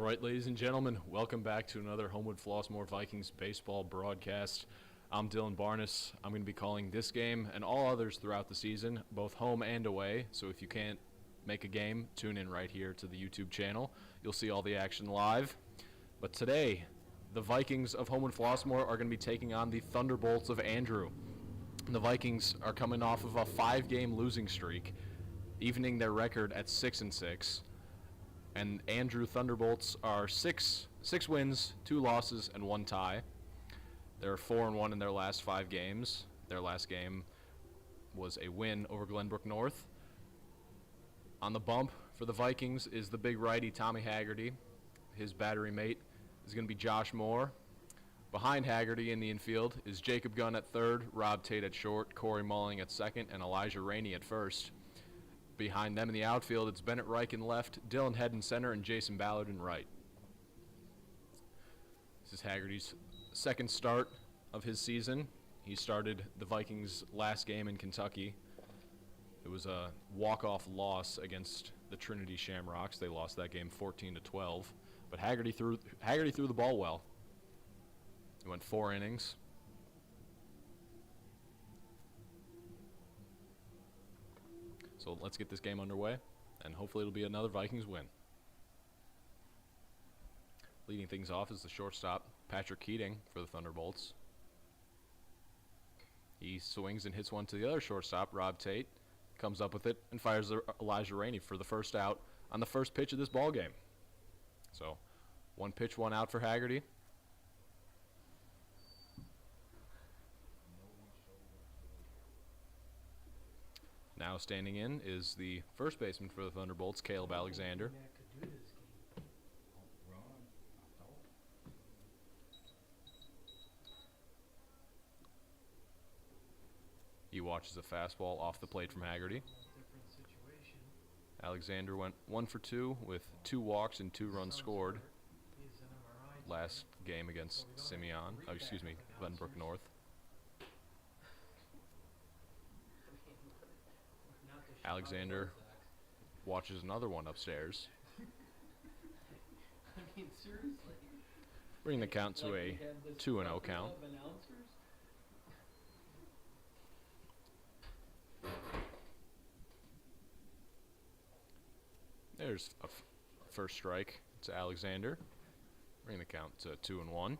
right, ladies and gentlemen, welcome back to another Homewood-Flossmoor Vikings baseball broadcast. I'm Dylan Barnes. I'm going to be calling this game and all others throughout the season, both home and away. So if you can't make a game, tune in right here to the YouTube channel. You'll see all the action live. But today, the Vikings of Homewood-Flossmoor are going to be taking on the Thunderbolts of Andrew. The Vikings are coming off of a 5-game losing streak, evening their record at 6-6. And Andrew Thunderbolts are six wins, 2 losses, and 1 tie. They're 4-1 in their last 5 games. Their last game was a win over Glenbrook North. On the bump for the Vikings is the big righty Tommy Haggerty. His battery mate is going to be Josh Moore. Behind Haggerty in the infield is Jacob Gunn at third, Rob Tate at short, Corey Mulling at second, and Elijah Rainey at first. Behind them in the outfield, it's Bennett Reich in left, Dylan Head in center, and Jason Ballard in right. This is Haggerty's second start of his season. He started the Vikings' last game in Kentucky. It was a walk-off loss against the Trinity Shamrocks. They lost that game 14-12. But Haggerty threw the ball well. He went 4 innings. So let's get this game underway, and hopefully it'll be another Vikings win. Leading things off is the shortstop, Patrick Keating, for the Thunderbolts. He swings and hits one to the other shortstop, Rob Tate, comes up with it, and fires Elijah Rainey for the first out on the first pitch of this ball game. So 1 pitch, 1 out for Haggerty. Now standing in is the first baseman for the Thunderbolts, Caleb Alexander. He watches a fastball off the plate from Haggerty. Alexander went 1 for 2 with 2 walks and 2 runs scored last game against Glenbrook North. Alexander watches another one upstairs. I mean, seriously. Bringing the count to a 2-0 count. There's a first strike to Alexander. Bringing the count to 2-1.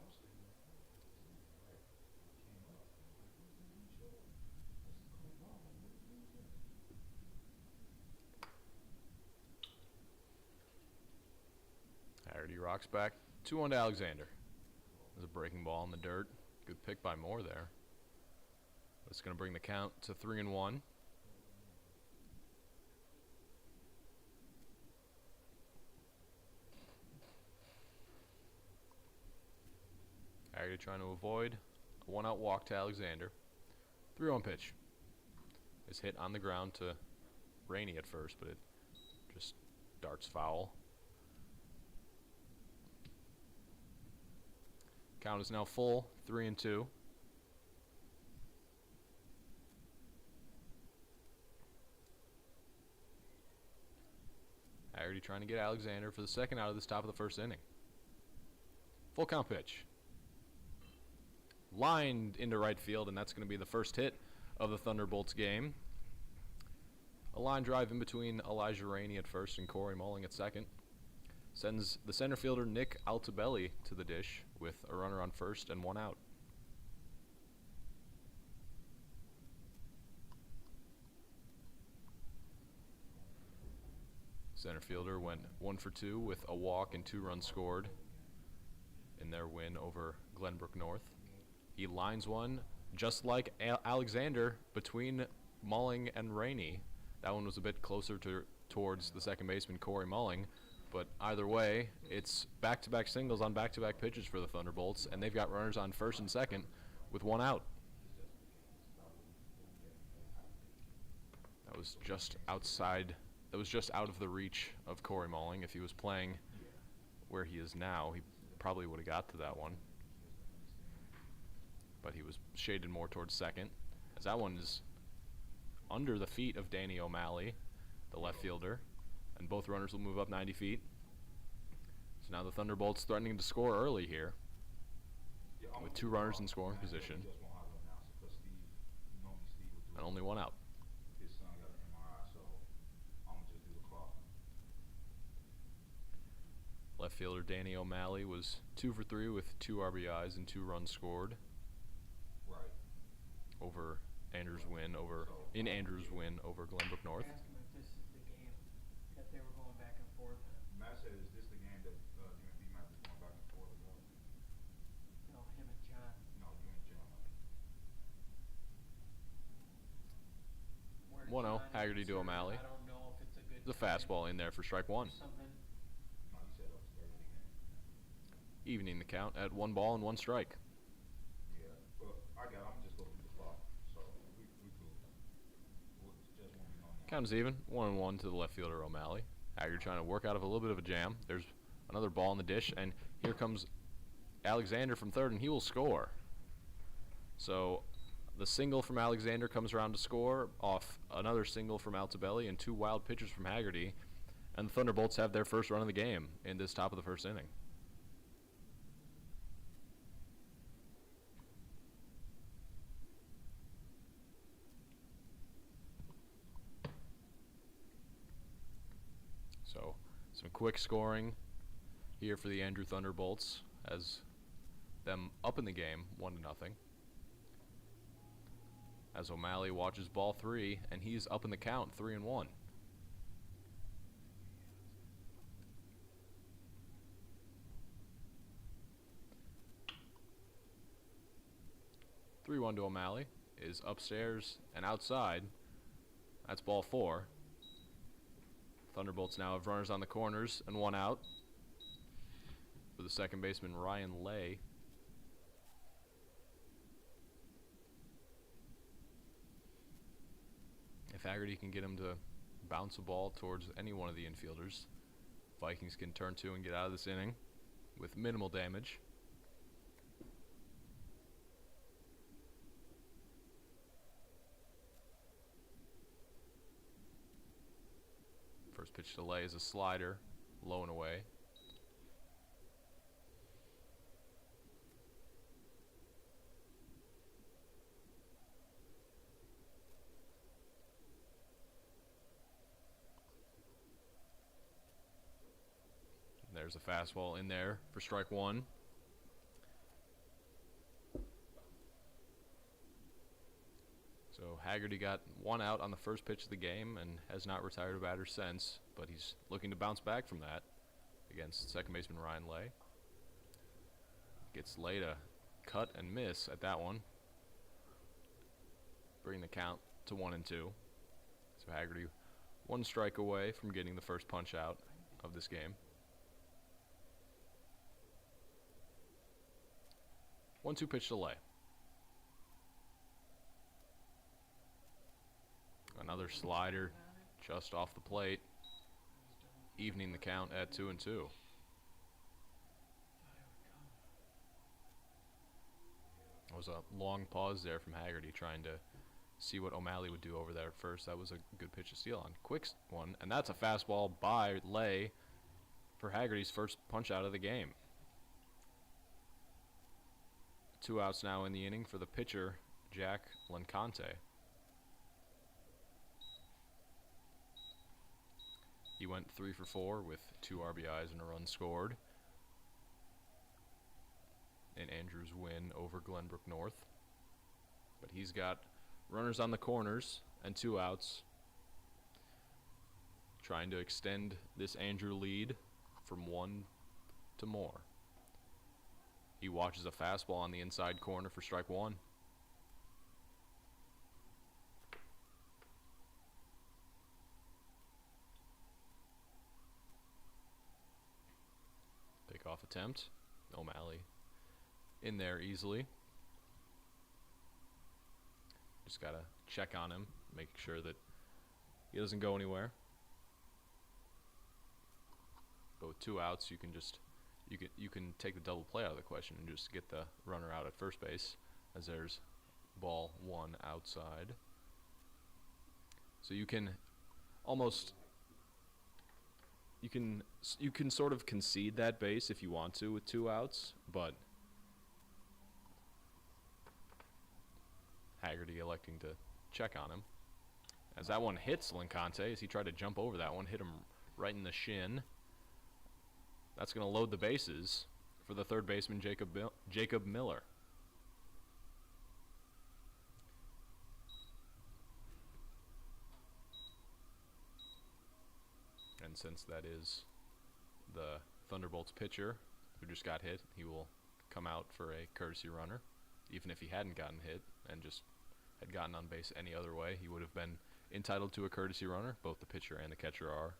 Haggerty rocks back. 2-1 to Alexander. There's a breaking ball in the dirt. Good pick by Moore there. But it's going to bring the count to 3-1. Haggerty trying to avoid a 1-out walk to Alexander. 3-1 pitch. Is hit on the ground to Rainey at first, but it just darts foul. Count is now full, 3-2. Haggerty trying to get Alexander for the second out of this top of the first inning. Full count pitch. Lined into right field, and that's going to be the first hit of the Thunderbolts game. A line drive in between Elijah Rainey at first and Corey Mulling at second. Sends the center fielder Nick Altabelli to the dish with a runner on first and 1 out. Center fielder went 1 for 2 with a walk and 2 runs scored in their win over Glenbrook North. He lines one just like Alexander between Mulling and Rainey. That one was a bit closer towards the second baseman Corey Mulling. But either way, it's back-to-back singles on back-to-back pitches for the Thunderbolts, and they've got runners on first and second with 1 out. That was just outside. That was just out of the reach of Corey Mulling. If he was playing where he is now, he probably would have got to that one. But he was shaded more towards second, as that one is under the feet of Danny O'Malley, the left fielder. And both runners will move up 90 feet. So now the Thunderbolts threatening to score early here with 2 runners in scoring position and only 1 out. Left fielder Danny O'Malley was 2 for 3 with 2 RBIs and 2 runs scored. Over Andrews' win over Glenbrook North. Ask him if this is the game that they were going back and forth. Matt said, "Is this the game that you and B-Mac was going back and forth about?" No, him and John. No, you and John. 1-0, Haggerty to O'Malley. I don't know if it's a good. There's a fastball in there for strike 1. Something. No, he said that was early in the game. Evening the count at 1 ball and 1 strike. Yeah, but I got. I'm just looking at the clock, so we cool. Just when we know now. Count is even, 1-1 to the left fielder O'Malley. Haggerty trying to work out of a little bit of a jam. There's another ball in the dish, and here comes Alexander from third, and he will score. So the single from Alexander comes around to score off another single from Altobelli and 2 wild pitches from Haggerty, and the Thunderbolts have their first run of the game in this top of the first inning. So some quick scoring here for the Andrew Thunderbolts as them up in the game 1-0. As O'Malley watches ball 3, and he's up in the count 3-1. (3-1) to O'Malley is upstairs and outside. That's ball 4. Thunderbolts now have runners on the corners and 1 out for the second baseman Ryan Lay. If Haggerty can get him to bounce a ball towards any one of the infielders, Vikings can turn 2 and get out of this inning with minimal damage. First pitch to Lay is a slider, low and away. There's a fastball in there for strike 1. So Haggerty got 1 out on the first pitch of the game and has not retired a batter since, but he's looking to bounce back from that against second baseman Ryan Lay. Gets Lay to cut and miss at that one, bring the count to 1-2. So Haggerty 1 strike away from getting the first punch out of this game. 1-2 pitch to Lay. Another slider just off the plate, evening the count at 2-2. It was a long pause there from Haggerty trying to see what O'Malley would do over there at first. That was a good pitch to steal on. Quick one, and that's a fastball by Lay for Haggerty's first punch out of the game. 2 outs now in the inning for the pitcher, Jack Lencante. He went 3 for 4 with 2 RBIs and a run scored in Andrews' win over Glenbrook North. But he's got runners on the corners and 2 outs, trying to extend this Andrew lead from 1 to more. He watches a fastball on the inside corner for strike 1. Off attempt. O'Malley in there easily. Just gotta check on him, make sure that he doesn't go anywhere. But with 2 outs, you can take the double play out of the question and just get the runner out at first base, as there's ball 1 outside. So you can almost you can sort of concede that base if you want to with 2 outs, but Haggerty electing to check on him. As that one hits Lincante, as he tried to jump over that one, hit him right in the shin. That's going to load the bases for the third baseman, Jacob Miller. And since that is the Thunderbolts pitcher who just got hit, he will come out for a courtesy runner. Even if he hadn't gotten hit and just had gotten on base any other way, he would have been entitled to a courtesy runner. Both the pitcher and the catcher are.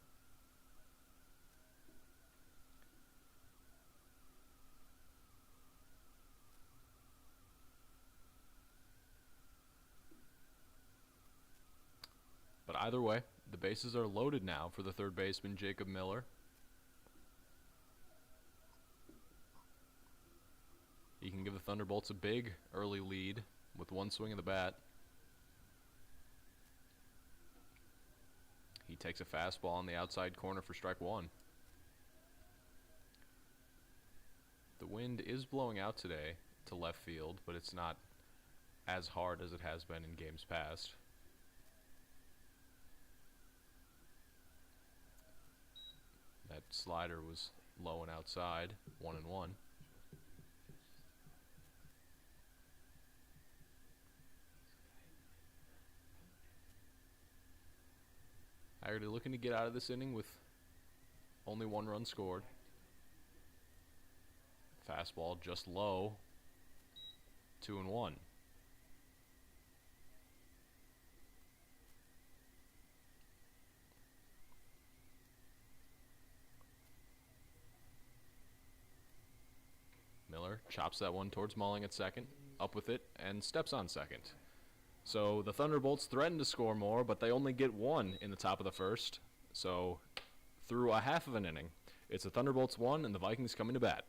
But either way, the bases are loaded now for the third baseman, Jacob Miller. He can give the Thunderbolts a big early lead with one swing of the bat. He takes a fastball on the outside corner for strike 1. The wind is blowing out today to left field, but it's not as hard as it has been in games past. That slider was low and outside, 1-1. Haggerty looking to get out of this inning with only 1 run scored. Fastball just low, 2-1. Miller chops that one towards Malling at second, up with it, and steps on second. So the Thunderbolts threaten to score more, but they only get 1 in the top of the first. So through a half of an inning, it's the Thunderbolts 1 and the Vikings coming to bat.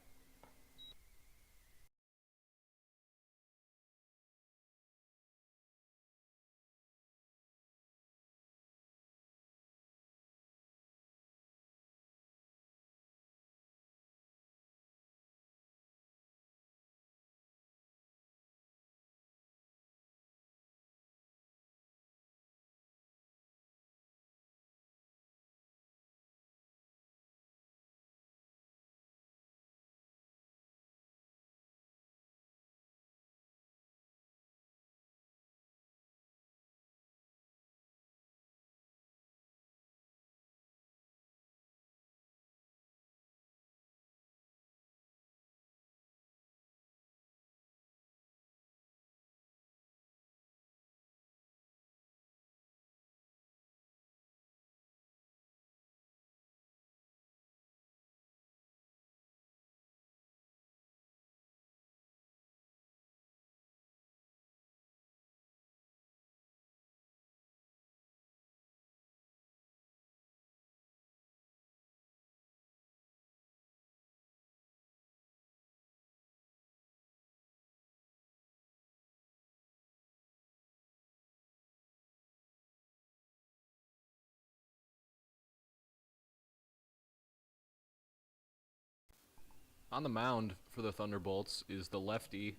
On the mound for the Thunderbolts is the lefty,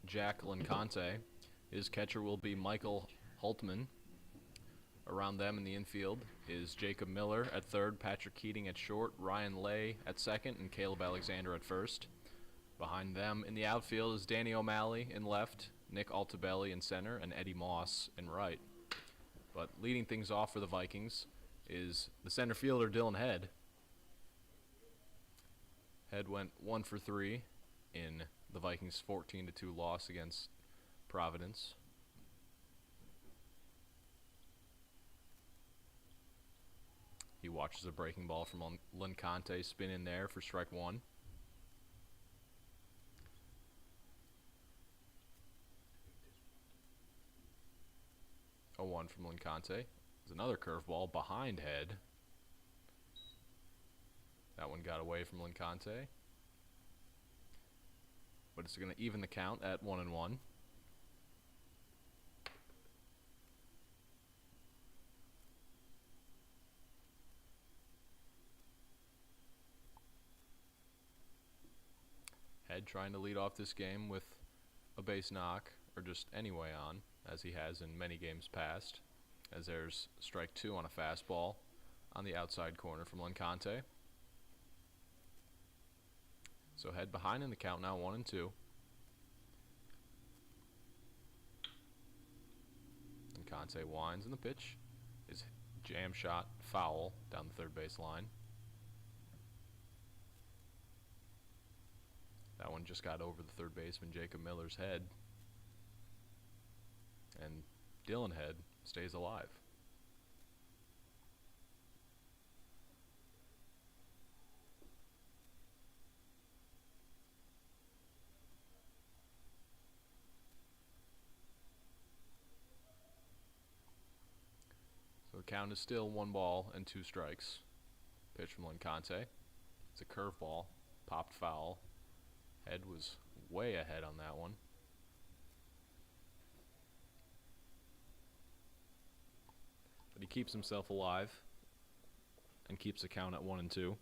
Jack Lincante. His catcher will be Michael Hultman. Around them in the infield is Jacob Miller at third, Patrick Keating at short, Ryan Lay at second, and Caleb Alexander at first. Behind them in the outfield is Danny O'Malley in left, Nick Altabelli in center, and Eddie Moss in right. But leading things off for the Vikings is the center fielder, Dylan Head. Head went 1 for 3 in the Vikings' 14-2 loss against Providence. He watches a breaking ball from Lincante spin in there for strike 1. A 1 from Lincante. There's another curveball behind Head. That one got away from Lincante. But it's going to even the count at 1-1. Head trying to lead off this game with a base knock, or just any way on, as he has in many games past, as there's strike 2 on a fastball on the outside corner from Lencante. So Head behind in the count now, 1-2. Lencante winds, and the pitch is jam shot foul down the third base line. That one just got over the third baseman Jacob Miller's head. And Dylan Head stays alive. So the count is still 1-2 strikes. Pitch from Lencante. It's a curveball, popped foul. Head was way ahead on that one. But he keeps himself alive and keeps the count at 1-2.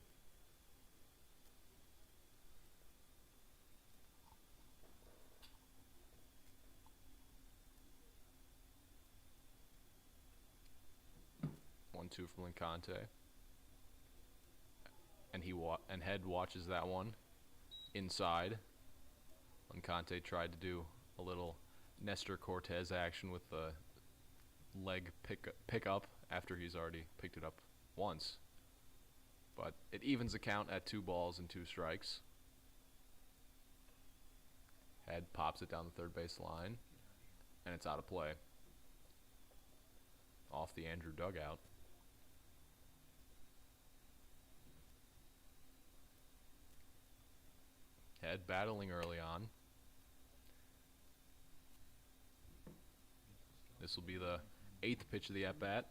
One-two from Lencante, and Head watches that one inside. Lencante tried to do a little Nestor Cortez action with the leg pick up after he's already picked it up once. But it evens the count at 2-2 strikes. Head pops it down the third base line, and it's out of play. Off the Andrew dugout. Head battling early on. This will be the 8th pitch of the at-bat.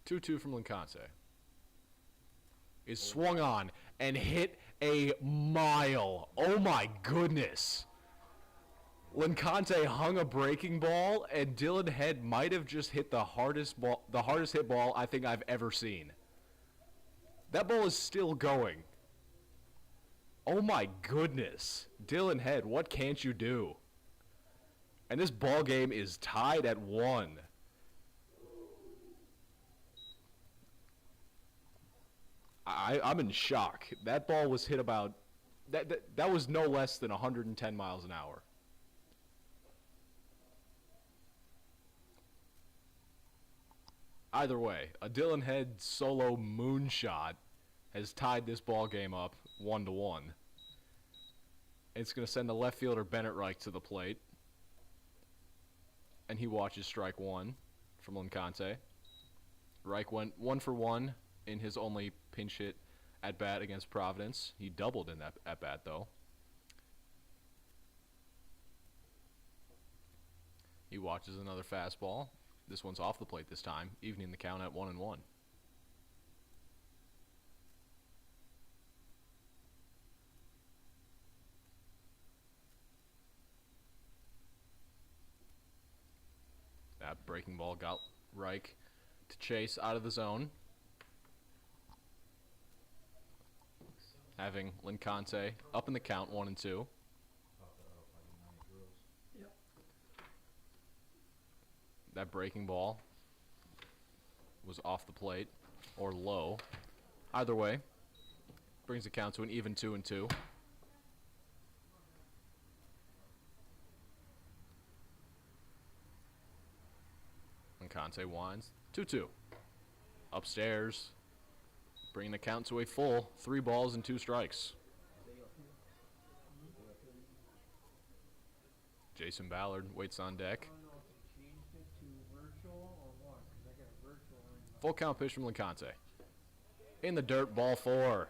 2-2 from Lencante. Is swung on and hit a mile. Oh my goodness. Lencante hung a breaking ball, and Dylan Head might have just hit the hardest hit ball I think I've ever seen. That ball is still going. Oh my goodness. Dylan Head, what can't you do? And this ball game is tied at 1. I'm in shock. That ball was hit about that was no less than 110 miles an hour. Either way, a Dylan Head solo moonshot has tied this ball game up 1-1. It's going to send the left fielder Bennett Reich to the plate. And he watches strike 1 from Lencante. Reich went 1 for 1 in his only pinch hit at bat against Providence. He doubled in that at bat though. He watches another fastball. This one's off the plate this time, evening the count at 1-1. That breaking ball got Reich to chase out of the zone, having Lencante up in the count 1-2. That breaking ball was off the plate or low. Either way, brings the count to an even 2-2. Lencante winds 2-2. Upstairs, bringing the count to a full 3-2 strikes. Jason Ballard waits on deck. Full count pitch from Lencante. In the dirt, ball 4.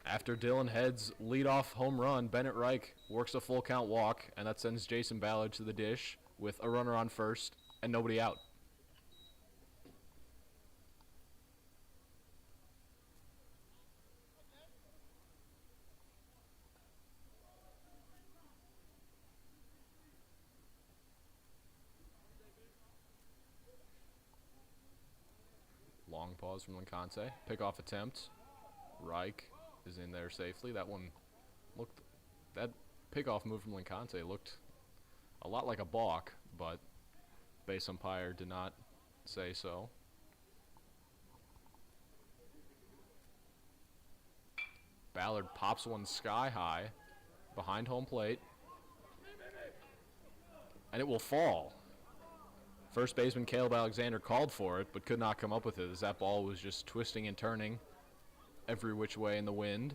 After Dylan Head's leadoff home run, Bennett Reich works a full count walk, and that sends Jason Ballard to the dish with a runner on first and nobody out. pause from Lincante. Pickoff attempt. Reich is in there safely. That pickoff move from Lincante looked a lot like a balk, but base umpire did not say so. Ballard pops one sky high behind home plate, and it will fall. First baseman Caleb Alexander called for it, but could not come up with it as that ball was just twisting and turning every which way in the wind.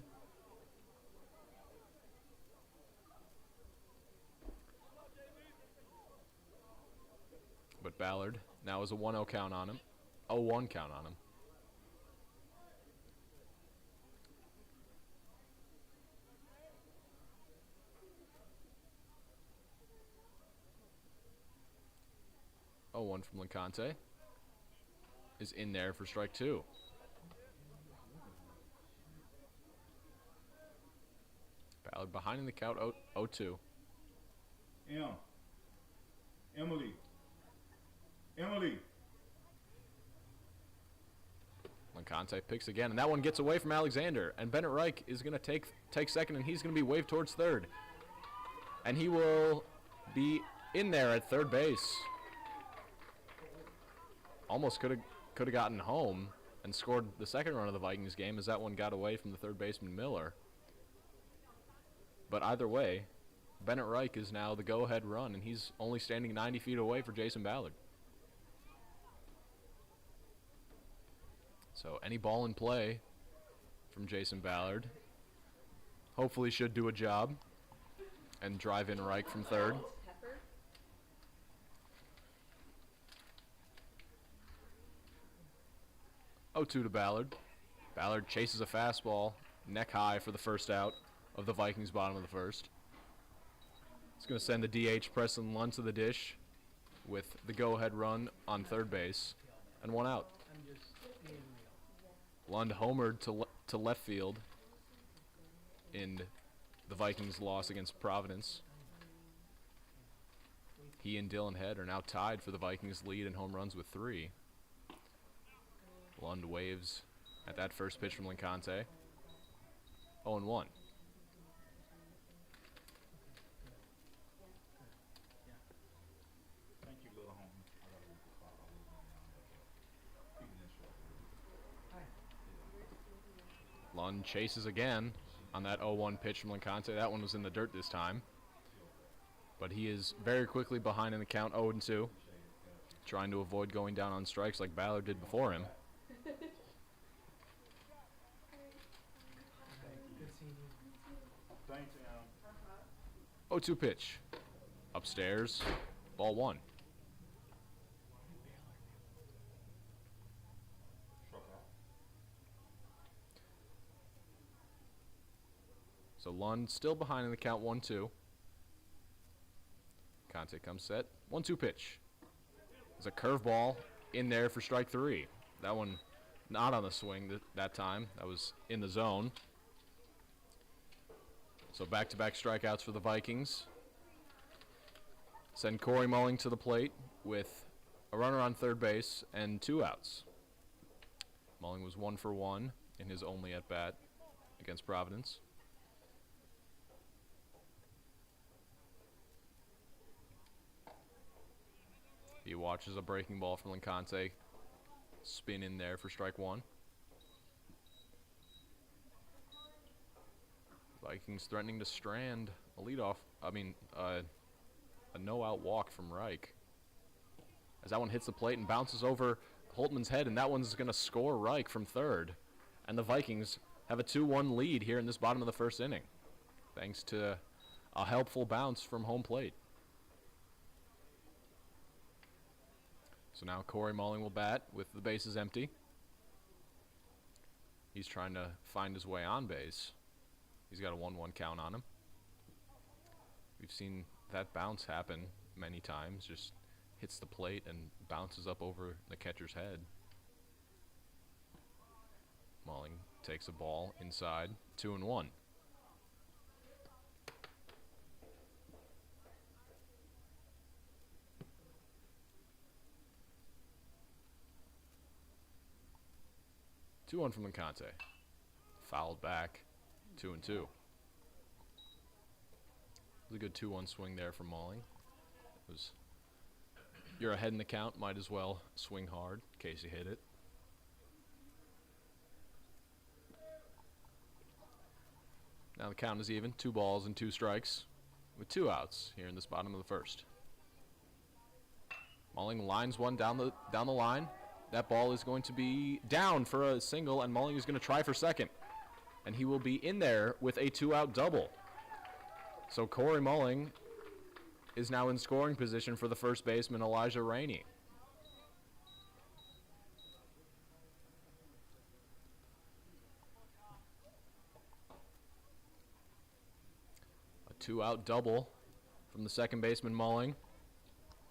But Ballard now has a 1-0 count on him. 0-1 count on him. One from Lincante is in there for strike 2. Ballard behind in the count, 0-2. Emily. Lincante picks again, and that one gets away from Alexander. And Bennett Reich is going to take second, and he's going to be waved towards third. And he will be in there at third base. Almost could have gotten home and scored the second run of the Vikings game as that one got away from the third baseman Miller. But either way, Bennett Reich is now the go-ahead run, and he's only standing 90 feet away for Jason Ballard. So any ball in play from Jason Ballard hopefully should do a job and drive in Reich from third. 0-2 to Ballard. Ballard chases a fastball neck high for the first out of the Vikings' bottom of the first. It's going to send the DH Preston Lund to the dish with the go-ahead run on third base and 1 out. Lund homered to left field in the Vikings' loss against Providence. He and Dylan Head are now tied for the Vikings' lead in home runs with 3. Lund waves at that first pitch from Lincante. 0-1. Thank you, little homie. I gotta read the clock. I was on the Lund chases again on that 0-1 pitch from Lincante. That one was in the dirt this time. But he is very quickly behind in the count, 0-2. Trying to avoid going down on strikes like Ballard did before him. Thanks, 0-2 pitch. Upstairs, ball 1. So Lund still behind in the count, 1-2. Conte comes set. 1-2 pitch. There's a curveball in there for strike 3. That one not on the swing that time. That was in the zone. So back-to-back strikeouts for the Vikings. Send Corey Mulling to the plate with a runner on third base and 2 outs. Mulling was 1 for 1 in his only at-bat against Providence. He watches a breaking ball from Lincante spin in there for strike 1. Vikings threatening to strand a a no-out walk from Reich. As that one hits the plate and bounces over Holtman's head, and that one's going to score Reich from third. And the Vikings have a 2-1 lead here in this bottom of the first inning, thanks to a helpful bounce from home plate. So now Corey Mulling will bat with the bases empty. He's trying to find his way on base. He's got a 1-1 count on him. We've seen that bounce happen many times. Just hits the plate and bounces up over the catcher's head. Mulling takes a ball inside, 2-1. 2-1 from Licante. Fouled back. 2-2. It was a good 2-1 swing there from Malling. It was, you're ahead in the count, might as well swing hard in case you hit it. Now the count is even. 2 balls and 2 strikes with 2 outs here in this bottom of the first. Malling lines one down the line. That ball is going to be down for a single, and Malling is going to try for second. And he will be in there with a 2-out double. So Corey Malling is now in scoring position for the first baseman, Elijah Rainey. A 2-out double from the second baseman, Malling,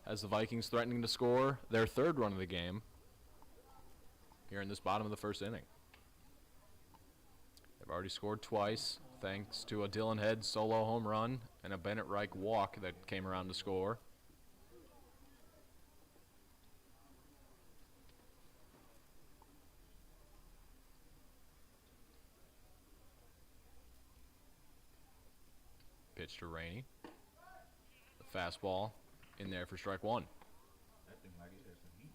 has the Vikings threatening to score their 3rd run of the game here in this bottom of the first inning. They've already scored twice, thanks to a Dylan Head solo home run and a Bennett Reich walk that came around to score. Pitch to Rainey. The fastball in there for strike 1. That thing like it has some heat.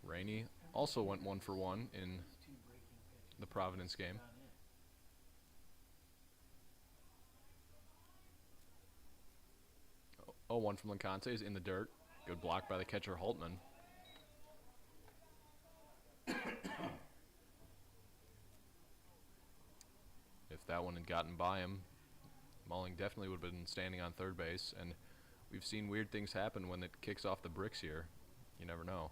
Rainey also went 1 for 1 in the Providence game. 0-1 from Licante is in the dirt. Good block by the catcher Holtman. If that one had gotten by him, Malling definitely would have been standing on third base, and we've seen weird things happen when it kicks off the bricks here. You never know.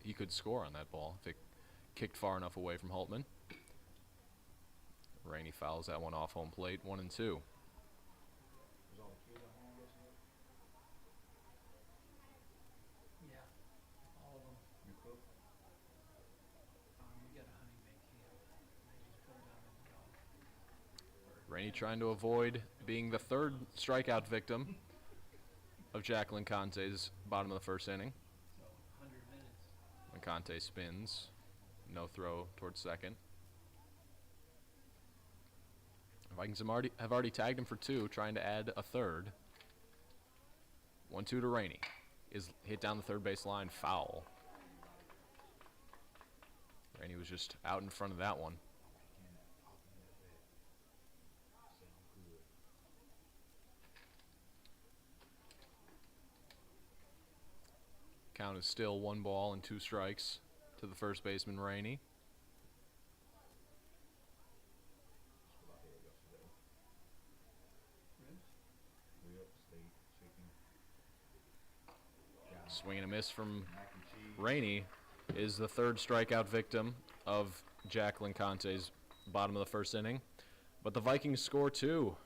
He could score on that ball if it kicked far enough away from Holtman. Rainey fouls that one off home plate, 1-2. Was all the kids at home yesterday? Yeah, all of them. You cook? We got a honey baked ham. They just put it on the dog. Rainey trying to avoid being the 3rd strikeout victim of Jacqueline Conte's bottom of the first inning. So 100 minutes. When Conte spins, no throw towards second. Vikings have already tagged him for 2, trying to add a 3rd. 1-2 to Rainey. Is hit down the third base line, foul. Rainey was just out in front of that one. Count is still 1 ball and 2 strikes to the first baseman, Rainey. Swing and a miss from Rainey is the 3rd strikeout victim of Jacqueline Conte's bottom of the first inning. But the Vikings score 2,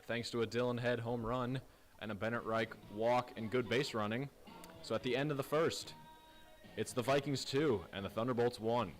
thanks to a Dylan Head home run and a Bennett Reich walk and good base running. So at the end of the first, it's the Vikings 2 and the Thunderbolts 1.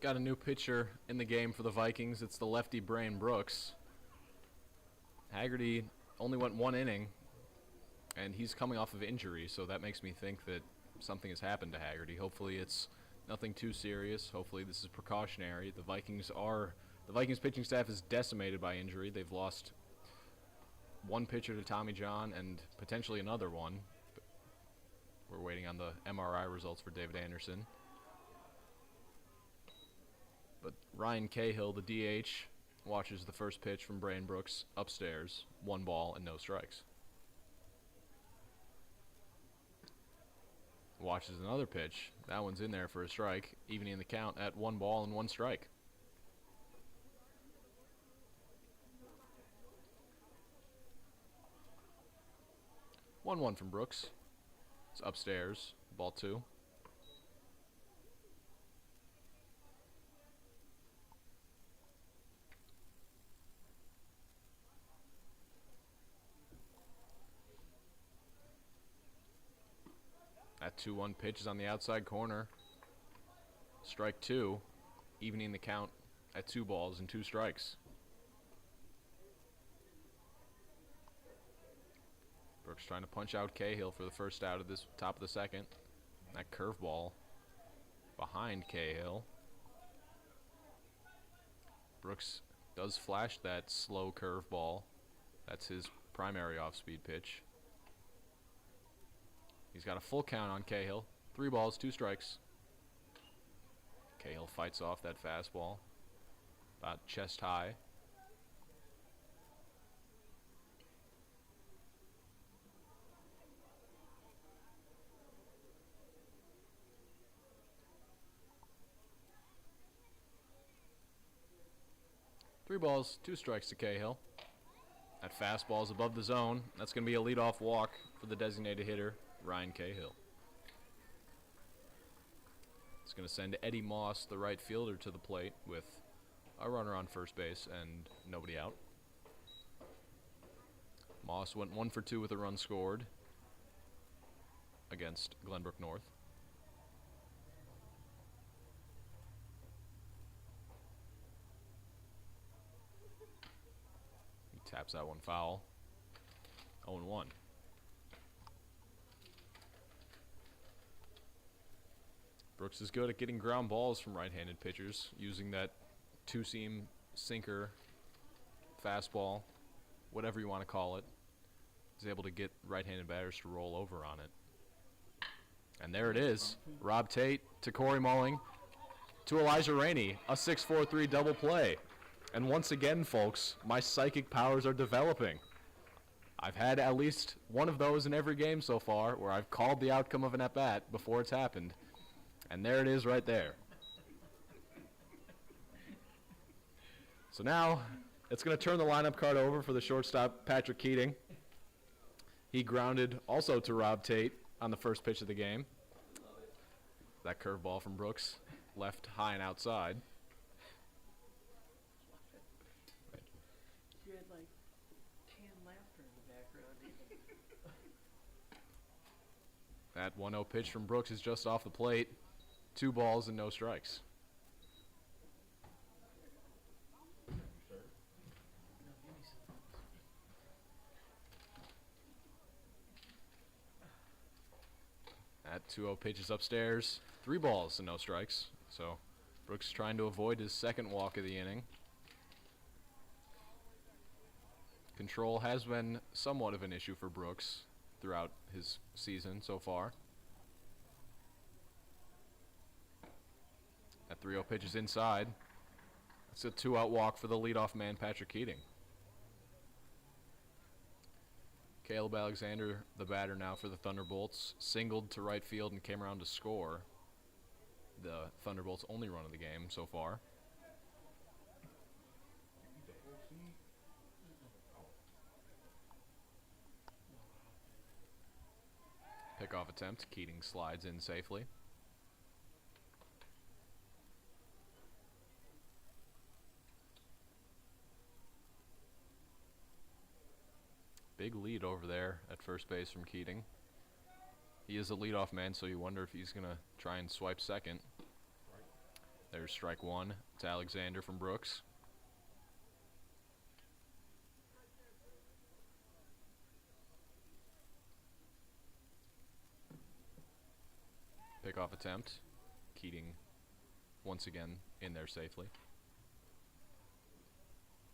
got a new pitcher in the game for the Vikings. It's the lefty Brain Brooks. Haggerty only went 1 inning, and he's coming off of injury, so that makes me think that something has happened to Haggerty. Hopefully it's nothing too serious. Hopefully this is precautionary. The Vikings pitching staff is decimated by injury. They've lost one pitcher to Tommy John and potentially another one. We're waiting on the MRI results for David Anderson. But Ryan Cahill, the DH, watches the first pitch from Brain Brooks upstairs. 1 ball and no strikes. Watches another pitch. That one's in there for a strike, evening the count at 1 ball and 1 strike. One from Brooks. It's upstairs. Ball 2. That 2-1 pitch is on the outside corner. Strike 2, evening the count at 2 balls and 2 strikes. Brooks trying to punch out Cahill for the first out of this top of the second. That curveball behind Cahill. Brooks does flash that slow curveball. That's his primary off-speed pitch. He's got a full count on Cahill. 3 balls, 2 strikes. Cahill fights off that fastball. About chest high. Three balls, 2 strikes to Cahill. That fastball's above the zone. That's going to be a leadoff walk for the designated hitter, Ryan Cahill. It's going to send Eddie Moss, the right fielder, to the plate with a runner on first base and nobody out. Moss went 1 for 2 with a run scored against Glenbrook North. He taps that one foul. 0-1. Brooks is good at getting ground balls from right-handed pitchers, using that 2-seam sinker, fastball, whatever you want to call it. He's able to get right-handed batters to roll over on it. And there it is. Rob Tate to Corey Mulling to Elijah Rainey. A 6-4-3 double play. And once again, folks, my psychic powers are developing. I've had at least one of those in every game so far where I've called the outcome of an at-bat before it's happened. And there it is right there. So now it's going to turn the lineup card over for the shortstop, Patrick Keating. He grounded also to Rob Tate on the first pitch of the game. That curveball from Brooks, left high and outside. You had like canned laughter in the background. That 1-0 pitch from Brooks is just off the plate. 2 balls and no strikes. That 2-0 pitch is upstairs. 3 balls and no strikes. So Brooks trying to avoid his second walk of the inning. Control has been somewhat of an issue for Brooks throughout his season so far. That 3-0 pitch is inside. It's a 2-out walk for the leadoff man, Patrick Keating. Caleb Alexander, the batter now for the Thunderbolts, singled to right field and came around to score the Thunderbolts' only run of the game so far. Pickoff attempt. Keating slides in safely. Big lead over there at first base from Keating. He is a leadoff man, so you wonder if he's going to try and swipe second. There's strike one to Alexander from Brooks. Pickoff attempt. Keating once again in there safely.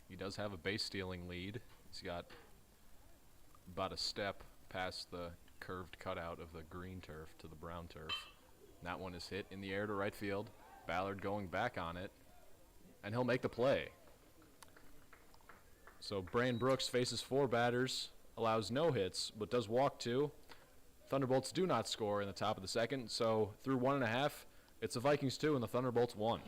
He does have a base stealing lead. He's got about a step past the curved cutout of the green turf to the brown turf. That one is hit in the air to right field. Ballard going back on it, and he'll make the play. So Brain Brooks faces 4 batters, allows no hits, but does walk 2. Thunderbolts do not score in the top of the second, so through 1.5, it's the Vikings 2 and the Thunderbolts 1.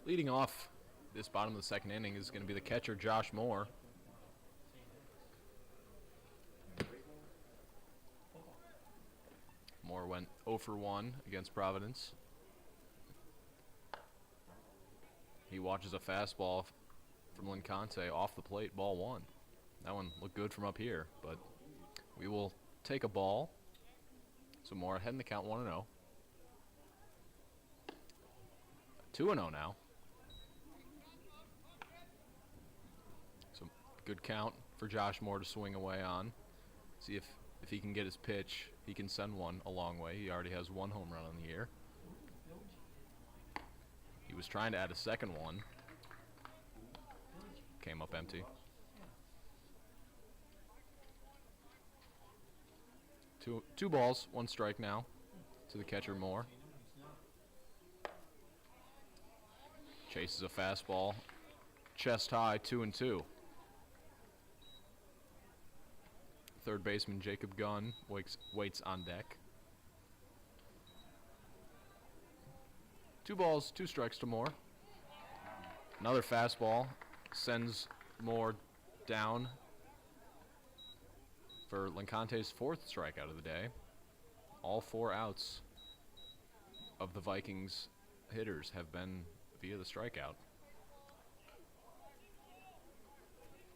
Leading off this bottom of the second inning is going to be the catcher, Josh Moore. Moore went 0 for 1 against Providence. He watches a fastball from Lincante off the plate, ball 1. That one looked good from up here, but we will take a ball. So Moore ahead in the count 1-0. 2-0 now. So good count for Josh Moore to swing away on. See if he can get his pitch. He can send one a long way. He already has 1 home run on the year. He was trying to add a second one. Came up empty. Two balls, 1 strike now to the catcher, Moore. Chases a fastball. Chest high, 2-2. Third baseman Jacob Gunn waits on deck. 2 balls, 2 strikes to Moore. Another fastball sends Moore down for Lincante's 4th strikeout of the day. All 4 outs of the Vikings hitters have been via the strikeout.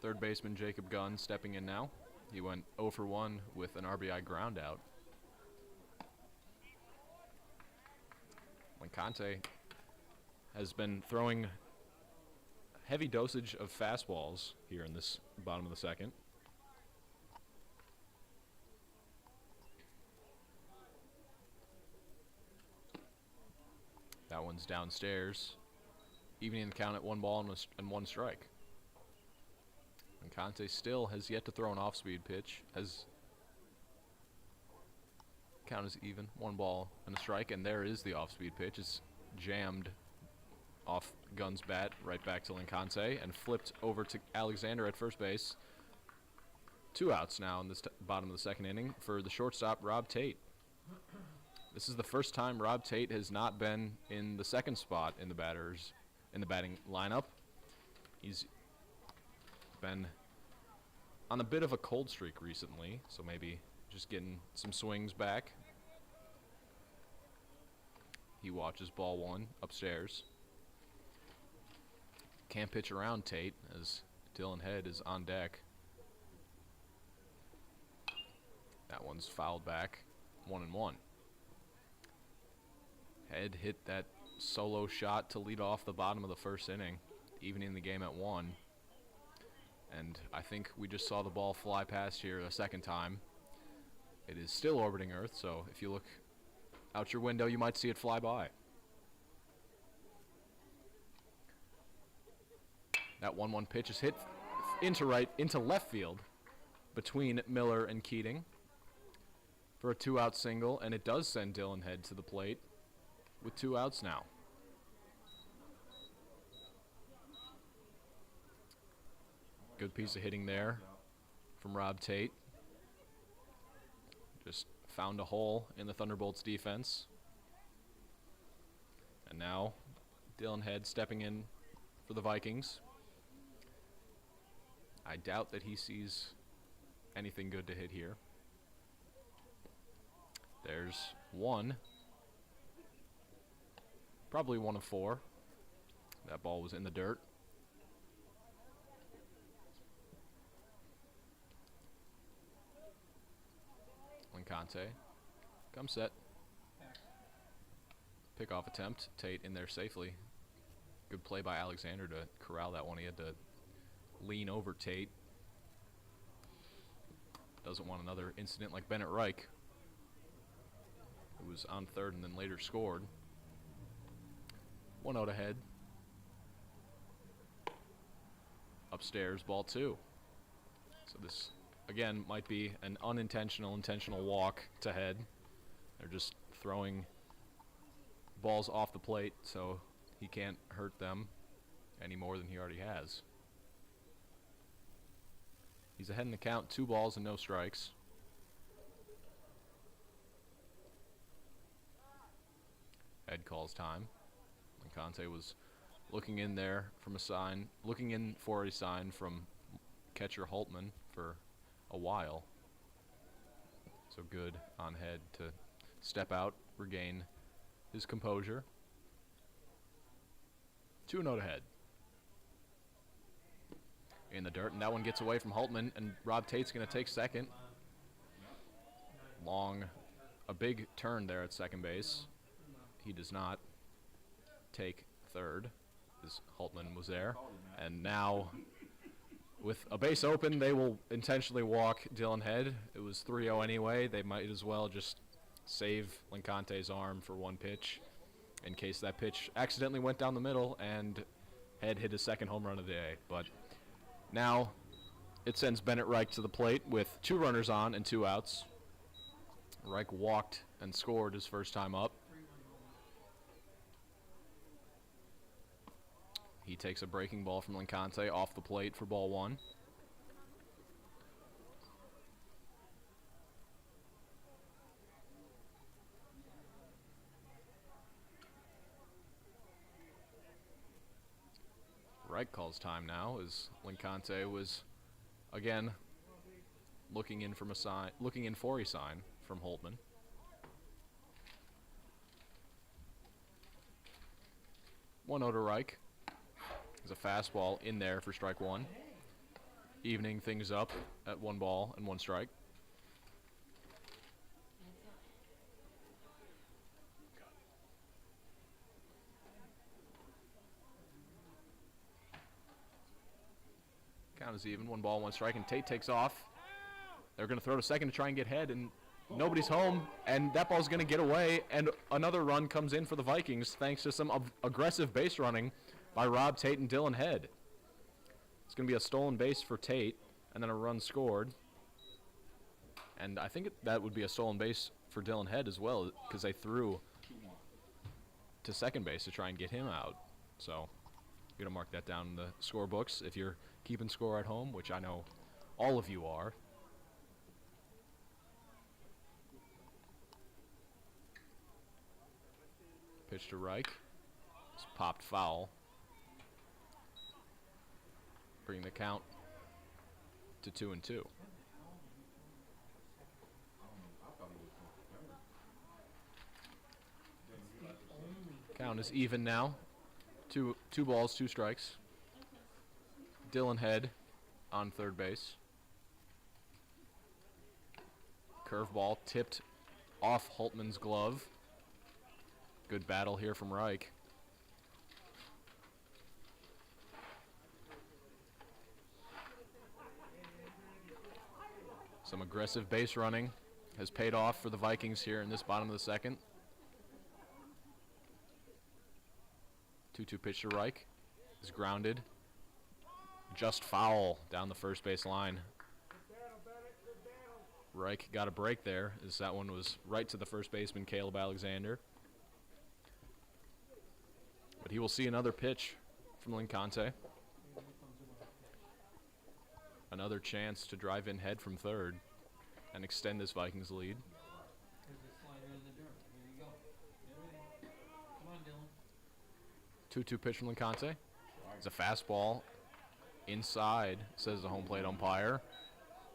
Third baseman Jacob Gunn stepping in now. He went 0 for 1 with an RBI ground out. Lincante has been throwing heavy dosage of fastballs here in this bottom of the second. That one's downstairs. Evening the count at 1 ball and 1 strike. Lincante still has yet to throw an off-speed pitch. Count is even. 1 ball and a strike, and there is the off-speed pitch. It's jammed off Gunn's bat right back to Lincante and flipped over to Alexander at first base. 2 outs now in this bottom of the second inning for the shortstop, Rob Tate. This is the first time Rob Tate has not been in the second spot in the batting lineup. He's been on a bit of a cold streak recently, so maybe just getting some swings back. He watches ball 1 upstairs. Can't pitch around Tate as Dylan Head is on deck. That one's fouled back, 1-1. Head hit that solo shot to lead off the bottom of the first inning, evening the game at 1. And I think we just saw the ball fly past here a second time. It is still orbiting Earth, so if you look out your window, you might see it fly by. That 1-1 pitch is hit into left field between Miller and Keating for a 2-out single, and it does send Dylan Head to the plate with 2 outs now. Good piece of hitting there from Rob Tate. Just found a hole in the Thunderbolts defense. And now Dylan Head stepping in for the Vikings. I doubt that he sees anything good to hit here. There's 1. Probably 1 of 4. That ball was in the dirt. Lincante. Come set. Pickoff attempt. Tate in there safely. Good play by Alexander to corral that one. He had to lean over Tate. Doesn't want another incident like Bennett Reich, who was on third and then later scored. 1-0 ahead. Upstairs, ball 2. So this, again, might be an intentional walk to Head. They're just throwing balls off the plate, so he can't hurt them any more than he already has. He's ahead in the count, 2 balls and no strikes. Head calls time. Lincante was looking in for a sign from catcher Holtman for a while. So good on Head to step out, regain his composure. 2-0 to Head. In the dirt, and that one gets away from Holtman, and Rob Tate's going to take second. A big turn there at second base. He does not take third, as Holtman was there. And now, with a base open, they will intentionally walk Dylan Head. It was 3-0 anyway. They might as well just save Lincante's arm for 1 pitch in case that pitch accidentally went down the middle and Head hit his second home run of the day. But now it sends Bennett Reich to the plate with 2 runners on and 2 outs. Reich walked and scored his first time up. He takes a breaking ball from Lincante off the plate for ball 1. Reich calls time now as Lincante was again looking in for a sign from Holtman. One to Reich. There's a fastball in there for strike 1. Evening things up at 1 ball and 1 strike. Count is even, 1 ball, 1 strike, and Tate takes off. They're going to throw to second to try and get Head, and nobody's home, and that ball's going to get away, and another run comes in for the Vikings thanks to some aggressive base running by Rob Tate and Dylan Head. It's going to be a stolen base for Tate, and then a run scored. And I think that would be a stolen base for Dylan Head as well, because they threw to second base to try and get him out. So you're going to mark that down in the score books if you're keeping score at home, which I know all of you are. Pitch to Reich. It's popped foul. Bring the count to 2-2. I don't know. I thought he was going for third. Didn't realize it was Count is even now. Two balls, 2 strikes. Dylan Head on third base. Curveball tipped off Holtman's glove. Good battle here from Reich. Some aggressive base running has paid off for the Vikings here in this bottom of the second. 2-2 pitch to Reich is grounded. Just foul down the first base line. Reich got a break there, as that one was right to the first baseman, Caleb Alexander. But he will see another pitch from Lincante. Another chance to drive in Head from third and extend this Vikings lead. Here's the slider in the dirt. Here you go. Get ready. Come on, Dylan. 2-2 pitch from Lincante. It's a fastball inside, says the home plate umpire.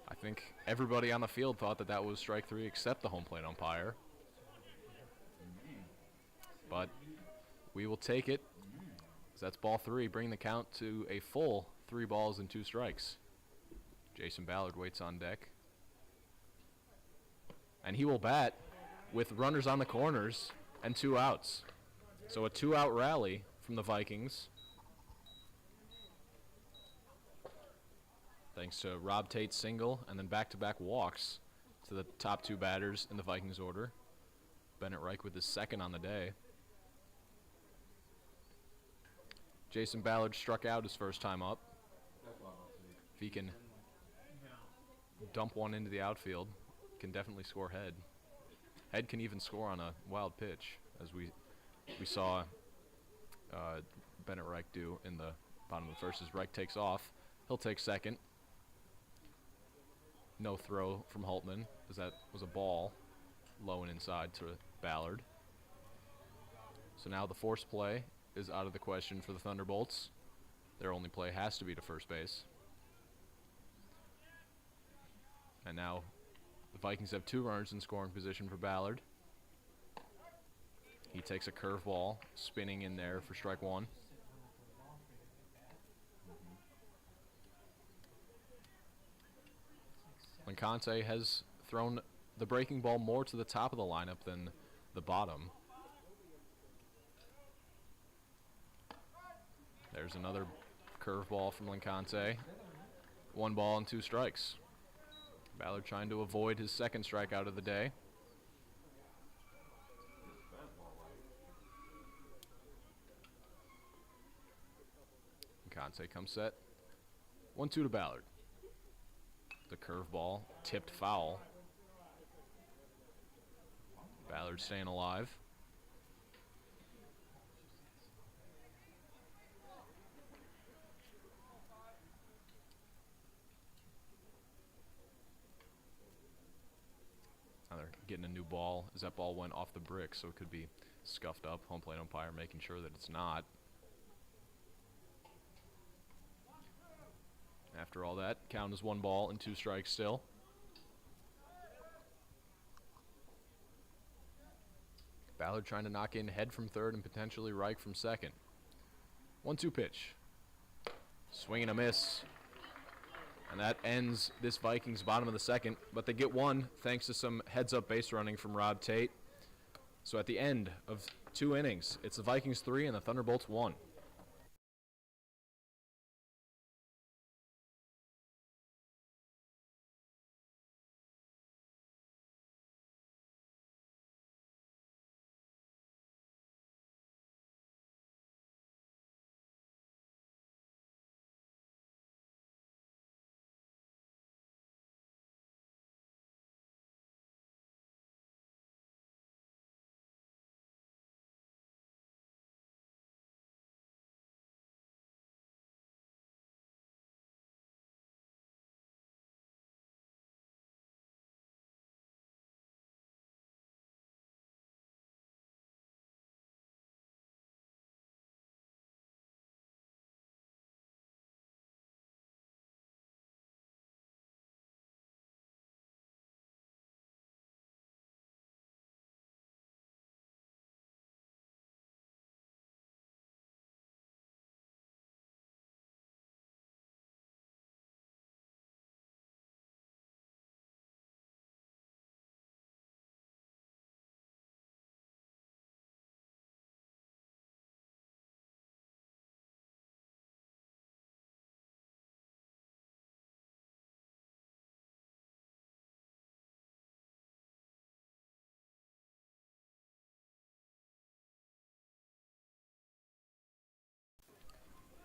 I think everybody on the field thought that that was strike 3 except the home plate umpire. But we will take it. So that's ball 3, bringing the count to a full 3 balls and 2 strikes. Jason Ballard waits on deck. And he will bat with runners on the corners and 2 outs. So a 2-out rally from the Vikings. Thanks to Rob Tate's single and then back-to-back walks to the top 2 batters in the Vikings order. Bennett Reich with his second on the day. Jason Ballard struck out his first time up. That's what I was saying. If he can dump one into the outfield, can definitely score Head. Head can even score on a wild pitch, as we saw Bennett Reich do in the bottom of the first as Reich takes off. He'll take second. No throw from Holtman, as that was a ball low and inside to Ballard. So now the force play is out of the question for the Thunderbolts. Their only play has to be to first base. And now the Vikings have 2 runners in scoring position for Ballard. He takes a curveball, spinning in there for strike 1. Lincante has thrown the breaking ball more to the top of the lineup than the bottom. There's another curveball from Lincante. 1 ball and 2 strikes. Ballard trying to avoid his second strikeout of the day. Lincante comes set. 1-2 to Ballard. The curveball tipped foul. Ballard staying alive. Now they're getting a new ball as that ball went off the brick, so it could be scuffed up. Home plate umpire making sure that it's not. After all that, count is 1 ball and 2 strikes still. Ballard trying to knock in Head from third and potentially Reich from second. 1-2 pitch. Swing and a miss. And that ends this Vikings bottom of the second, but they get 1 thanks to some heads-up base running from Rob Tate. So at the end of 2 innings, it's the Vikings 3 and the Thunderbolts 1.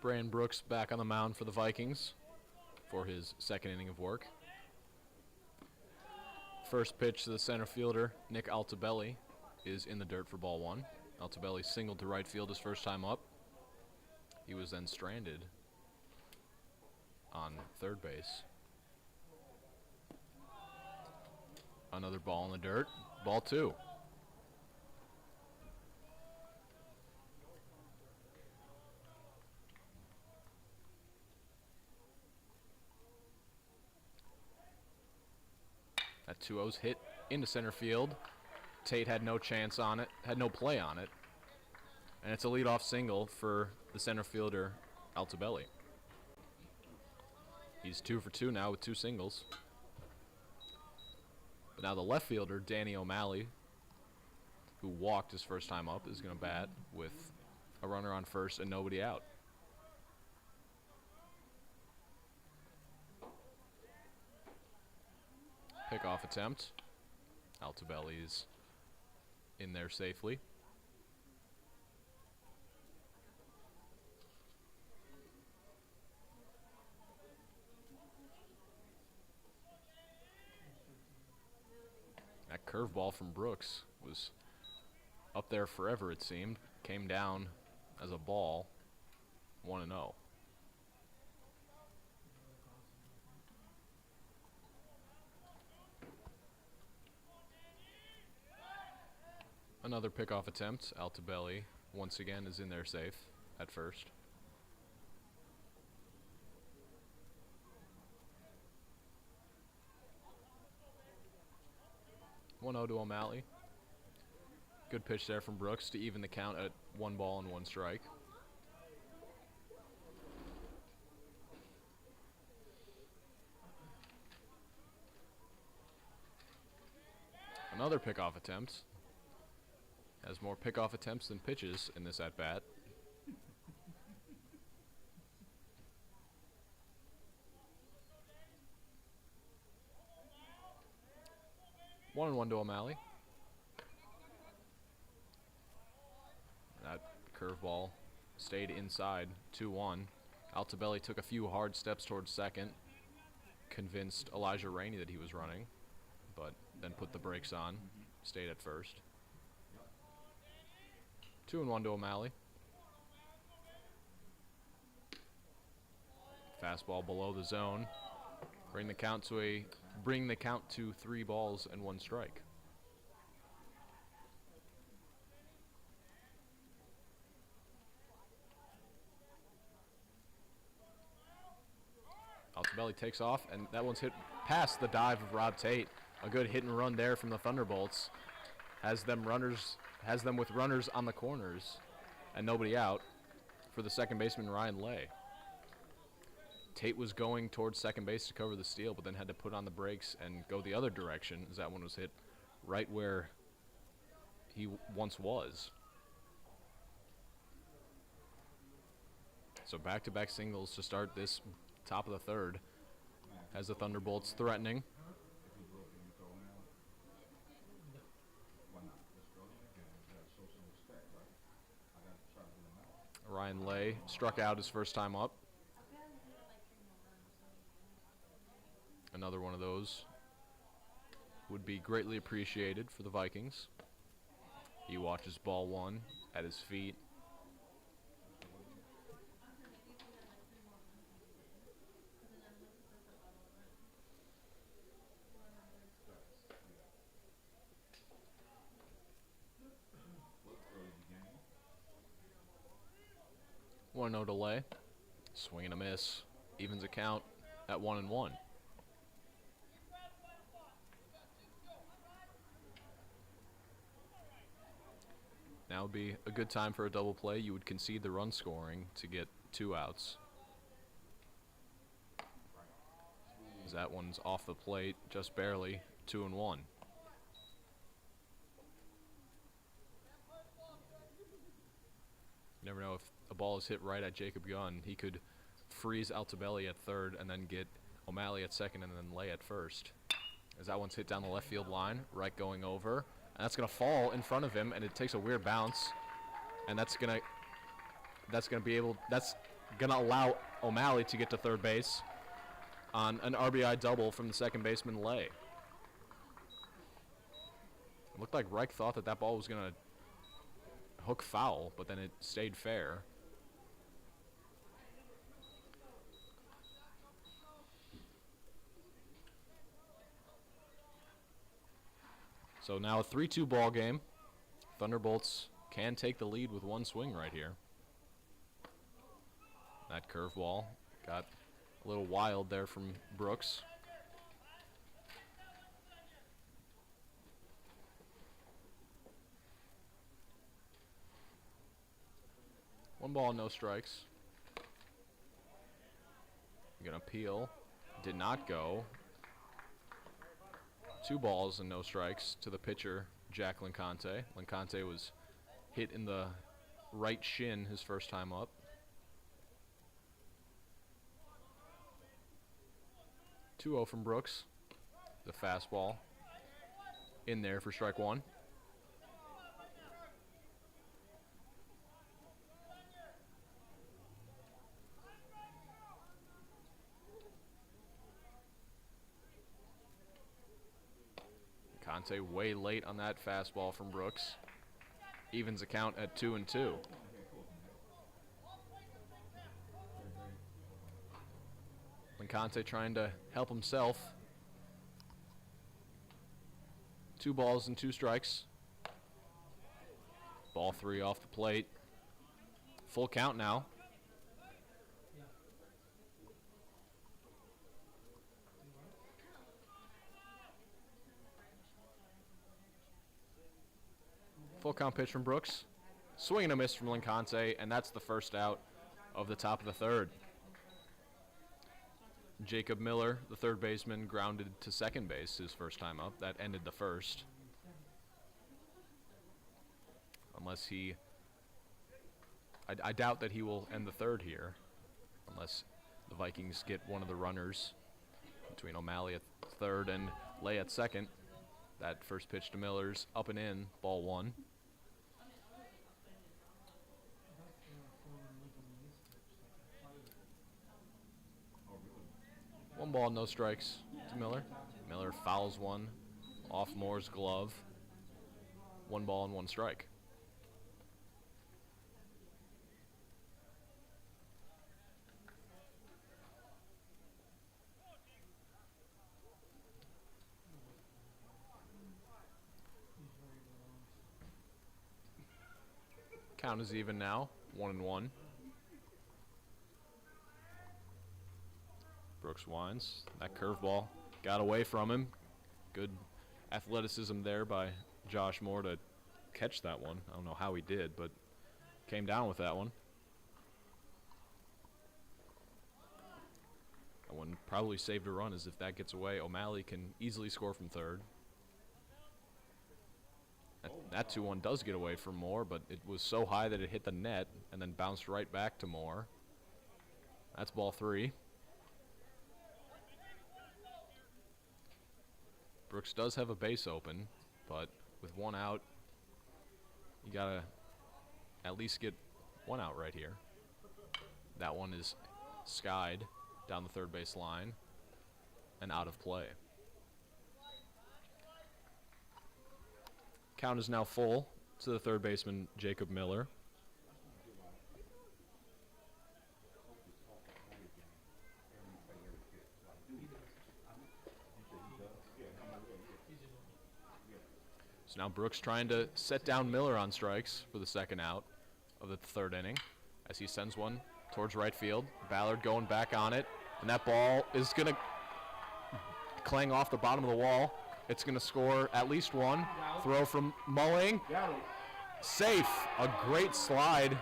Brandon Brooks back on the mound for the Vikings for his second inning of work. First pitch to the center fielder, Nick Altobelli, is in the dirt for ball one. Altobelli singled to right field his first time up. He was then stranded on third base. Another ball in the dirt. Ball two. That 2-0's hit into center field. Tate had no chance on it, had no play on it. And it's a leadoff single for the center fielder, Altobelli. He's 2 for 2 now with 2 singles. But now the left fielder, Danny O'Malley, who walked his first time up, is going to bat with a runner on first and nobody out. Pickoff attempt. Altobelli is in there safely. That curveball from Brooks was up there forever, it seemed. Came down as a ball. 1-0. Another pickoff attempt. Altobelli once again is in there safe at first. One 0 to O'Malley. Good pitch there from Brooks to even the count at 1 ball and 1 strike. Another pickoff attempt. Has more pickoff attempts than pitches in this at-bat. One and 1 to O'Malley. That curveball stayed inside. 2-1. Altobelli took a few hard steps towards second. Convinced Elijah Rainey that he was running, but then put the brakes on. Stayed at first. 2 and 1 to O'Malley. Fastball below the zone. Bring the count to 3 balls and 1 strike. Altobelli takes off, and that one's hit past the dive of Rob Tate. A good hit and run there from the Thunderbolts. Has them with runners on the corners and nobody out for the second baseman, Ryan Lay. Tate was going towards second base to cover the steal, but then had to put on the brakes and go the other direction as that one was hit right where he once was. So back-to-back singles to start this top of the third as the Thunderbolts threatening. Ryan Lay struck out his first time up. Another one of those would be greatly appreciated for the Vikings. He watches ball one at his feet. One no delay. Swing and a miss. Evens a count at 1-1. Now would be a good time for a double play. You would concede the run scoring to get 2 outs. As that one's off the plate just barely. 2-1. You never know if a ball is hit right at Jacob Gunn. He could freeze Altobelli at third and then get O'Malley at second and then Lay at first. As that one's hit down the left field line, right going over. And that's going to fall in front of him, and it takes a weird bounce. And that's going to allow O'Malley to get to third base on an RBI double from the second baseman, Lay. It looked like Reich thought that that ball was going to hook foul, but then it stayed fair. So now a 3-2 ball game. Thunderbolts can take the lead with one swing right here. That curveball got a little wild there from Brooks. One ball, no strikes. Gonna peel. Did not go. 2 balls and no strikes to the pitcher, Jack Lincante. Lincante was hit in the right shin his first time up. (2-0 from Brooks. The fastball in there for strike 1. Conte way late on that fastball from Brooks. Evens the count at 2-2. Lincante trying to help himself. 2 balls and 2 strikes. Ball 3 off the plate. Full count now. Full count pitch from Brooks. Swing and a miss from Lincante, and that's the first out of the top of the third. Jacob Miller, the third baseman, grounded to second base his first time up. That ended the first. Unless he... I doubt that he will end the third here. Unless the Vikings get one of the runners between O'Malley at third and Lay at second. That first pitch to Miller's up and in, ball 1. One ball, no strikes to Miller. Miller fouls one off Moore's glove. 1 ball and 1 strike. Count is even now, 1-1. Brooks winds. That curveball got away from him. Good athleticism there by Josh Moore to catch that one. I don't know how he did, but came down with that one. That one probably saved a run, as if that gets away, O'Malley can easily score from third. That 2-1 does get away from Moore, but it was so high that it hit the net and then bounced right back to Moore. That's ball 3. Brooks does have a base open, but with 1 out, you gotta at least get 1 out right here. That one is skied down the third base line and out of play. Count is now full to the third baseman, Jacob Miller. So now Brooks trying to set down Miller on strikes for the second out of the third inning as he sends one towards right field. Ballard going back on it, and that ball is going to clang off the bottom of the wall. It's going to score at least 1. Throw from Mulling. Safe. A great slide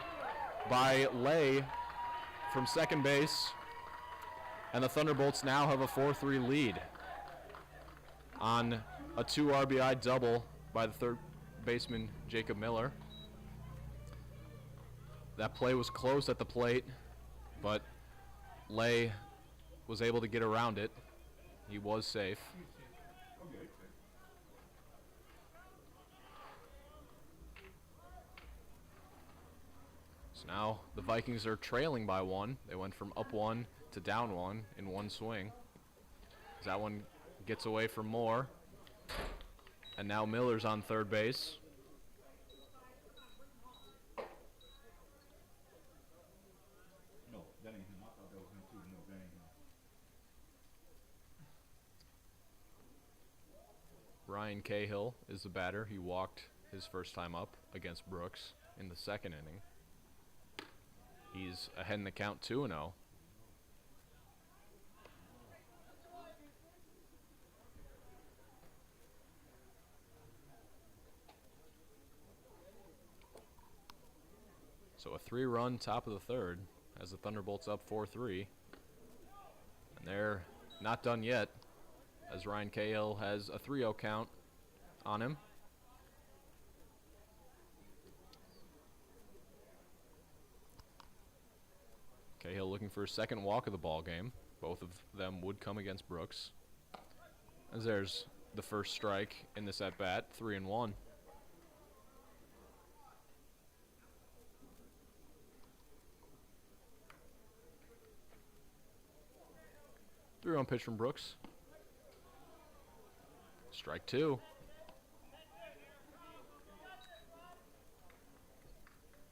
by Lay from second base. And the Thunderbolts now have a 4-3 lead on a 2 RBI double by the third baseman, Jacob Miller. That play was close at the plate, but Lay was able to get around it. He was safe. So now the Vikings are trailing by 1. They went from up 1 to down 1 in one swing. As that one gets away from Moore. And now Miller's on third base. No, that ain't him. I thought that was him too. No, that ain't him. Ryan Cahill is the batter. He walked his first time up against Brooks in the second inning. He's ahead in the count 2-0. So a 3-run top of the third as the Thunderbolts up 4-3. And they're not done yet as Ryan Cahill has a 3-0 count on him. Cahill looking for a second walk of the ball game. Both of them would come against Brooks. As there's the first strike in this at-bat, 3-1. Three-run pitch from Brooks. Strike 2.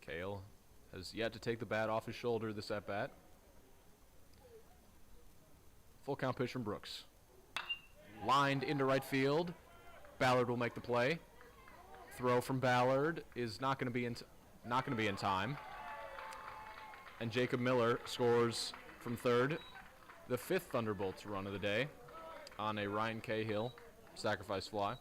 Cahill has yet to take the bat off his shoulder this at-bat. Full count pitch from Brooks. Lined into right field. Ballard will make the play. Throw from Ballard is not going to be in time. And Jacob Miller scores from third, the 5th Thunderbolts run of the day on a Ryan Cahill sacrifice fly.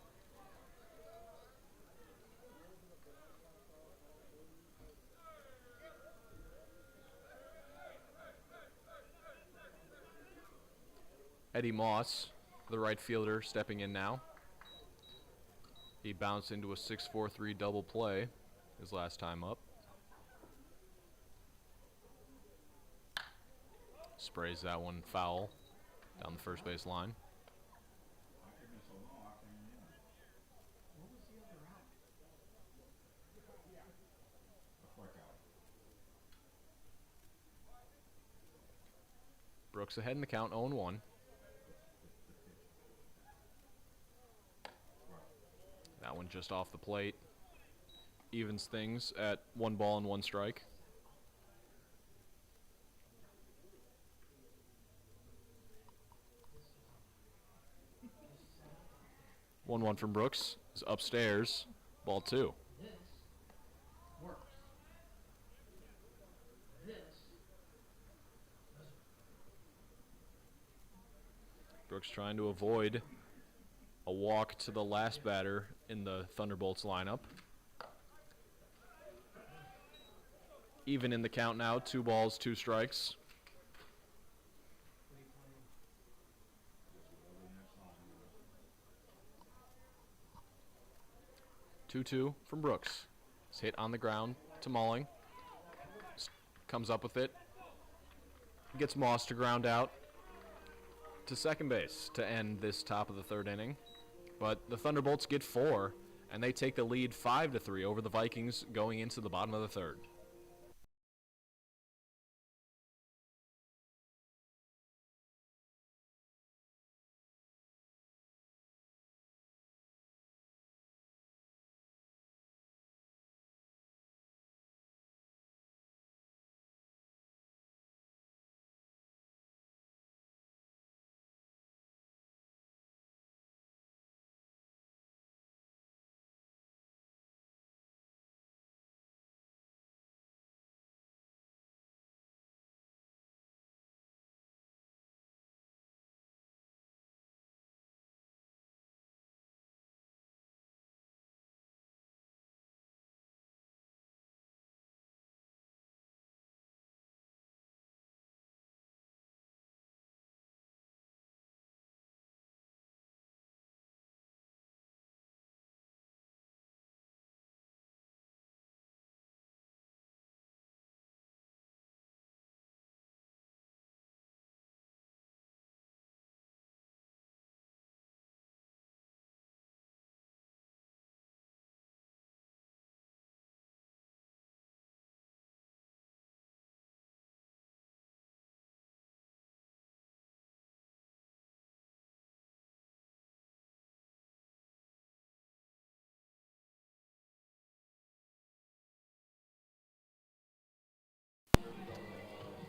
Eddie Moss, the right fielder, stepping in now. He bounced into a 6-4-3 double play his last time up. Sprays that one foul down the first base line. It's been so long, I can't remember. What was the other out? A strikeout. Brooks ahead in the count, 0-1. That one just off the plate. Evens things at 1 ball and 1 strike. 1-1 from Brooks is upstairs. Ball 2. This works. This doesn't. Brooks trying to avoid a walk to the last batter in the Thunderbolts lineup. Even in the count now, 2 balls, 2 strikes. What are you playing? 2-2 from Brooks. It's hit on the ground to Malling. Comes up with it. Gets Moss to ground out to second base to end this top of the third inning. But the Thunderbolts get 4, and they take the lead 5-3 over the Vikings going into the bottom of the third.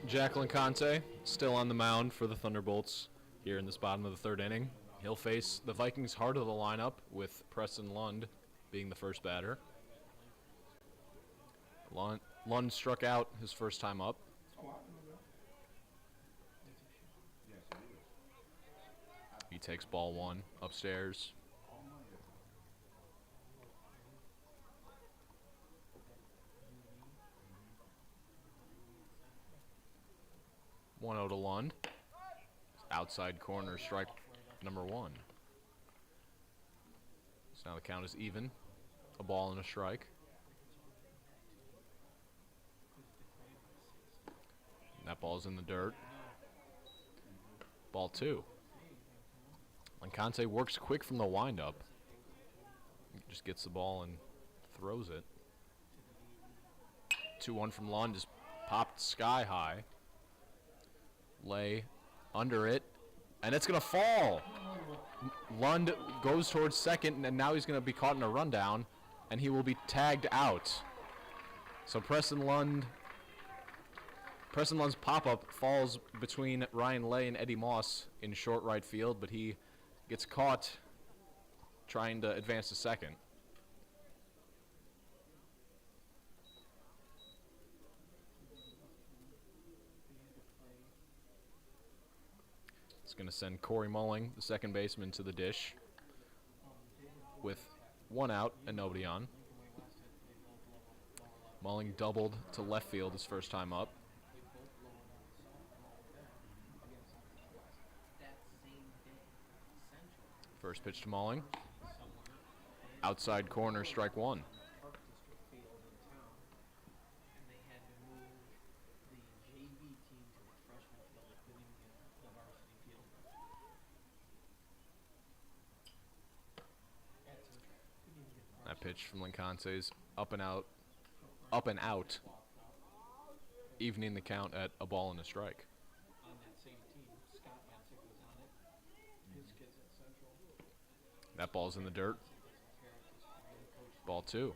Jacqueline Conte still on the mound for the Thunderbolts here in this bottom of the third inning. He'll face the Vikings' heart of the lineup with Preston Lund being the first batter. Lund struck out his first time up. He takes ball one upstairs. One out to Lund. Outside corner, strike number one. So now the count is even. A ball and a strike. And that ball's in the dirt. Ball two. Lancante works quick from the windup. Just gets the ball and throws it. 2-1 from Lund is popped sky high. Lay under it, and it's going to fall. Lund goes towards second, and now he's going to be caught in a rundown, and he will be tagged out. So Preston Lund's pop-up falls between Ryan Lay and Eddie Moss in short right field, but he gets caught trying to advance to second. It's going to send Corey Mulling, the second baseman, to the dish with one out and nobody on. Mulling doubled to left field his first time up. First pitch to Mulling. Outside corner, strike one. That pitch from Lancante's up and out, evening the count at a ball and a strike. That ball's in the dirt. Ball two.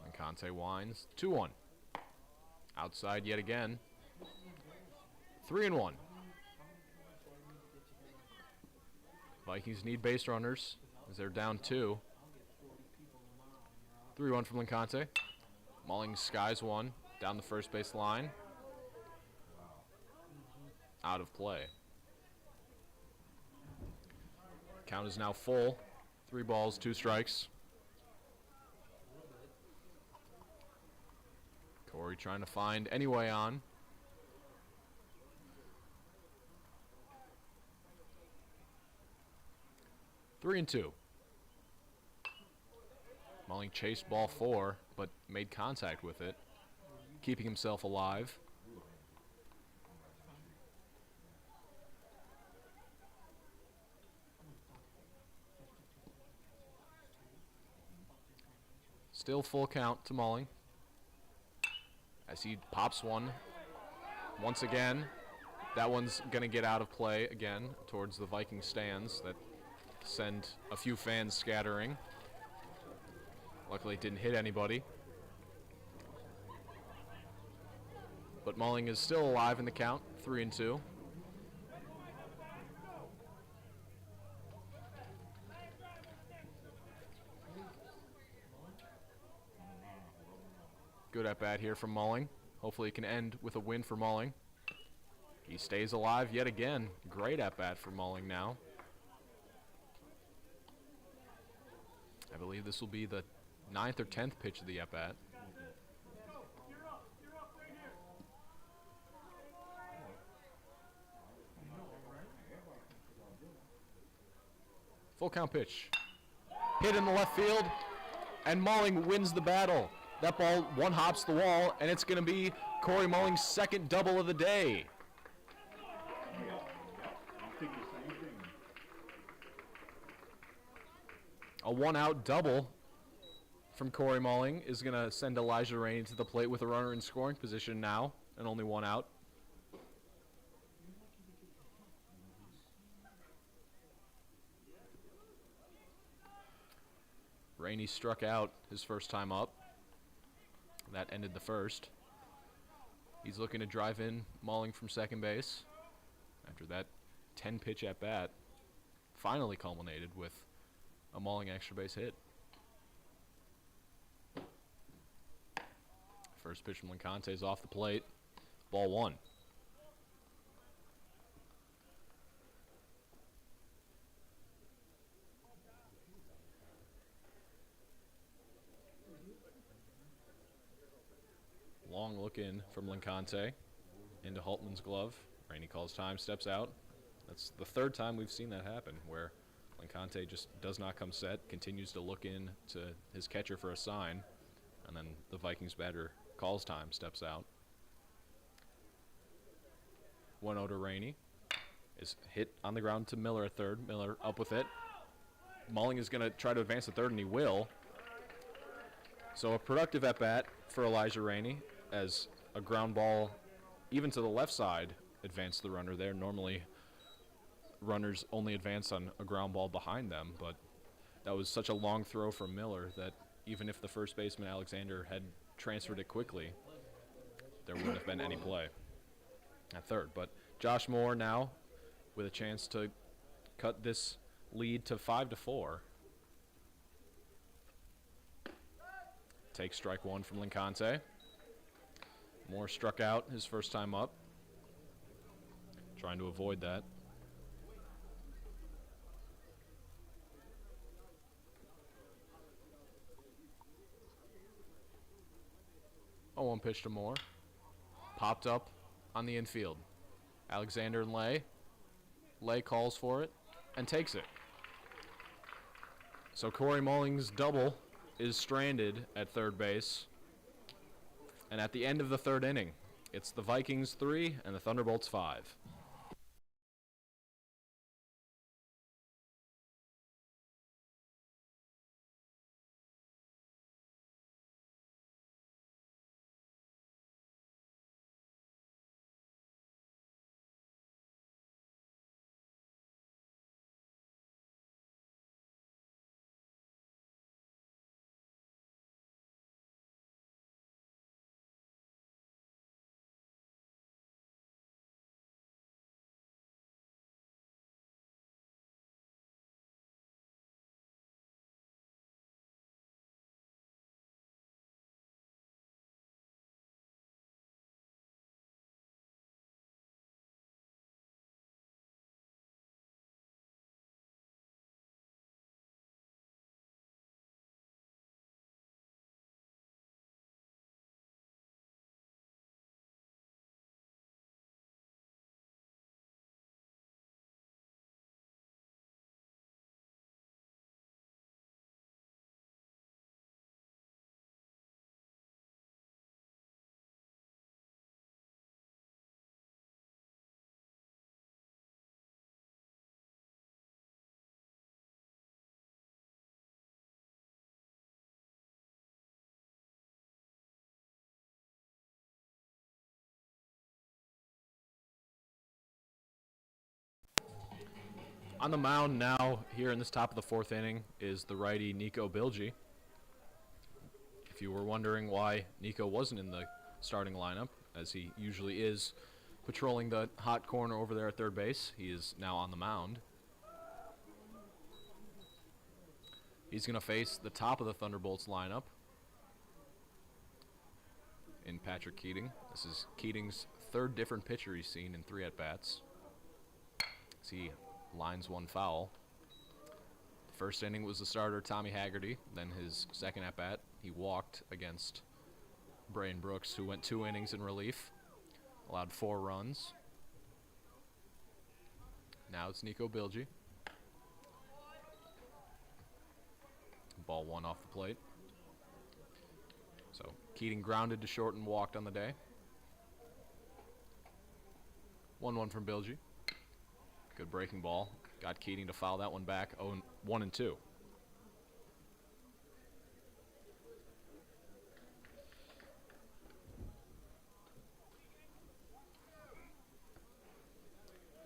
Lancante winds. 2-1. Outside yet again. 3-1. Vikings need base runners as they're down 2. 3-1 from Lancante. Mulling skies one down the first base line. Out of play. Count is now full. 3 balls, 2 strikes. Corey trying to find any way on. Three and 2. Mulling chased ball 4, but made contact with it, keeping himself alive. Still full count to Mulling as he pops one once again. That one's going to get out of play again towards the Viking stands that send a few fans scattering. Luckily, it didn't hit anybody. But Mulling is still alive in the count, 3 and 2. Good at bat here from Mulling. Hopefully it can end with a win for Mulling. He stays alive yet again. Great at bat for Mulling now. I believe this will be the 9th or 10th pitch of the at bat. Full count pitch. Hit in the left field, and Mulling wins the battle. That ball one hops the wall, and it's going to be Corey Mulling's second double of the day. A one-out double from Corey Mulling is going to send Elijah Rainey to the plate with a runner in scoring position now, and only one out. Rainey struck out his first time up. That ended the first. He's looking to drive in Malling from second base. After that 10-pitch at bat, finally culminated with a Malling extra base hit. First pitch from Lincante is off the plate. Ball 1. Long look in from Lincante into Haltman's glove. Rainey calls time, steps out. That's the third time we've seen that happen, where Lincante just does not come set, continues to look in to his catcher for a sign, and then the Vikings batter calls time, steps out. 1-0 to Rainey. Is hit on the ground to Miller at third. Miller up with it. Malling is going to try to advance to third, and he will. So a productive at-bat for Elijah Rainey, as a ground ball, even to the left side, advanced the runner there. Normally, runners only advance on a ground ball behind them, but that was such a long throw from Miller that even if the first baseman, Alexander, had transferred it quickly, there wouldn't have been any play at third. But Josh Moore now with a chance to cut this lead to 5-4. Takes strike one from Lincante. Moore struck out his first time up, trying to avoid that. Oh, one pitch to Moore. Popped up on the infield. Alexander and Lay. Lay calls for it and takes it. So Corey Mulling's double is stranded at third base. And at the end of the third inning, it's the Vikings 3 and the Thunderbolts 5. On the mound now, here in this top of the fourth inning, is the righty Nico Bilgi. If you were wondering why Nico wasn't in the starting lineup, as he usually is patrolling the hot corner over there at third base, he is now on the mound. He's going to face the top of the Thunderbolts lineup in Patrick Keating. This is Keating's third different pitcher he's seen in 3 at-bats. He lines one foul. The first inning was the starter, Tommy Haggerty. Then his second at-bat, he walked against Brain Brooks, who went 2 innings in relief, allowed 4 runs. Now it's Nico Bilgi. Ball 1 off the plate. So Keating grounded to short and walked on the day. 1-1 from Bilgi. Good breaking ball. Got Keating to foul that one back. 1-2.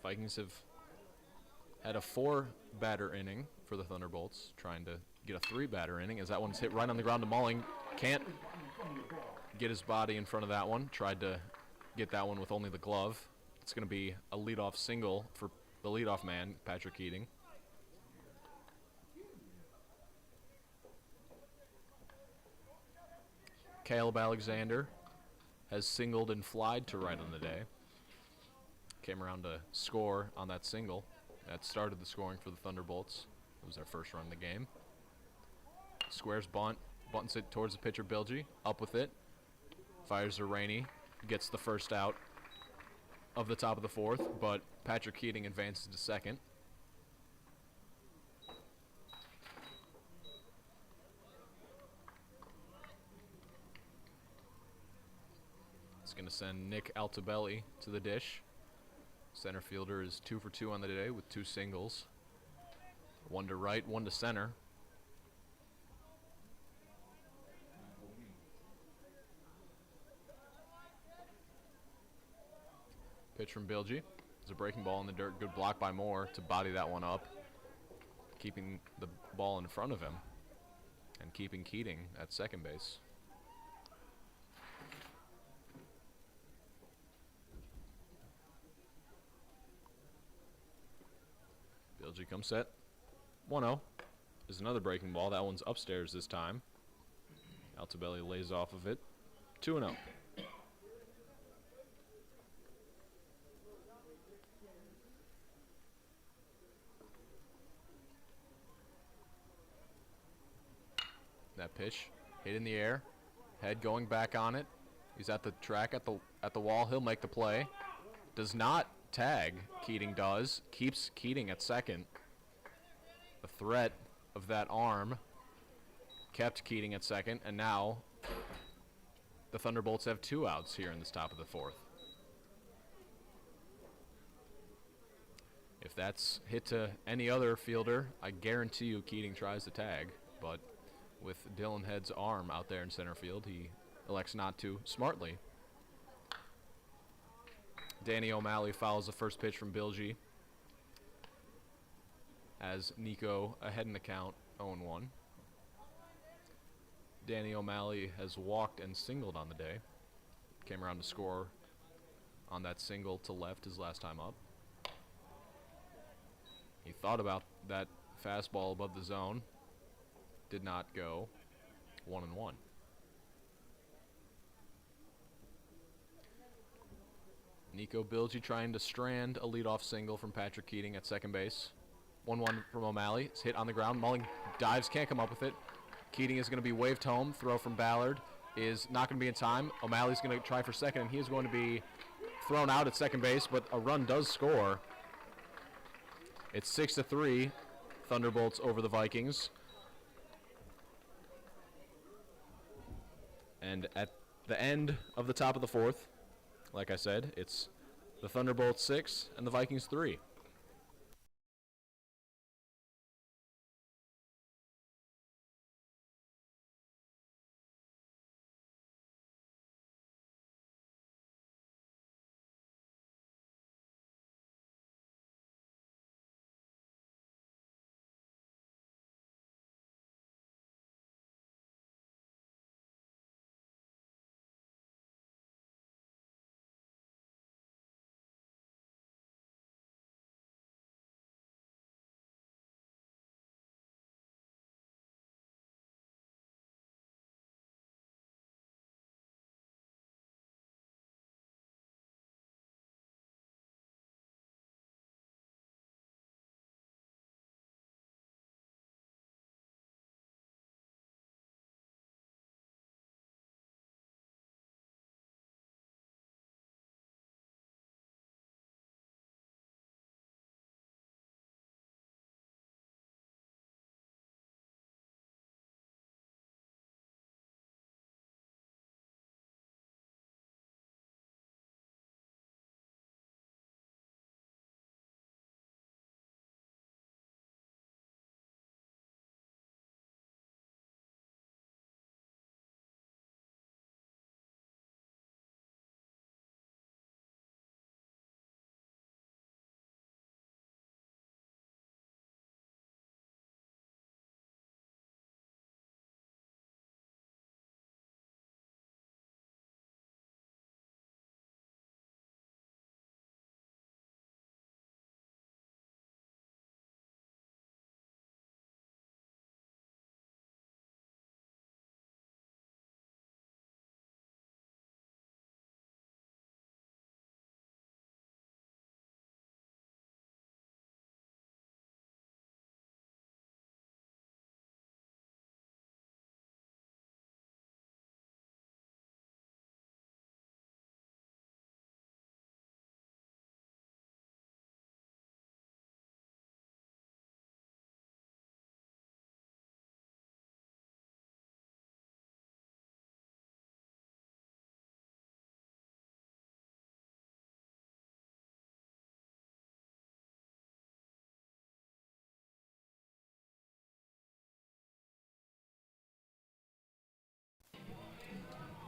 Vikings have had a 4-batter inning for the Thunderbolts, trying to get a three-batter inning as that one's hit right on the ground to Mulling. Can't get his body in front of that one. Tried to get that one with only the glove. It's going to be a leadoff single for the leadoff man, Patrick Keating. Caleb Alexander has singled and flied to right on the day. Came around to score on that single. That started the scoring for the Thunderbolts. It was their first run in the game. Squares bunt. Bunts it towards the pitcher, Bilgi. Up with it. Fires to Rainey. Gets the first out of the top of the fourth, but Patrick Keating advances to second. It's going to send Nick Altobelli to the dish. Center fielder is 2 for 2 on the day with 2 singles. 1 to right, 1 to center. Pitch from Bilgi. There's a breaking ball in the dirt. Good block by Moore to body that one up. Keeping the ball in front of him. And keeping Keating at second base. Bilgi comes set. 1-0. There's another breaking ball. That one's upstairs this time. Altobelli lays off of it. 2-0. That pitch hit in the air. Head going back on it. He's at the track at the wall. He'll make the play. Does not tag. Keating does. Keeps Keating at second. The threat of that arm kept Keating at second, and now the Thunderbolts have 2 outs here in this top of the fourth. If that's hit to any other fielder, I guarantee you Keating tries to tag, but with Dylan Head's arm out there in center field, he elects not to smartly. Danny O'Malley fouls the first pitch from Bilgi as Nico ahead in the count, 0-1. Danny O'Malley has walked and singled on the day. Came around to score on that single to left his last time up. He thought about that fastball above the zone. Did not go. 1-1. Nico Bilgi trying to strand a leadoff single from Patrick Keating at second base. 1-1 from O'Malley. It's hit on the ground. Mulling dives, can't come up with it. Keating is going to be waved home. Throw from Ballard is not going to be in time. O'Malley's going to try for second, and he is going to be thrown out at second base, but a run does score. It's 6-3, Thunderbolts over the Vikings. And at the end of the top of the fourth, like I said, it's the Thunderbolts 6 and the Vikings 3.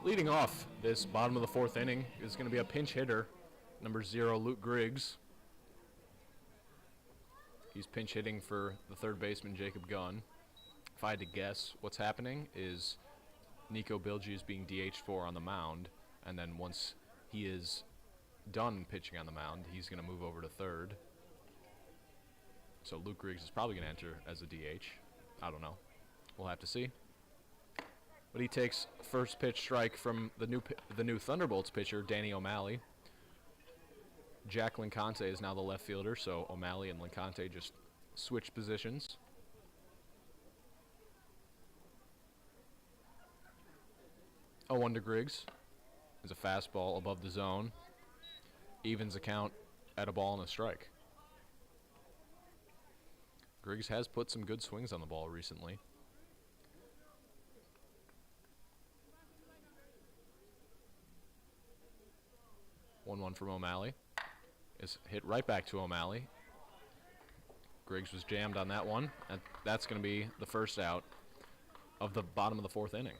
Leading off this bottom of the fourth inning is going to be a pinch hitter, number 0, Luke Griggs. He's pinch hitting for the third baseman, Jacob Gunn. If I had to guess, what's happening is Nico Bilgi is being DH'd for on the mound, and then once he is done pitching on the mound, he's going to move over to third. So Luke Griggs is probably going to enter as a DH. I don't know. We'll have to see. But he takes first pitch strike from the new Thunderbolts pitcher, Danny O'Malley. Jack Lincante is now the left fielder, so O'Malley and Lincante just switch positions. A 1 to Griggs. Is a fastball above the zone. Evens a count at a ball and a strike. Griggs has put some good swings on the ball recently. One from O'Malley. Is hit right back to O'Malley. Griggs was jammed on that one, and that's going to be the first out of the bottom of the fourth inning.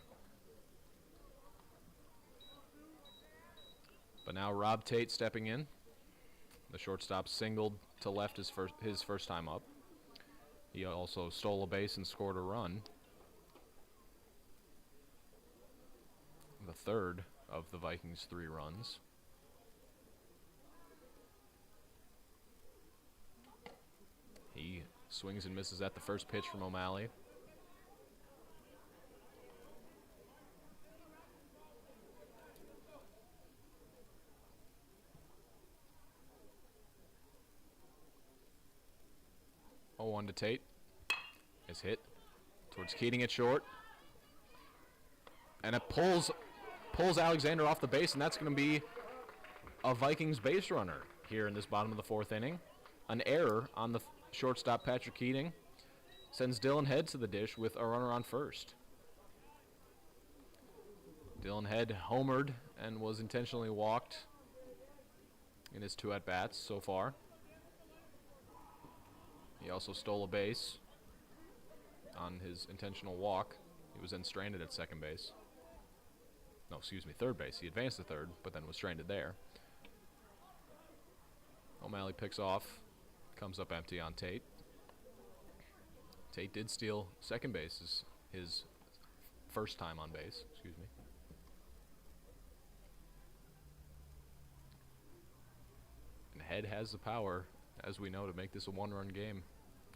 But now Rob Tate stepping in. The shortstop singled to left his first time up. He also stole a base and scored a run. The third of the Vikings' 3 runs. He swings and misses at the first pitch from O'Malley. Oh, 1 to Tate. Is hit towards Keating at short. And it pulls Alexander off the base, and that's going to be a Vikings base runner here in this bottom of the fourth inning. An error on the shortstop, Patrick Keating, sends Dylan Head to the dish with a runner on first. Dylan Head homered and was intentionally walked in his 2 at-bats so far. He also stole a base on his intentional walk. He was then stranded at second base. No, excuse me, third base. He advanced to third, but then was stranded there. O'Malley picks off. Comes up empty on Tate. Tate did steal second base, his first time on base, excuse me. And Head has the power, as we know, to make this a 1-run game,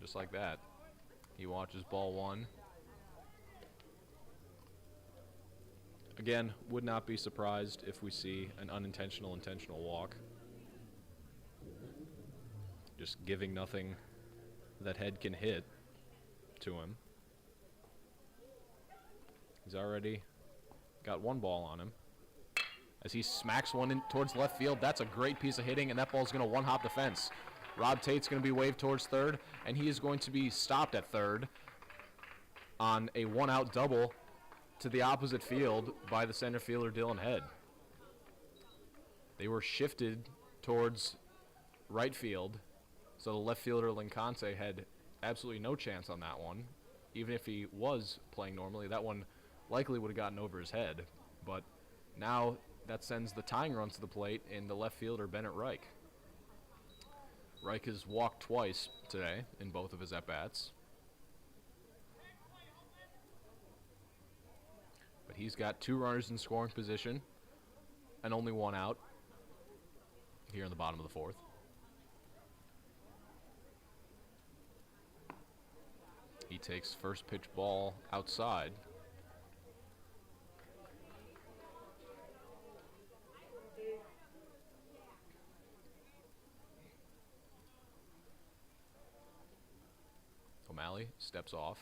just like that. He watches ball 1. Again, would not be intentional if we see an intentional walk. Just giving nothing that Head can hit to him. He's already got 1 ball on him. As he smacks one in towards left field, that's a great piece of hitting, and that ball's going to one-hop the fence. Rob Tate's going to be waved towards third, and he is going to be stopped at third on a 1-out double to the opposite field by the center fielder, Dylan Head. They were shifted towards right field, so the left fielder, Lincante, had absolutely no chance on that one. Even if he was playing normally, that one likely would have gotten over his head. But now that sends the tying run to the plate in the left fielder, Bennett Reich. Reich has walked twice today in both of his at-bats. But he's got 2 runners in scoring position and only 1 out here in the bottom of the fourth. He takes first pitch ball outside. O'Malley steps off.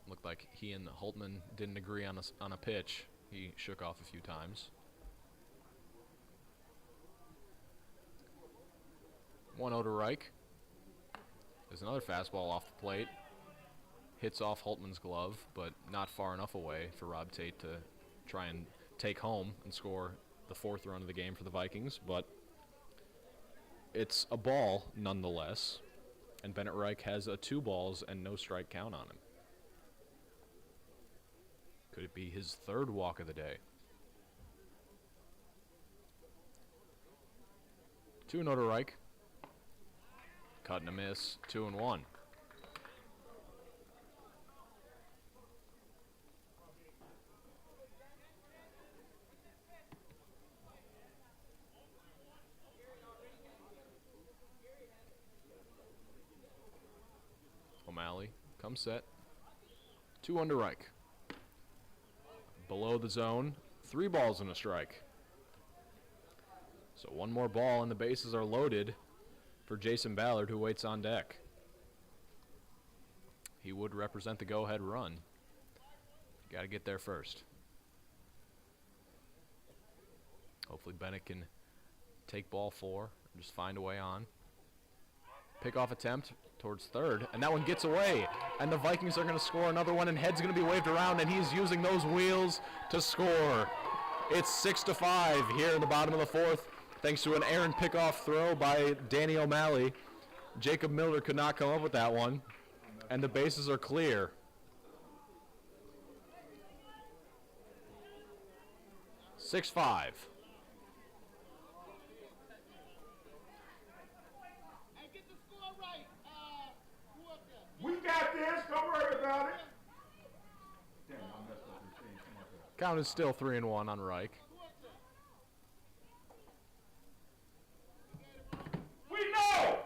Looked like he and Holtman didn't agree on a pitch. He shook off a few times. 1-0 to Reich. There's another fastball off the plate. Hits off Holtman's glove, but not far enough away for Rob Tate to try and take home and score the 4th run of the game for the Vikings. But it's a ball nonetheless, and Bennett Reich has a 2 balls and no strike count on him. Could it be his third walk of the day? 2-0 to Reich. Cut and a miss. 2-1. O'Malley comes set. 2-1 to Reich. Below the zone. 3 balls and a strike. So one more ball and the bases are loaded for Jason Ballard, who waits on deck. He would represent the go-ahead run. Got to get there first. Hopefully Bennett can take ball 4 and just find a way on. Pickoff attempt towards third, and that one gets away. And the Vikings are going to score another one, and head's going to be waved around, and he's using those wheels to score. It's 6-5 here in the bottom of the 4th, thanks to an errant pickoff throw by Danny O'Malley. Jacob Miller could not come up with that one, and the bases are clear. "6-5. We got this. Don't worry about it. Damn, I messed up this thing. Come on, guys. Count is still 3-1 on Reich. We know.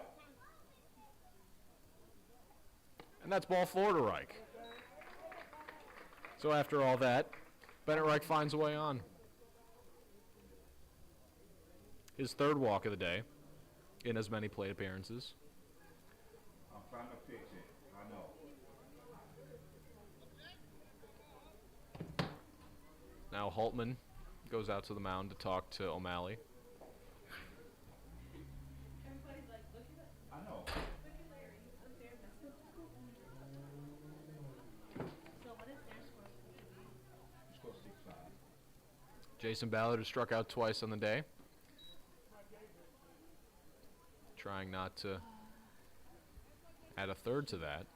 And that's ball 4 to Reich. So after all that, Bennett Reich finds a way on. His third walk of the day in as many plate appearances. I'm trying to fix it. I know. Now Holtman goes out to the mound to talk to O'Malley. Everybody's like, look at it. I know. Look at Larry. Look there. So what is their score supposed to be? You scored 6-5. Jason Ballard has struck out twice on the day. Trying not to add a third to that.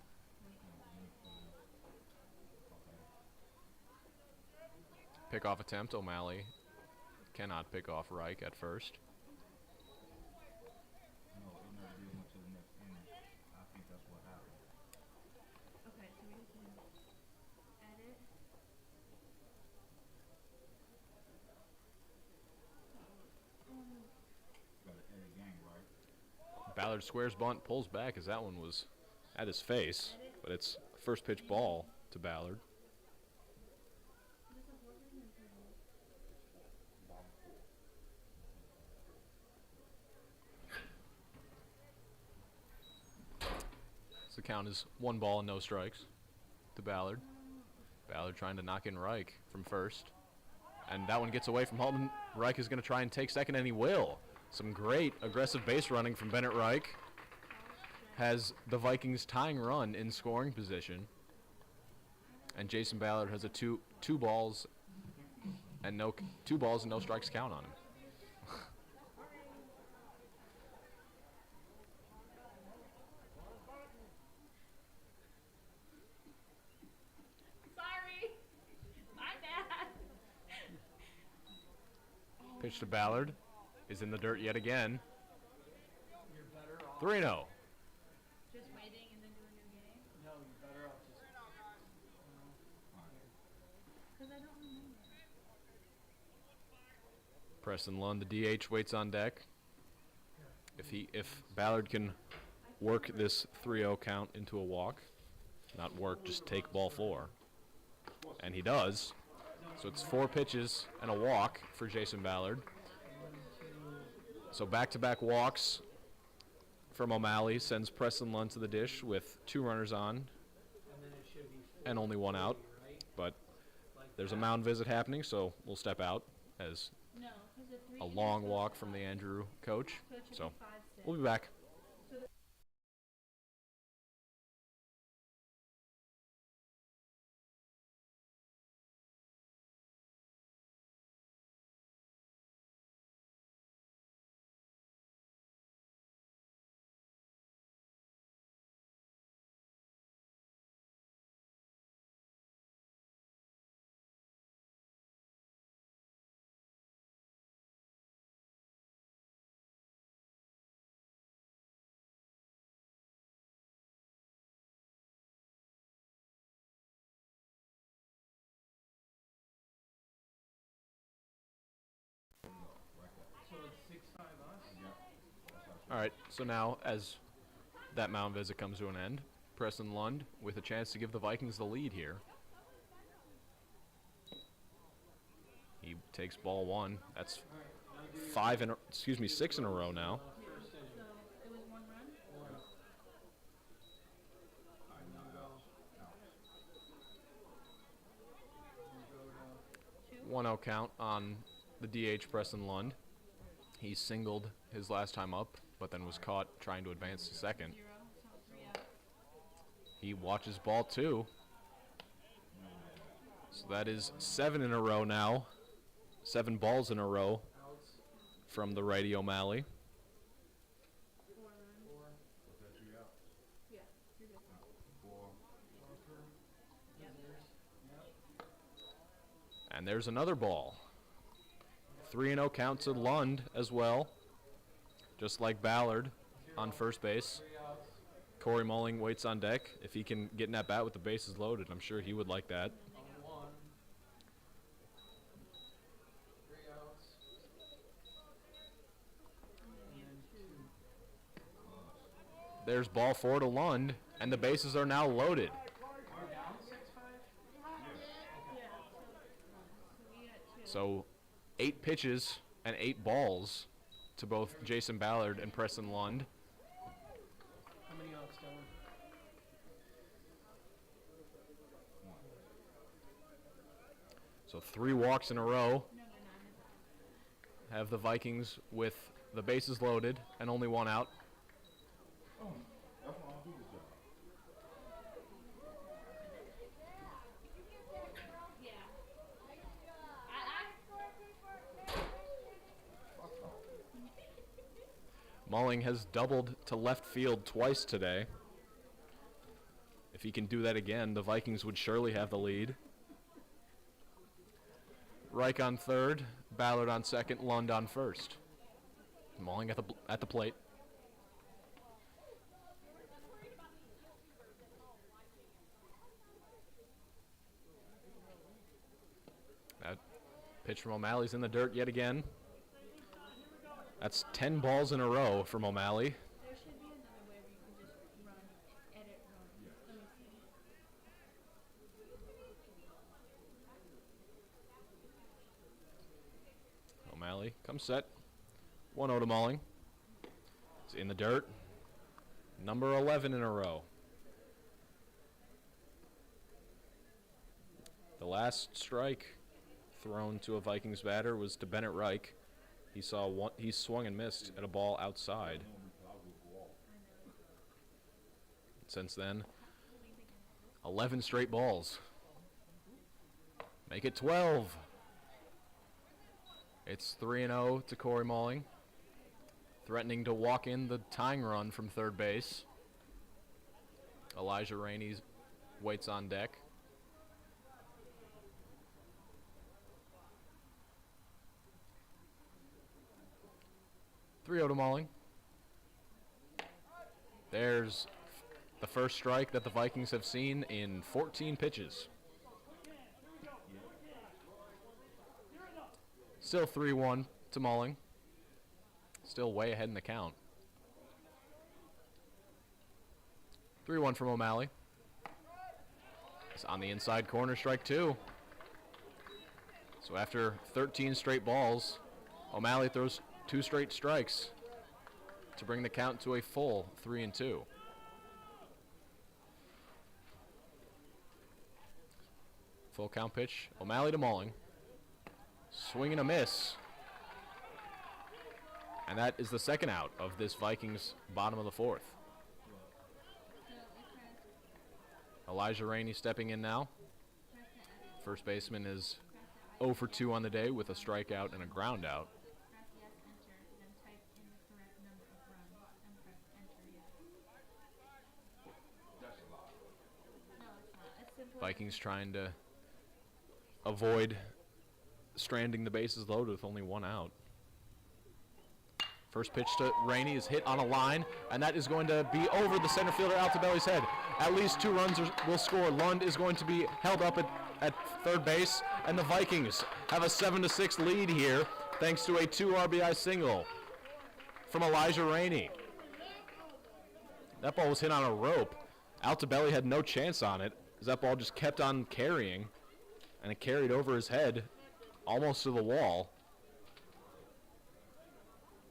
Pickoff attempt. O'Malley cannot pick off Reich at first. No, it never did went to the next inning. I think that's what happened. Okay, so we can edit. Got to edit game, right? Ballard squares bunt, pulls back as that one was at his face, but it's first pitch ball to Ballard. So the count is 1 ball and no strikes to Ballard. Ballard trying to knock in Reich from first. And that one gets away from Holtman. Reich is going to try and take second, and he will. Some great aggressive base running from Bennett Reich. Has the Vikings tying run in scoring position. And Jason Ballard has a two balls and no strikes count on him. Sorry. My bad. Pitch to Ballard is in the dirt yet again. You're better off. 3-0. Just waiting and then do a new game? No, you're better off just. Because I don't remember. Preston Lund, the DH, waits on deck. If Ballard can work this 3-0 count into a walk, not work, just take ball 4, and he does. So it's 4 pitches and a walk for Jason Ballard. So back-to-back walks from O'Malley sends Preston Lund to the dish with 2 runners on And then it should be and only 1 out. right? But Like there's a that. mound visit happening, so we'll step out as No, because the 3 a innings long goes walk to from the 5. Andrew coach. So it should So be 5-6. we'll be back. All right, so now as that mound visit comes to an end, Preston Lund with a chance to give the Vikings the lead here. He takes ball one. That's six in a row now. First inning. So it was 1 run? One. Two? 1-0 count on the DH Preston Lund. He singled his last time up, but then was caught trying to advance to second. 0, so 3 out. He watches ball 2. So that is 7 in a row now. 7 balls in a row Outs. from the righty O'Malley. 4 runs. Four. Yeah, you're good. Walker. Yep. Yep. And there's another ball. 3-0 count to Lund as well. Just like Ballard on first base. 3 outs. Corey Mulling waits on deck. If he can get in at bat with the bases loaded, I'm sure he would like that. On 1. 3 outs. And then 2. There's ball 4 to Lund, and the bases are now loaded. We're down 6-5? Yeah, so we got 2. So 8 pitches and 8 balls to both Jason Ballard and Preston Lund. How many outs, Dylan? So 3 walks in a row No, they're not. have the Vikings with the bases loaded and only 1 out. Yeah. Mulling has doubled to left field twice today. If he can do that again, the Vikings would surely have the lead. Reich on third, Ballard on second, Lund on first. Mulling at the plate. That pitch from O'Malley's in the dirt yet again. That's 10 balls in a row from O'Malley. There should be another way where you can just run, edit run. Let me see. O'Malley comes set. 1-0 to Mulling. It's in the dirt. Number 11 in a row. The last strike thrown to a Vikings batter was to Bennett Reich. He swung and missed at a ball outside. Since then, 11 straight balls. Make it 12. It's 3-0 to Corey Mulling, threatening to walk in the tying run from third base. Elijah Rainey waits on deck. To Mulling. There's the first strike that the Vikings have seen in 14 pitches. Still 3-1 to Mulling. Still way ahead in the count. 3-1 from O'Malley. It's on the inside corner, strike 2. So after 13 straight balls, O'Malley throws 2 straight strikes to bring the count to a full 3-2. Full count pitch, O'Malley to Mulling. Swing and a miss. And that is the second out of this Vikings bottom of the 4th. Elijah Rainey stepping in now. First baseman is 0 for 2 on the day with a strikeout and a ground out. Press yes, enter, then type in the correct number of runs, and press enter yes. No, it's not. It's simple. Vikings trying to avoid stranding the bases loaded with only 1 out. First pitch to Rainey is hit on a line, and that is going to be over the center fielder Altobelli's head. At least 2 runs will score. Lund is going to be held up at third base, and the Vikings have a 7-6 lead here thanks to a 2 RBI single. from Elijah Rainey. That ball was hit on a rope. Altobelli had no chance on it, as that ball just kept on carrying, and it carried over his head almost to the wall.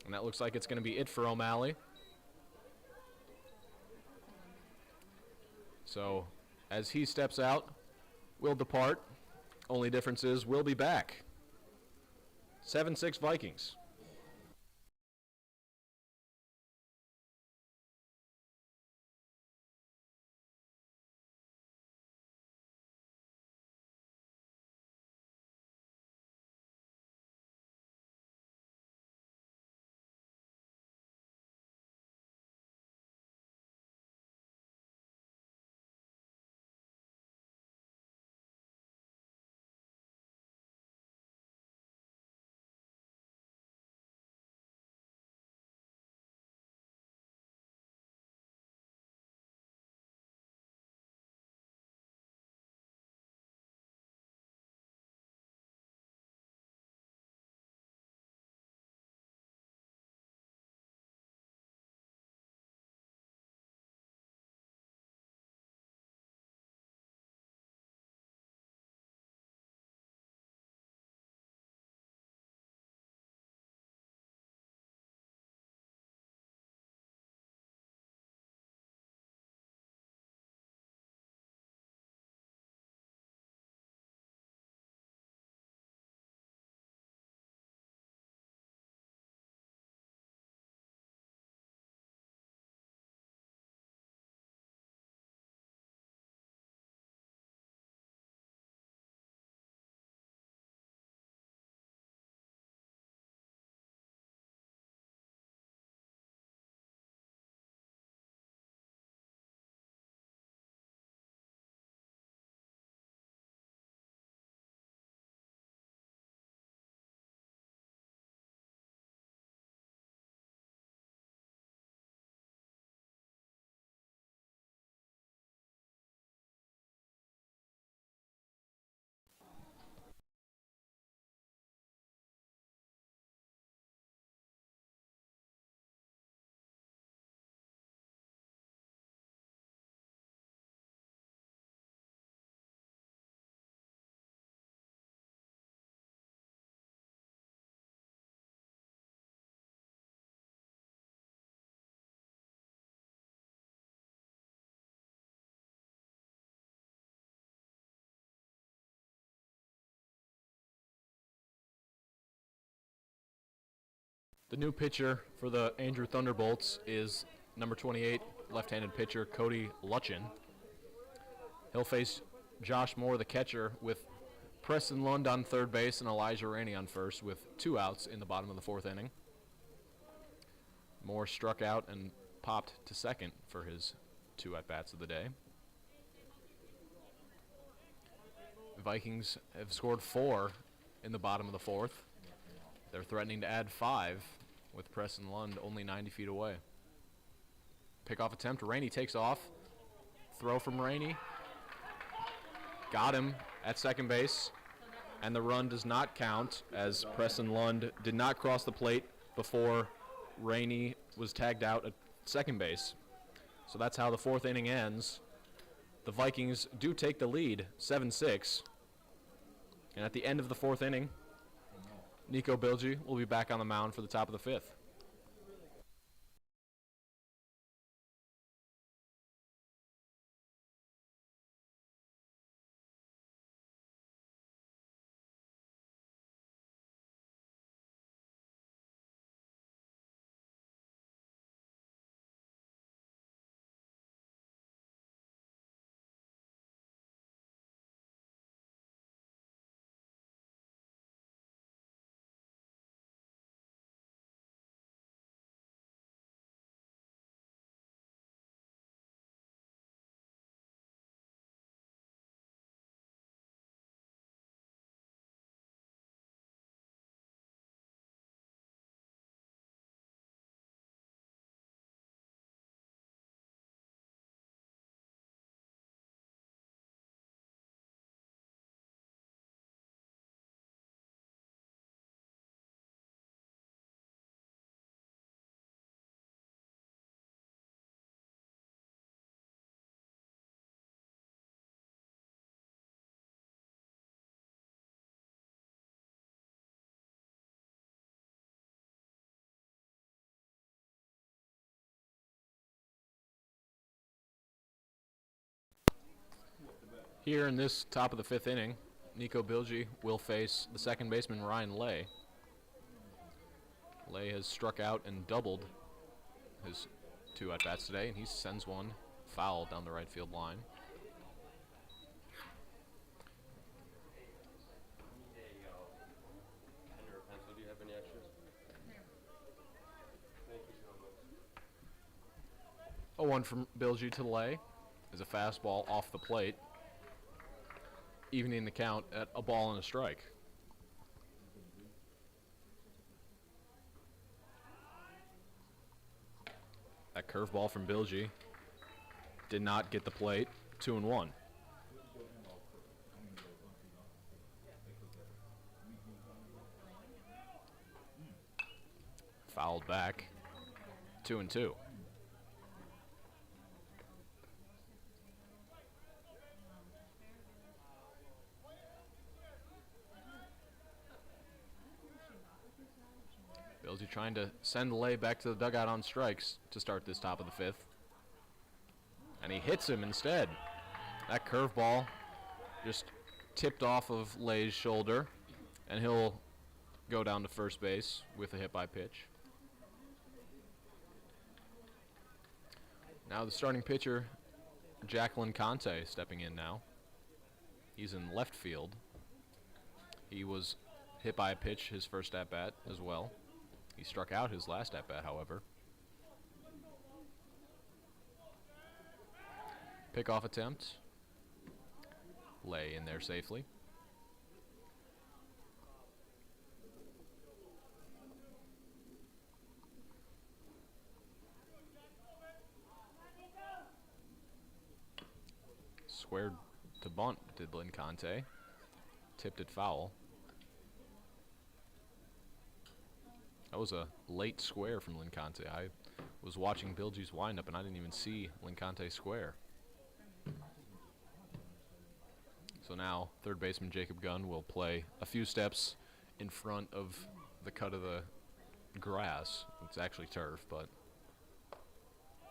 And that looks like it's going to be it for O'Malley. So, as he steps out, we'll depart. Only difference is we'll be back. 7-6 Vikings. The new pitcher for the Andrew Thunderbolts is number 28, left-handed pitcher Cody Lutchen. He'll face Josh Moore, the catcher, with Preston Lund on third base and Elijah Rainey on first, with 2 outs in the bottom of the 4th inning. Moore struck out and popped to second for his 2 at-bats of the day. The Vikings have scored 4 in the bottom of the 4th. They're threatening to add 5 with Preston Lund only 90 feet away. Pickoff attempt. Rainey takes off. Throw from Rainey. Got him at second base. And the run does not count, as Preston Lund did not cross the plate before Rainey was tagged out at second base. So that's how the 4th inning ends. The Vikings do take the lead, 7-6. And at the end of the 4th inning, Nico Bilgi will be back on the mound for the top of the 5th. Here in this top of the fifth inning, Nico Bilgi will face the second baseman Ryan Lay. Lay has struck out and doubled his 2 at-bats today, and he sends one foul down the right field line. There you go. Pen or pencil, do you have any extras? Thank you so much. 0-1 from Bilgi to Lay is a fastball off the plate, evening the count at a ball and a strike. That curveball from Bilgi did not get the plate. 2-1. Fouled back. 2-2. Bilgi trying to send Lay back to the dugout on strikes to start this top of the fifth. And he hits him instead. That curveball just tipped off of Lay's shoulder, and he'll go down to first base with a hit by pitch. Now the starting pitcher, Jacqueline Conte, stepping in now. He's in left field. He was hit by a pitch his first at-bat as well. He struck out his last at-bat, however. Pickoff attempt. Lay in there safely. Squared to bunt did Lynn Conte. Tipped it foul. That was a late square from Lynn Conte. I was watching Bilgi's windup and I didn't even see Lynn Conte square. So now third baseman Jacob Gunn will play a few steps in front of the cut of the grass. It's actually turf, but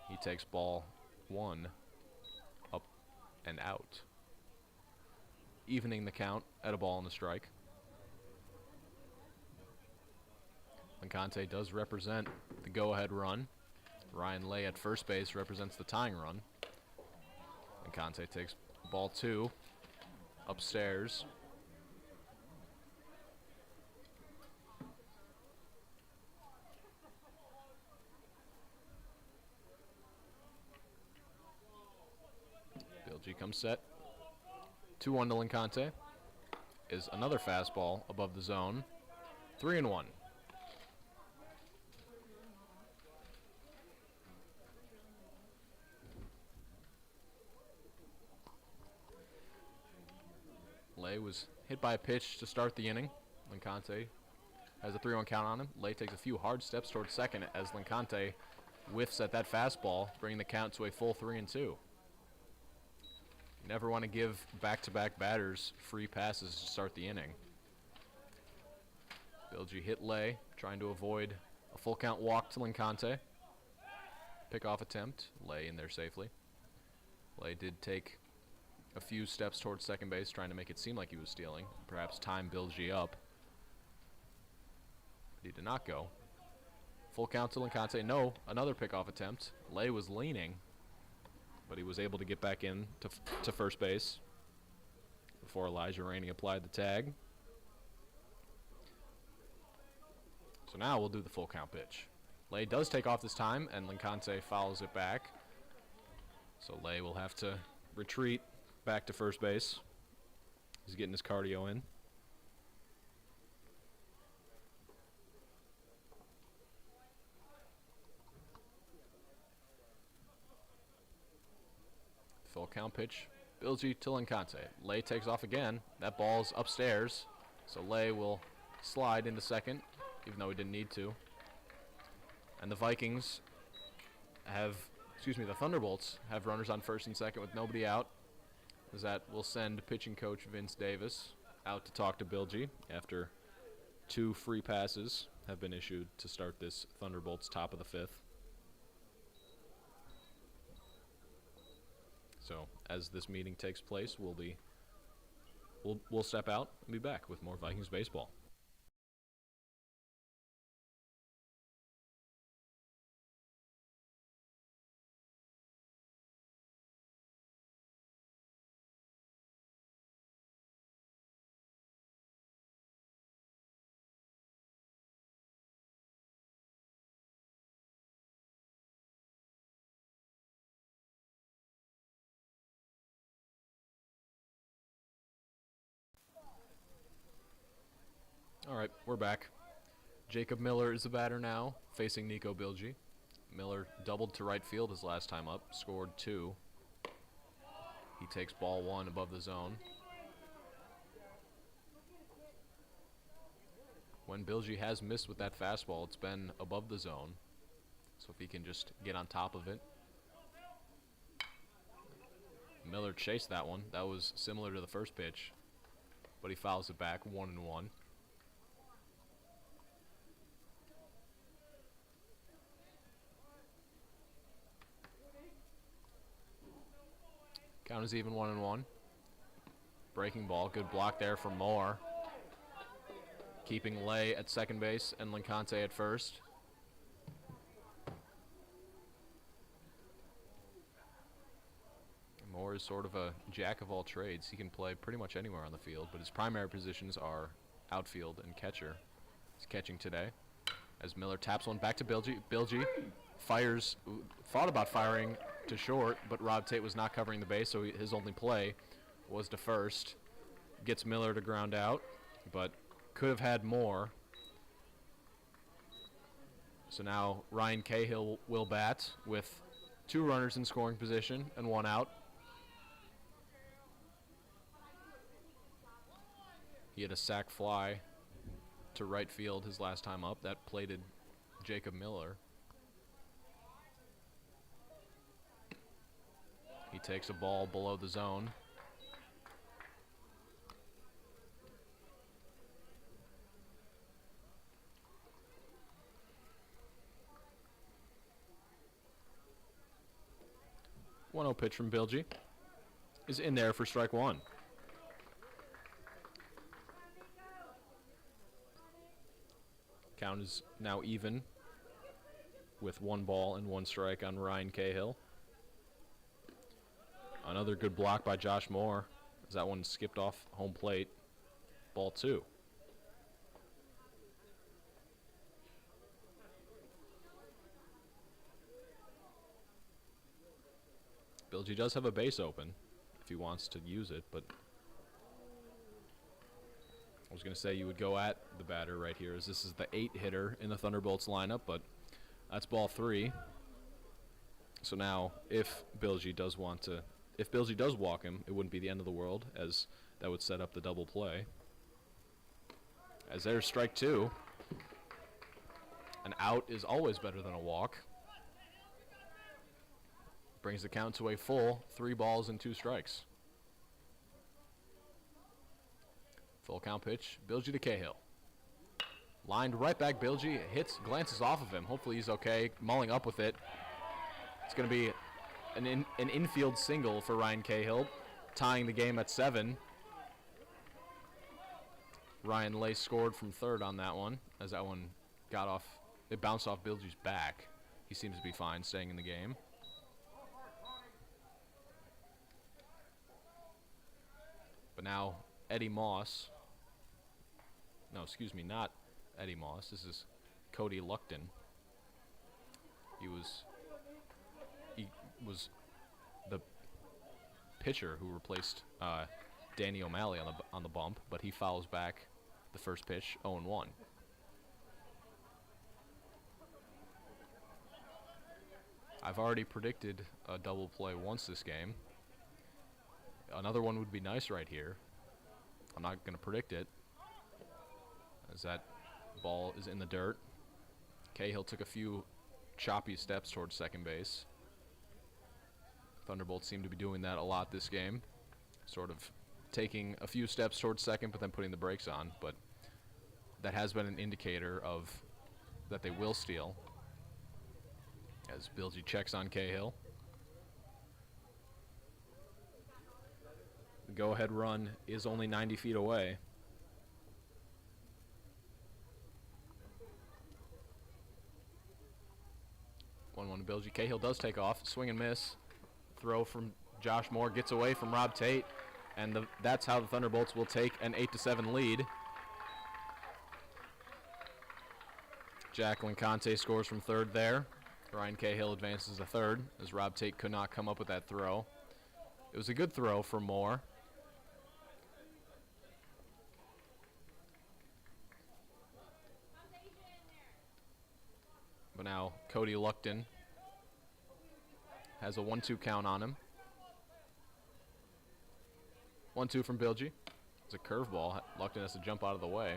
he takes ball 1 up and out, evening the count at a ball and a strike. Conte does represent the go-ahead run. Ryan Lay at first base represents the tying run. And Conte takes ball 2 upstairs. Bilgi comes set. 2-1 to Lynn Conte. Is another fastball above the zone. 3-1. Lay was hit by a pitch to start the inning. Lincante has a 3-1 count on him. Lay takes a few hard steps towards second as Lincante whiffs at that fastball, bringing the count to a full 3-2. You never want to give back-to-back batters free passes to start the inning. Bilgi hit Lay, trying to avoid a full count walk to Lincante. Pickoff attempt. Lay in there safely. Lay did take a few steps towards second base, trying to make it seem like he was stealing. Perhaps time Bilgi up. But he did not go. Full count to Lincante. No, another pickoff attempt. Lay was leaning, but he was able to get back in to first base before Elijah Rainey applied the tag. So now we'll do the full count pitch. Lay does take off this time, and Lincante fouls it back. So Lay will have to retreat back to first base. He's getting his cardio in. Full count pitch. Bilgi to Lincante. Lay takes off again. That ball's upstairs. So Lay will slide into second, even though he didn't need to. And the Vikings have, the Thunderbolts have runners on first and second with nobody out. As that will send pitching coach Vince Davis out to talk to Bilgi after 2 free passes have been issued to start this Thunderbolts top of the fifth. So as this meeting takes place, we'll be we'll step out and be back with more Vikings baseball. All right, we're back. Jacob Miller is the batter now, facing Nico Bilgi. Miller doubled to right field his last time up, scored 2. He takes ball 1 above the zone. When Bilgi has missed with that fastball, it's been above the zone. So if he can just get on top of it. Miller chased that one. That was similar to the first pitch, but he fouls it back, 1-1. Count is even, 1-1. Breaking ball, good block there from Moore. Keeping Lay at second base and Lincante at first. Moore is sort of a jack of all trades. He can play pretty much anywhere on the field, but his primary positions are outfield and catcher. He's catching today. As Miller taps one back to Bilgi. Bilgi fires, thought about firing to short, but Rob Tate was not covering the base, so his only play was to first. Gets Miller to ground out, but could have had more. So now Ryan Cahill will bat with 2 runners in scoring position and 1 out. He had a sac fly to right field his last time up. That plated Jacob Miller. He takes a ball below the zone. One-0 pitch from Bilgi is in there for strike 1. Count is now even with 1 ball and 1 strike on Ryan Cahill. Another good block by Josh Moore as that one skipped off home plate. Ball 2. Bilgi does have a base open if he wants to use it, but I was going to say you would go at the batter right here, as this is the 8 hitter in the Thunderbolts lineup, but that's ball 3. So now if Bilgi does walk him, it wouldn't be the end of the world, as that would set up the double play. As there's strike 2. An out is always better than a walk. Brings the count to a full 3 balls and 2 strikes. Full count pitch, Bilgi to Cahill. Lined right back, Bilgi glances off of him. Hopefully he's okay, mulling up with it. It's going to be an infield single for Ryan Cahill, tying the game at 7. Ryan Lay scored from third on that one, as that one it bounced off Bilgi's back. He seems to be fine, staying in the game. But now Eddie Moss, no, excuse me, not Eddie Moss. This is Cody Luckton. He was the pitcher who replaced Danny O'Malley on the bump, but he fouls back the first pitch, 0-1. I've already predicted a double play once this game. Another one would be nice right here. I'm not going to predict it, as that ball is in the dirt. Cahill took a few choppy steps towards second base. Thunderbolts seem to be doing that a lot this game, sort of taking a few steps towards second but then putting the brakes on, but that has been an indicator of that they will steal, as Bilgi checks on Cahill. go-ahead run is only 90 feet away. One to Bilgie. Cahill does take off. Swing and miss. Throw from Josh Moore gets away from Rob Tate, and that's how the Thunderbolts will take an 8-7 lead. Jacqueline Conte scores from third there. Ryan Cahill advances to third as Rob Tate could not come up with that throw. It was a good throw for Moore. But now Cody Luckton has a 1-2 count on him. 1-2 from Bilgie. It's a curveball. Luckton has to jump out of the way.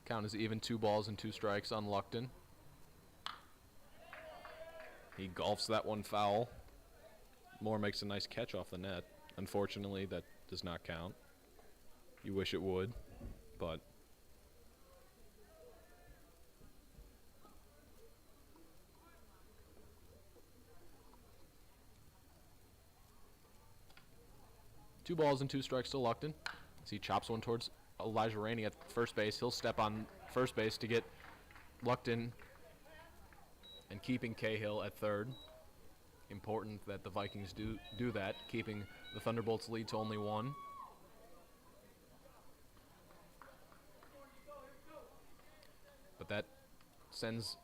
Count is even, 2 balls and 2 strikes on Luckton. He golfs that one foul. Moore makes a nice catch off the net. Unfortunately, that does not count. You wish it would, but two balls and 2 strikes to Luckton. As he chops one towards Elijah Rainey at first base. He'll step on first base to get Luckton and keeping Cahill at third. Important that the Vikings do that, keeping the Thunderbolts' lead to only 1. But that sends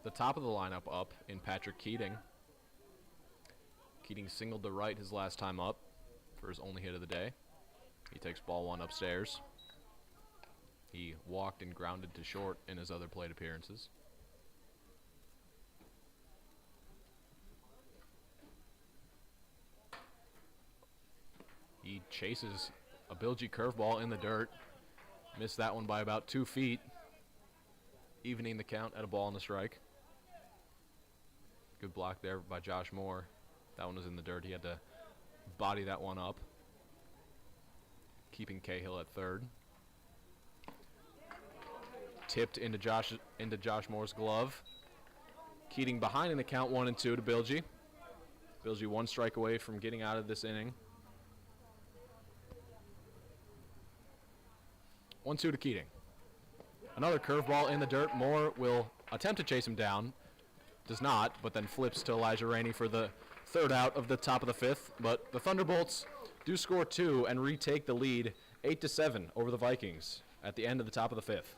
the top of the lineup up in Patrick Keating. Keating singled to right his last time up for his only hit of the day. He takes ball 1 upstairs. He walked and grounded to short in his other plate appearances. He chases a Bilgie curveball in the dirt. Missed that one by about 2 feet, evening the count at a ball and a strike. Good block there by Josh Moore. That one was in the dirt. He had to body that one up, keeping Cahill at third. Tipped into Josh Moore's glove. Keating behind in the count 1-2 to Bilgie. Bilgie 1 strike away from getting out of this inning. 1-2 to Keating. Another curveball in the dirt. Moore will attempt to chase him down. Does not, but then flips to Elijah Rainey for the third out of the top of the 5th. But the Thunderbolts do score 2 and retake the lead 8-7 over the Vikings at the end of the top of the 5th.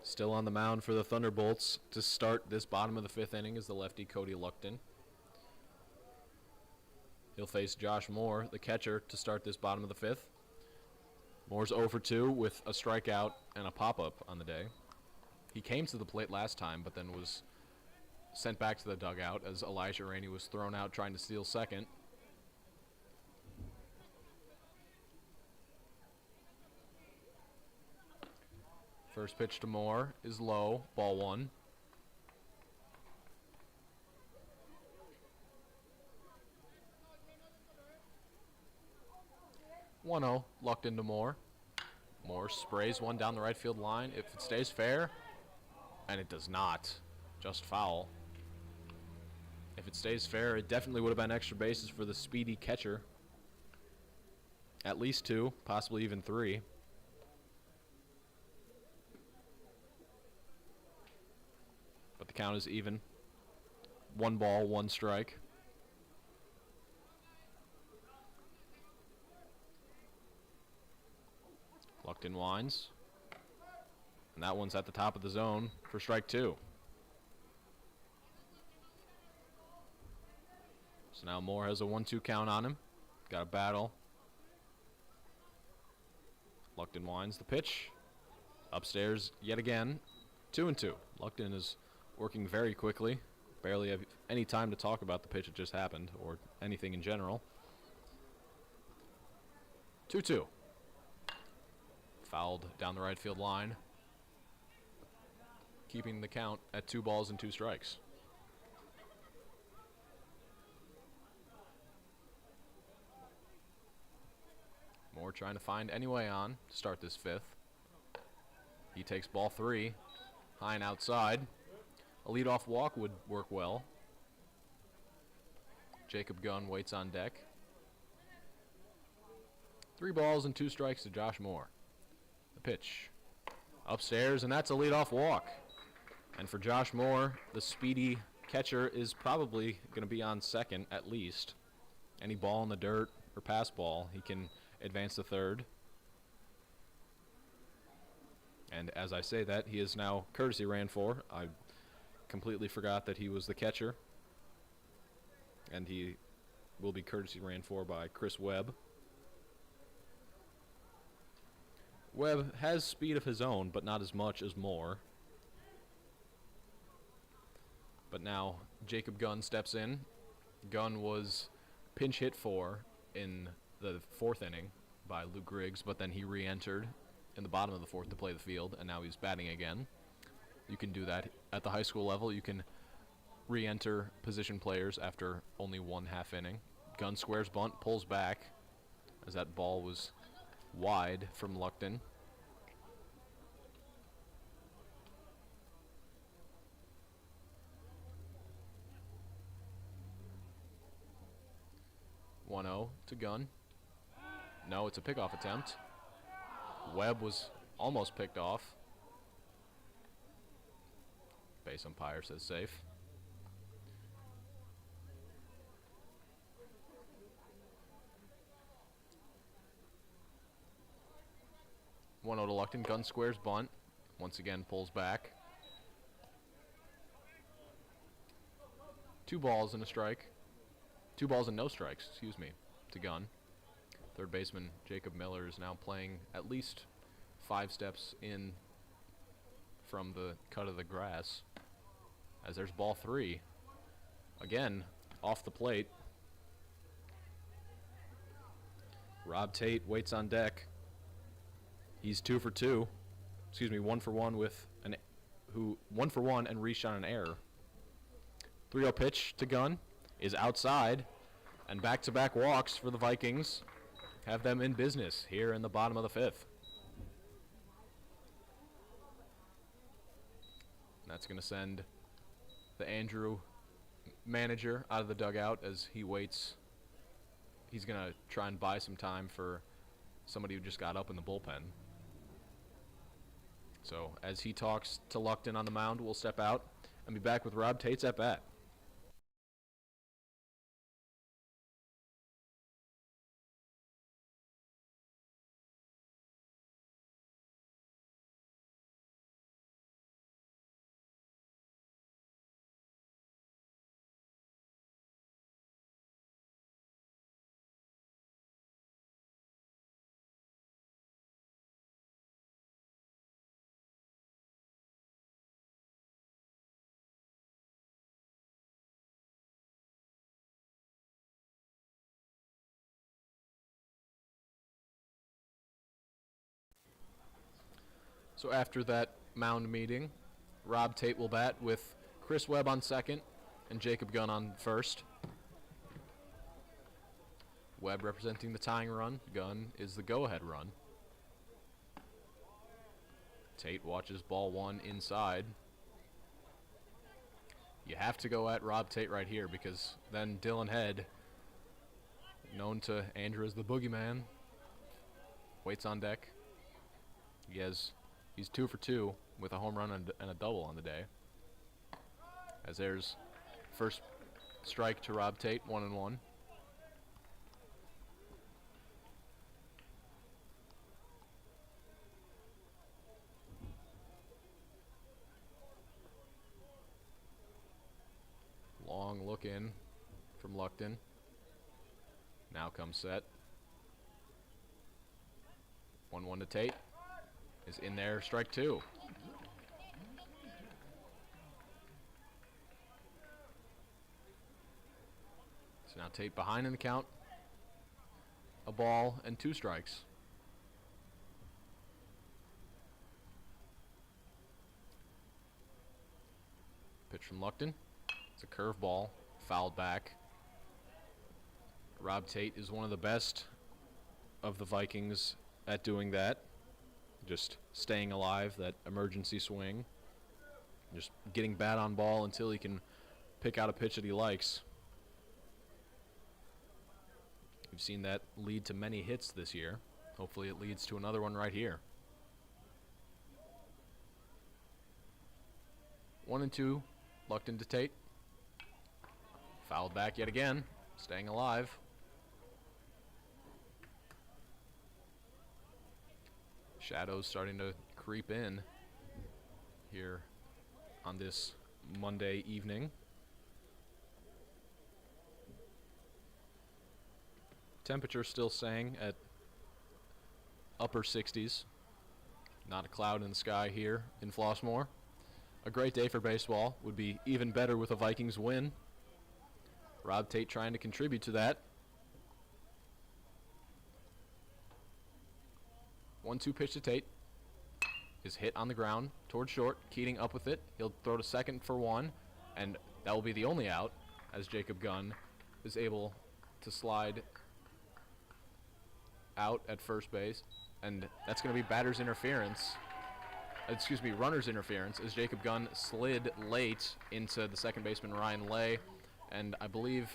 Still on the mound for the Thunderbolts to start this bottom of the 5th inning is the lefty Cody Luckton. He'll face Josh Moore, the catcher, to start this bottom of the 5th. Moore's 0 for 2 with a strikeout and a pop-up on the day. He came to the plate last time, but then was sent back to the dugout as Elijah Rainey was thrown out trying to steal second. First pitch to Moore is low, ball one. 1-0, lucked into Moore. Moore sprays one down the right field line. If it stays fair, and it does not, just foul. If it stays fair, it definitely would have been extra bases for the speedy catcher. At least 2, possibly even 3. But the count is even. 1 ball, 1 strike. Luckton winds. And that one's at the top of the zone for strike 2. So now Moore has a 1-2 count on him. Got a battle. Luckton winds the pitch. Upstairs yet again. 2-2. Luckton is working very quickly. Barely have any time to talk about the pitch that just happened or anything in general. 2-2. Fouled down the right field line. Keeping the count at 2 balls and 2 strikes. Moore trying to find any way on to start this 5th. He takes ball 3, high and outside. A leadoff walk would work well. Jacob Gunn waits on deck. 3 balls and 2 strikes to Josh Moore. The pitch upstairs, and that's a leadoff walk. And for Josh Moore, the speedy catcher is probably going to be on second at least. Any ball in the dirt or pass ball, he can advance to third. And as I say that, he is now courtesy ran for. I completely forgot that he was the catcher. And he will be courtesy ran for by Chris Webb. Webb has speed of his own, but not as much as Moore. But now Jacob Gunn steps in. Gunn was pinch hit for in the 4th inning by Luke Griggs, but then he re-entered in the bottom of the 4th to play the field, and now he's batting again. You can do that at the high school level. You can re-enter position players after only 1/2 inning. Gunn squares bunt, pulls back, as that ball was wide from Luckton. (1-0) to Gunn. No, it's a pickoff attempt. Webb was almost picked off. Base umpire says safe. To Luckton. Gunn squares bunt. Once again pulls back. 2 balls and a strike. 2 balls and no strikes, excuse me, to Gunn. Third baseman Jacob Miller is now playing at least 5 steps in from the cut of the grass. As there's ball 3. Again, off the plate. Rob Tate waits on deck. He's 2 for 2. Excuse me, 1 for 1 with 1 for 1 and reached on an error. 3-0 pitch to Gunn is outside, and back-to-back walks for the Vikings have them in business here in the bottom of the 5th. That's going to send the Andrew manager out of the dugout as he waits. He's going to try and buy some time for somebody who just got up in the bullpen. So as he talks to Luckton on the mound, we'll step out and be back with Rob Tate's at bat. So after that mound meeting, Rob Tate will bat with Chris Webb on second and Jacob Gunn on first. Webb representing the tying run. Gunn is the go-ahead run. Tate watches ball one inside. You have to go at Rob Tate right here because then Dylan Head, known to Andrew as the boogeyman, waits on deck. He's 2 for 2 with a home run and a double on the day. As there's first strike to Rob Tate, 1-1. Long look in from Luckton. Now comes set. 1-1 to Tate. Is in there, strike 2. So now Tate behind in the count. A ball and 2 strikes. Pitch from Luckton. It's a curveball, fouled back. Rob Tate is one of the best of the Vikings at doing that. Just staying alive, that emergency swing. Just getting bat on ball until he can pick out a pitch that he likes. We've seen that lead to many hits this year. Hopefully it leads to another one right here. 1-2, Luckton to Tate. Fouled back yet again, staying alive. Shadows starting to creep in here on this Monday evening. Temperature still staying at upper 60s. Not a cloud in the sky here in Flossmoor. A great day for baseball. Would be even better with a Vikings win. Rob Tate trying to contribute to that. 1-2 pitch to Tate. Is hit on the ground towards short. Keating up with it. He'll throw to second for 1. And that will be the only out as Jacob Gunn is able to slide out at first base. And that's going to be batter's interference. Runner's interference as Jacob Gunn slid late into the second baseman Ryan Lay. And I believe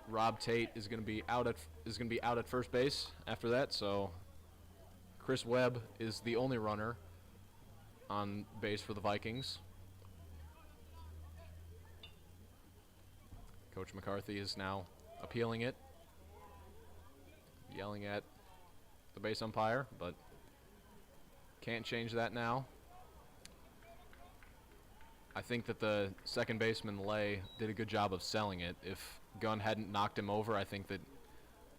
Rob Tate is going to be out at first base after that. So Chris Webb is the only runner on base for the Vikings. Coach McCarthy is now appealing it, yelling at the base umpire, but can't change that now. I think that the second baseman, Lay, did a good job of selling it. If Gunn hadn't knocked him over, I think that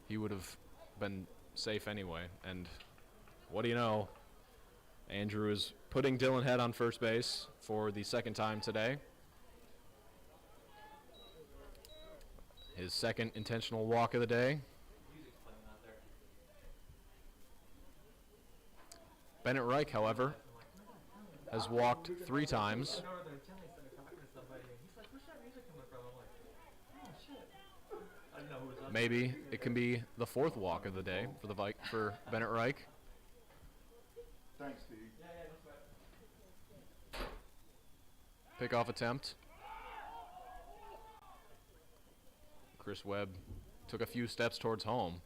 he would have been safe anyway. And what do you know? Andrew is putting Dylan Head on first base for the second time today. His second intentional walk of the day. Music's playing out there. Bennett Reich, however, has walked 3 times. I know they're Italian started talking to somebody, and he's like, "Where's that music coming from?" I'm like, "Oh shit!" I didn't know who was on. Maybe it can be the 4th walk of the day for Bennett Reich. Thanks, Steve. Yeah, that's right. Pickoff attempt. Chris Webb took a few steps towards home.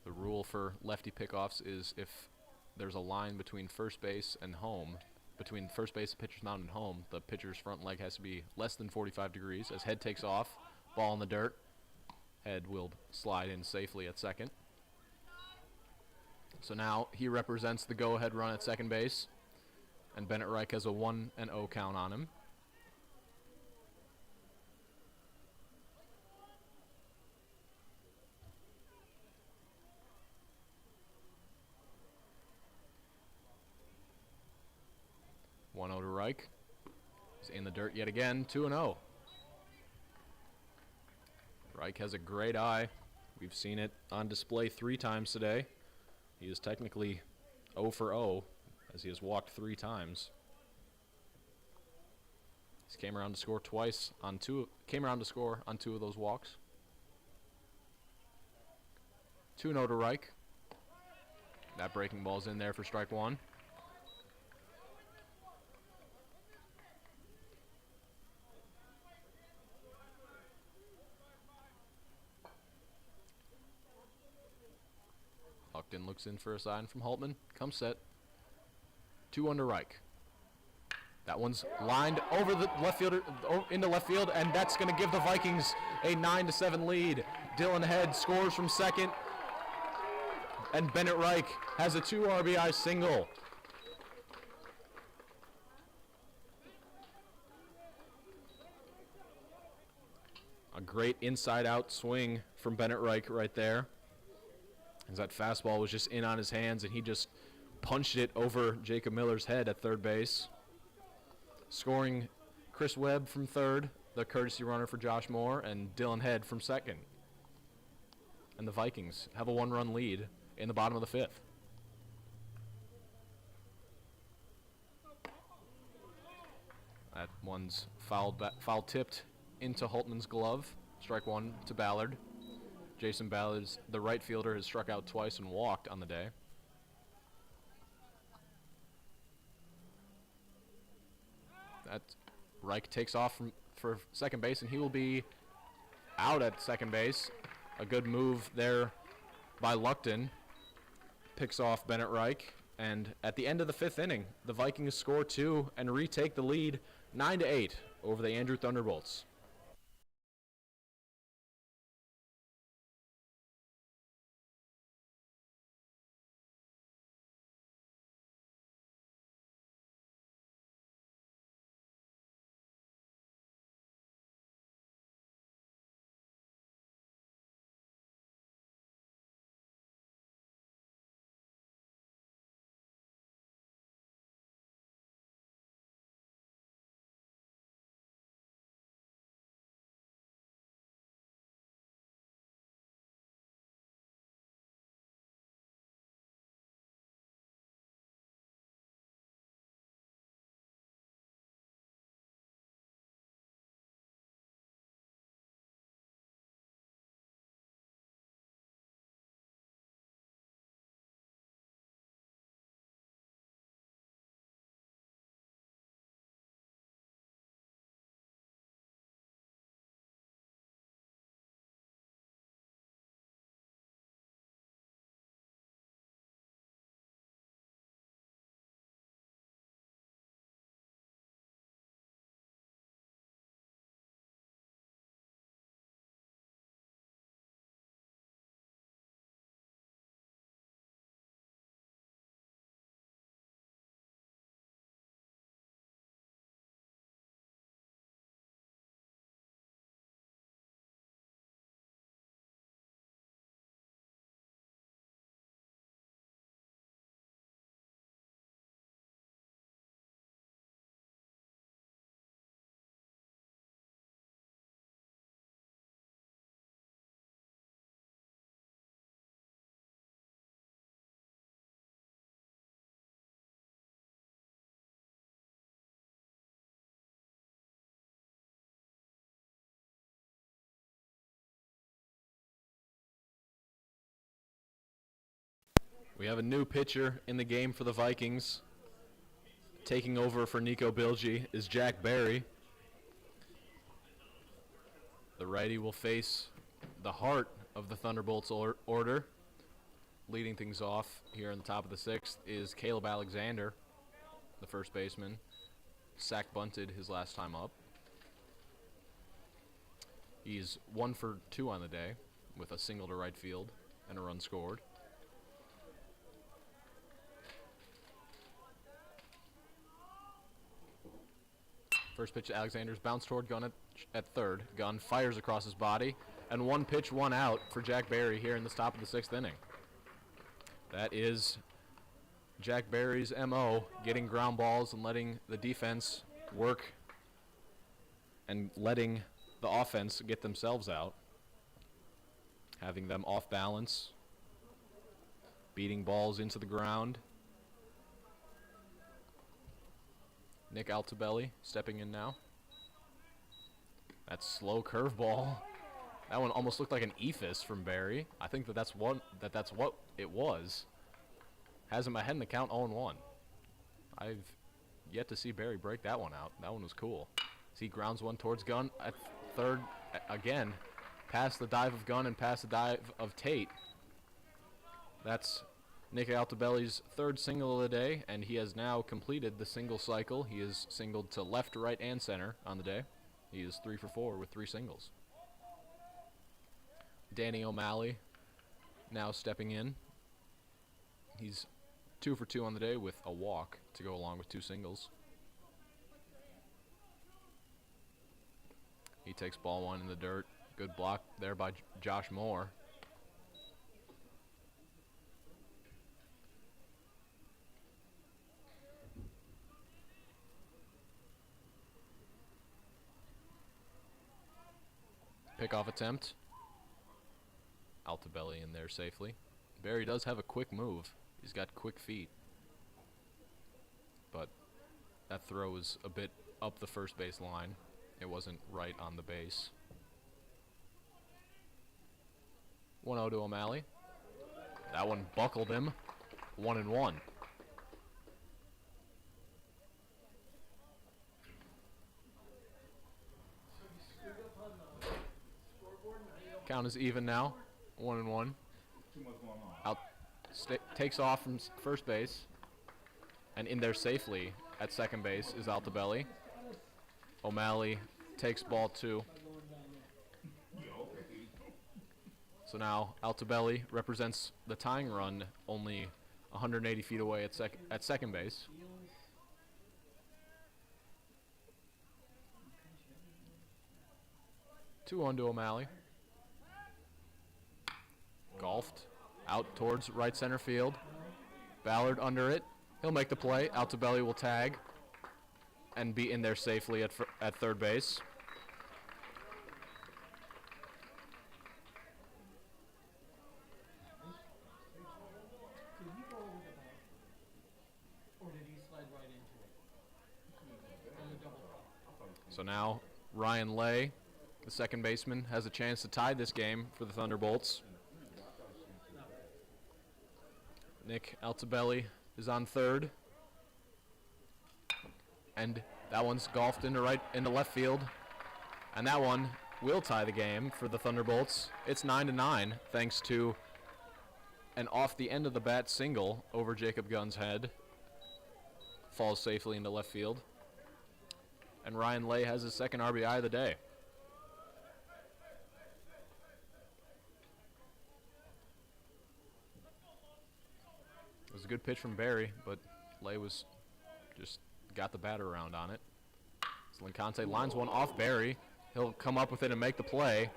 The rule for lefty pickoffs is if there's a line between first base and home, between first base, pitcher's mound, and home, the pitcher's front leg has to be less than 45 degrees. As Head takes off, ball in the dirt. Head will slide in safely at second. So now he represents the go-ahead run at second base, and Bennett Reich has a 1-0 count on him. One 0 to Reich. He's in the dirt yet again, 2-0. Reich has a great eye We've seen it on display 3 times today. He is technically 0 for 0 as he has walked 3 times. He's came around to score twice on 2 of those walks. 2-0 to Reich. That breaking ball's in there for strike 1. Upton looks in for a sign from Holtman. Comes set. 2-1 to Reich. That one's lined over the left fielder into left field, and that's going to give the Vikings a 9-7 lead. Dylan Head scores from second, and Bennett Reich has a 2 RBI single. A great inside-out swing from Bennett Reich right there. As that fastball was just in on his hands, and he just punched it over Jacob Miller's head at third base. Scoring Chris Webb from third, the courtesy runner for Josh Moore, and Dylan Head from second. And the Vikings have a 1-run lead in the bottom of the 5th. That one's foul tipped into Holtman's glove. Strike 1 to Ballard. Jason Ballard, the right fielder, has struck out twice and walked on the day. That Reich takes off for second base, and he will be out at second base. A good move there by Luckton. Picks off Bennett Reich, and at the end of the 5th inning, the Vikings score 2 and retake the lead 9-8 over the Andrew Thunderbolts. We have a new pitcher in the game for the Vikings. Taking over for Nico Bilgi is Jack Barry. The righty will face the heart of the Thunderbolts order. Leading things off here in the top of the 6th is Caleb Alexander, the first baseman. Sack bunted his last time up. He's 1 for 2 on the day with a single to right field and a run scored. First pitch to Alexander's bounce toward Gunn at third. Gunn fires across his body, and 1 pitch, 1 out for Jack Barry here in the top of the 6th inning. That is Jack Barry's MO, getting ground balls and letting the defense work and letting the offense get themselves out. having them off balance, beating balls into the ground. Nick Altobelli stepping in now. That slow curveball. That one almost looked like an ephus from Barry. I think that's what it was. Has him ahead in the count 0-1. I've yet to see Barry break that one out. That one was cool. He grounds one towards Gunn at third again. Past the dive of Gunn and past the dive of Tate. That's Nick Altobelli's third single of the day, and he has now completed the single cycle. He is singled to left, right, and center on the day. He is 3 for 4 with 3 singles. Danny O'Malley now stepping in. He's 2 for 2 on the day with a walk to go along with 2 singles. He takes ball 1 in the dirt. Good block there by Josh Moore. Pickoff attempt. Altobelli in there safely. Barry does have a quick move. He's got quick feet. But that throw was a bit up the first base line. It wasn't right on the base. 1-0 to O'Malley. That one buckled him. 1-1. Count is even now. 1-1. Too much going on. Takes off from first base. And in there safely at second base is Altobelli. O'Malley takes ball 2. So now Altobelli represents the tying run only 180 feet away at second base. 2-1 to O'Malley. Golfed out towards right center field. Ballard under it. He'll make the play. Altobelli will tag and be in there safely at third base. Did he go over the ball? Or did he slide right into it? On the double play. So now Ryan Lay, the second baseman, has a chance to tie this game for the Thunderbolts. Nick Altobelli is on third. And that one's golfed into left field. And that one will tie the game for the Thunderbolts. It's 9-9 thanks to an off the end of the bat single over Jacob Gunn's head. Falls safely into left field. And Ryan Lay has his second RBI of the day. It was a good pitch from Barry, but Lay was just got the batter around on it. So Lincante lines one off Barry. He'll come up with it and make the play.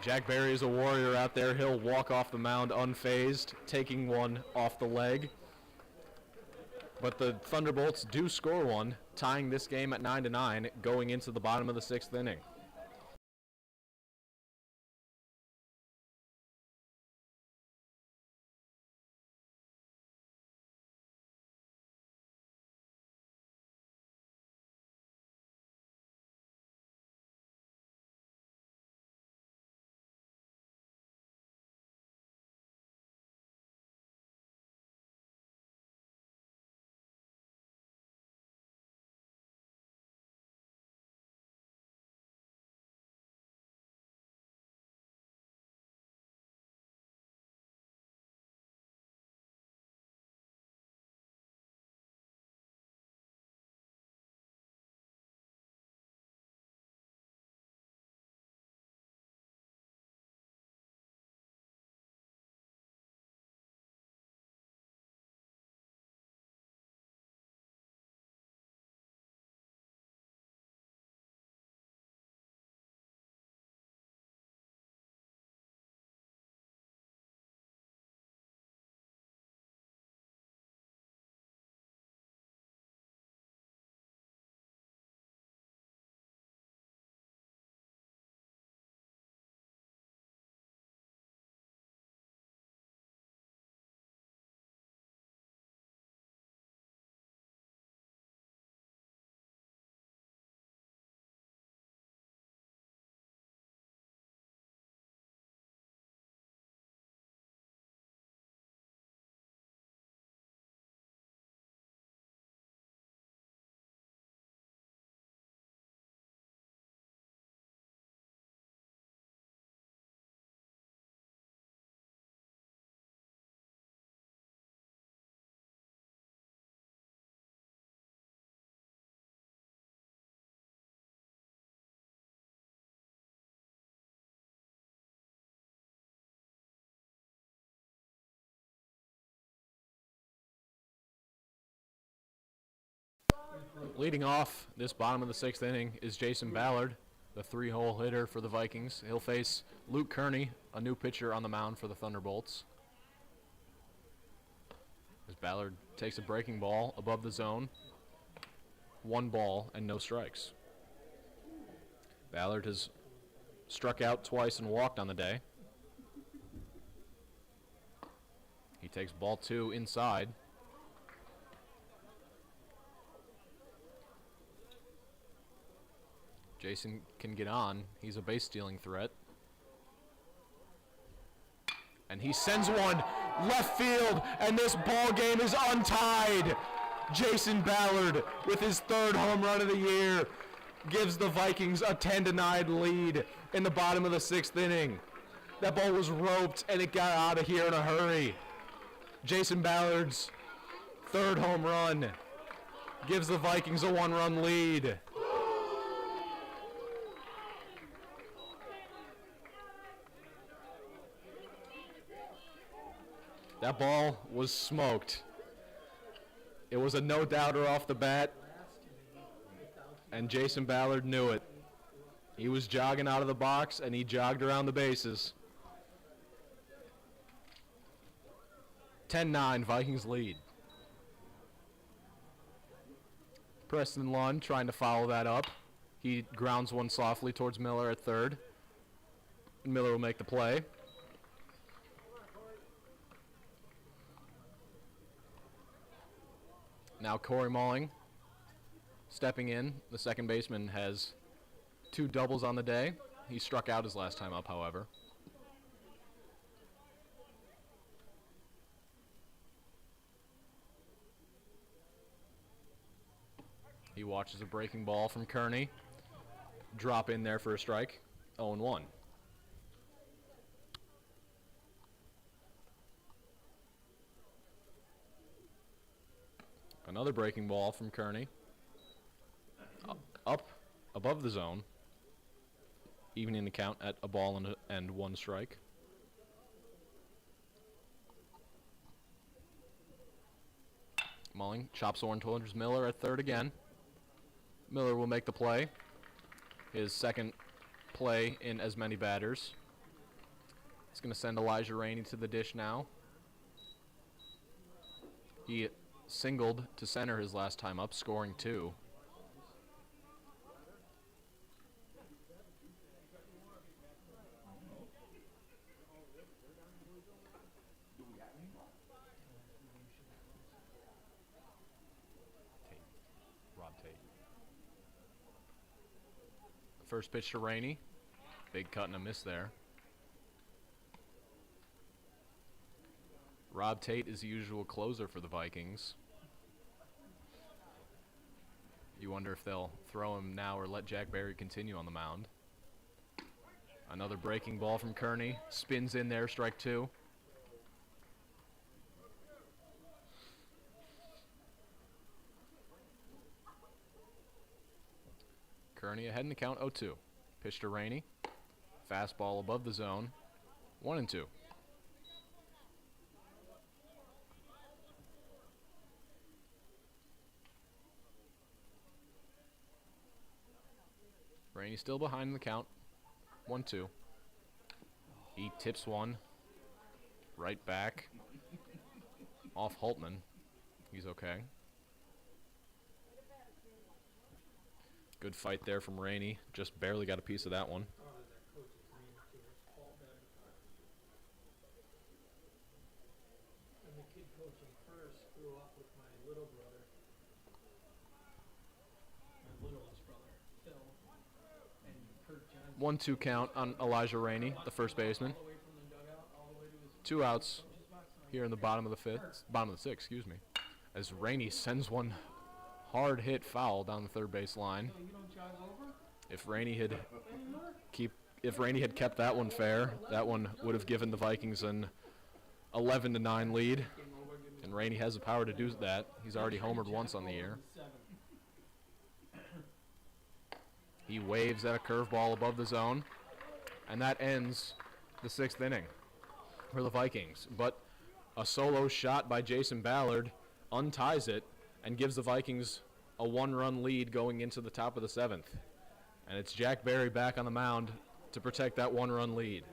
Jack Barry is a warrior out there. He'll walk off the mound unfazed, taking one off the leg. But the Thunderbolts do score one, tying this game at 9-9, going into the bottom of the 6th inning. Leading off this bottom of the 6th inning is Jason Ballard, the 3-hole hitter for the Vikings. He'll face Luke Kearney, a new pitcher on the mound for the Thunderbolts. As Ballard takes a breaking ball above the zone. 1 ball and no strikes. Ballard has struck out twice and walked on the day. He takes ball 2 inside. Jason can get on. He's a base-stealing threat. And he sends one left field, and this ball game is untied. Jason Ballard, with his 3rd home run of the year, gives the Vikings a 10-9 lead in the bottom of the 6th inning. That ball was roped, and it got out of here in a hurry. Jason Ballard's 3rd home run gives the Vikings a 1-run lead. That ball was smoked. It was a no-doubter off the bat, and Jason Ballard knew it. He was jogging out of the box, and he jogged around the bases. 10-9, Vikings lead. Preston Lund trying to follow that up. He grounds one softly towards Miller at 3rd. Miller will make the play. Now Corey Malling stepping in. The second baseman has 2 doubles on the day. He struck out his last time up, however. He watches a breaking ball from Kearney. Drop in there for a strike. 0-1. Another breaking ball from Kearney. Up above the zone. Evening the count at a ball and 1 strike. Malling chops one towards Miller at 3rd again. Miller will make the play. His 2nd play in as many batters. He's going to send Elijah Rainey to the dish now. He singled to center his last time up, scoring 2. Rob Tate. First pitch to Rainey. Big cut and a miss there. Rob Tate is the usual closer for the Vikings. You wonder if they'll throw him now or let Jack Berry continue on the mound. Another breaking ball from Kearney. Spins in there, strike 2. Kearney ahead in the count, 0-2. Pitch to Rainey. Fastball above the zone, 1-2. Rainey still behind in the count, 1-2. He tips one right back off Holtman. He's okay. Good fight there from Rainey. Just barely got a piece of that one. And the kid coaching first grew up with my little brother. My littlest brother, Phil. And Kurt Johnson. 1-2 count on Elijah Rainey, the first baseman. All the way from the dugout, all the way to his 2 outs coach's box. here in the bottom of the 6th, excuse me. As Rainey sends one hard hit foul down the third base line. So you don't jog over If Rainey had anymore? kept that one fair, that one would have given the Vikings an 11-9 lead. Game over, give me And Rainey has the power to do that. He's already homered once on the year. 7. He waves at a curveball above the zone, and that ends the 6th inning for the Vikings. But a solo shot by Jason Ballard unties it and gives the Vikings a 1-run lead going into the top of the 7th. And it's Jack Berry back on the mound to protect that 1-run lead.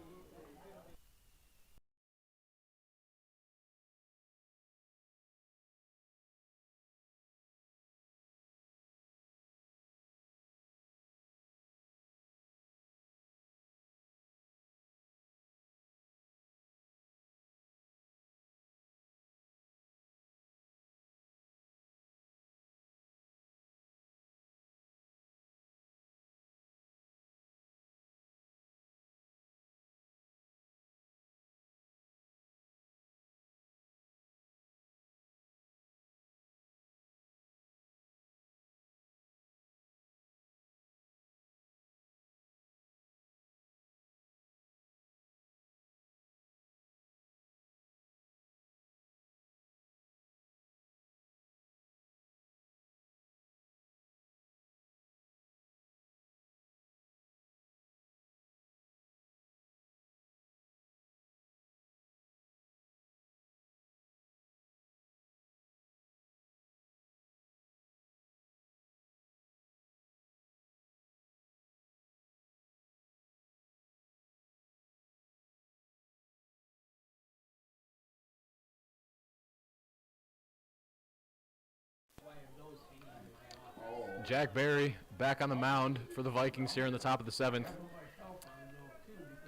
Jack Berry back on the mound for the Vikings here in the top of the 7th.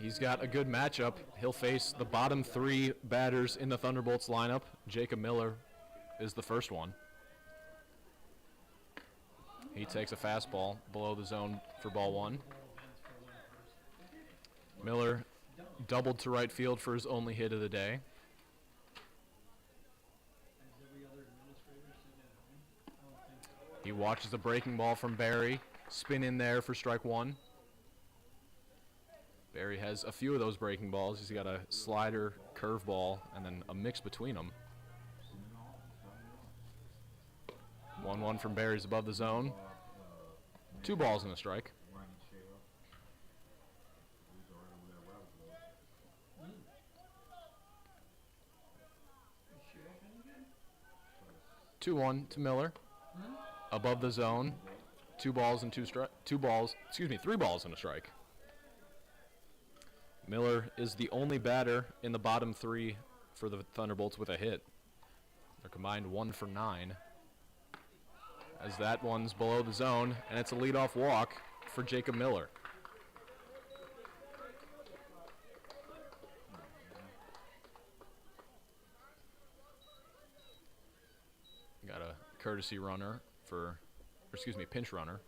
He's got a good matchup. He'll face the bottom 3 batters in the Thunderbolts lineup. Jacob Miller is the first one. He takes a fastball below the zone for ball 1. Miller doubled to right field for his only hit of the day. He watches a breaking ball from Barry. Spin in there for strike 1. Barry has a few of those breaking balls. He's got a slider, curveball, and then a mix between them. 1-1 from Barry's above the zone. 2 balls and a strike. 2-1 to Miller. Above the zone. 3 balls and a strike. Miller is the only batter in the bottom 3 for the Thunderbolts with a hit. They're combined 1 for 9. As that one's below the zone, and it's a leadoff walk for Jacob Miller. Got a courtesy runner pinch runner.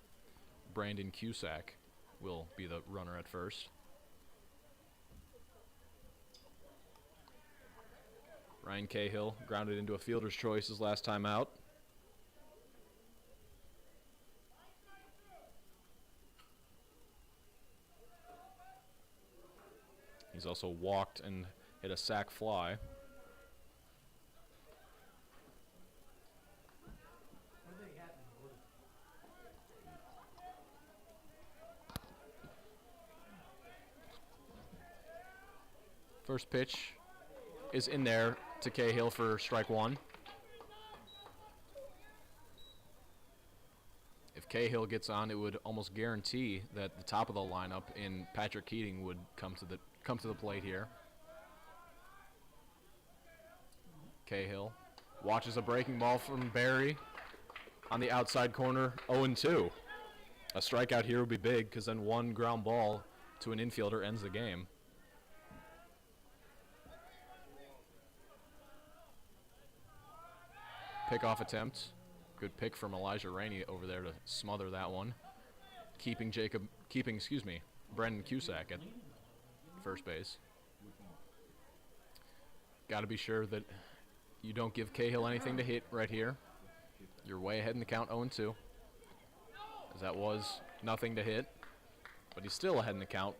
Brandon Cusack will be the runner at first. Ryan Cahill grounded into a fielder's choice his last time out. He's also walked and hit a sac fly. First pitch is in there to Cahill for strike 1. If Cahill gets on, it would almost guarantee that the top of the lineup in Patrick Keating would come to the plate here. Cahill watches a breaking ball from Barry on the outside corner, 0-2. A strikeout here would be big because then 1 ground ball to an infielder ends the game. Pickoff attempt. Good pick from Elijah Rainey over there to smother that one. Keeping Brandon Cusack at first base. Got to be sure that you don't give Cahill anything to hit right here. You're way ahead in the count, 0-2. As that was nothing to hit. But he's still ahead in the count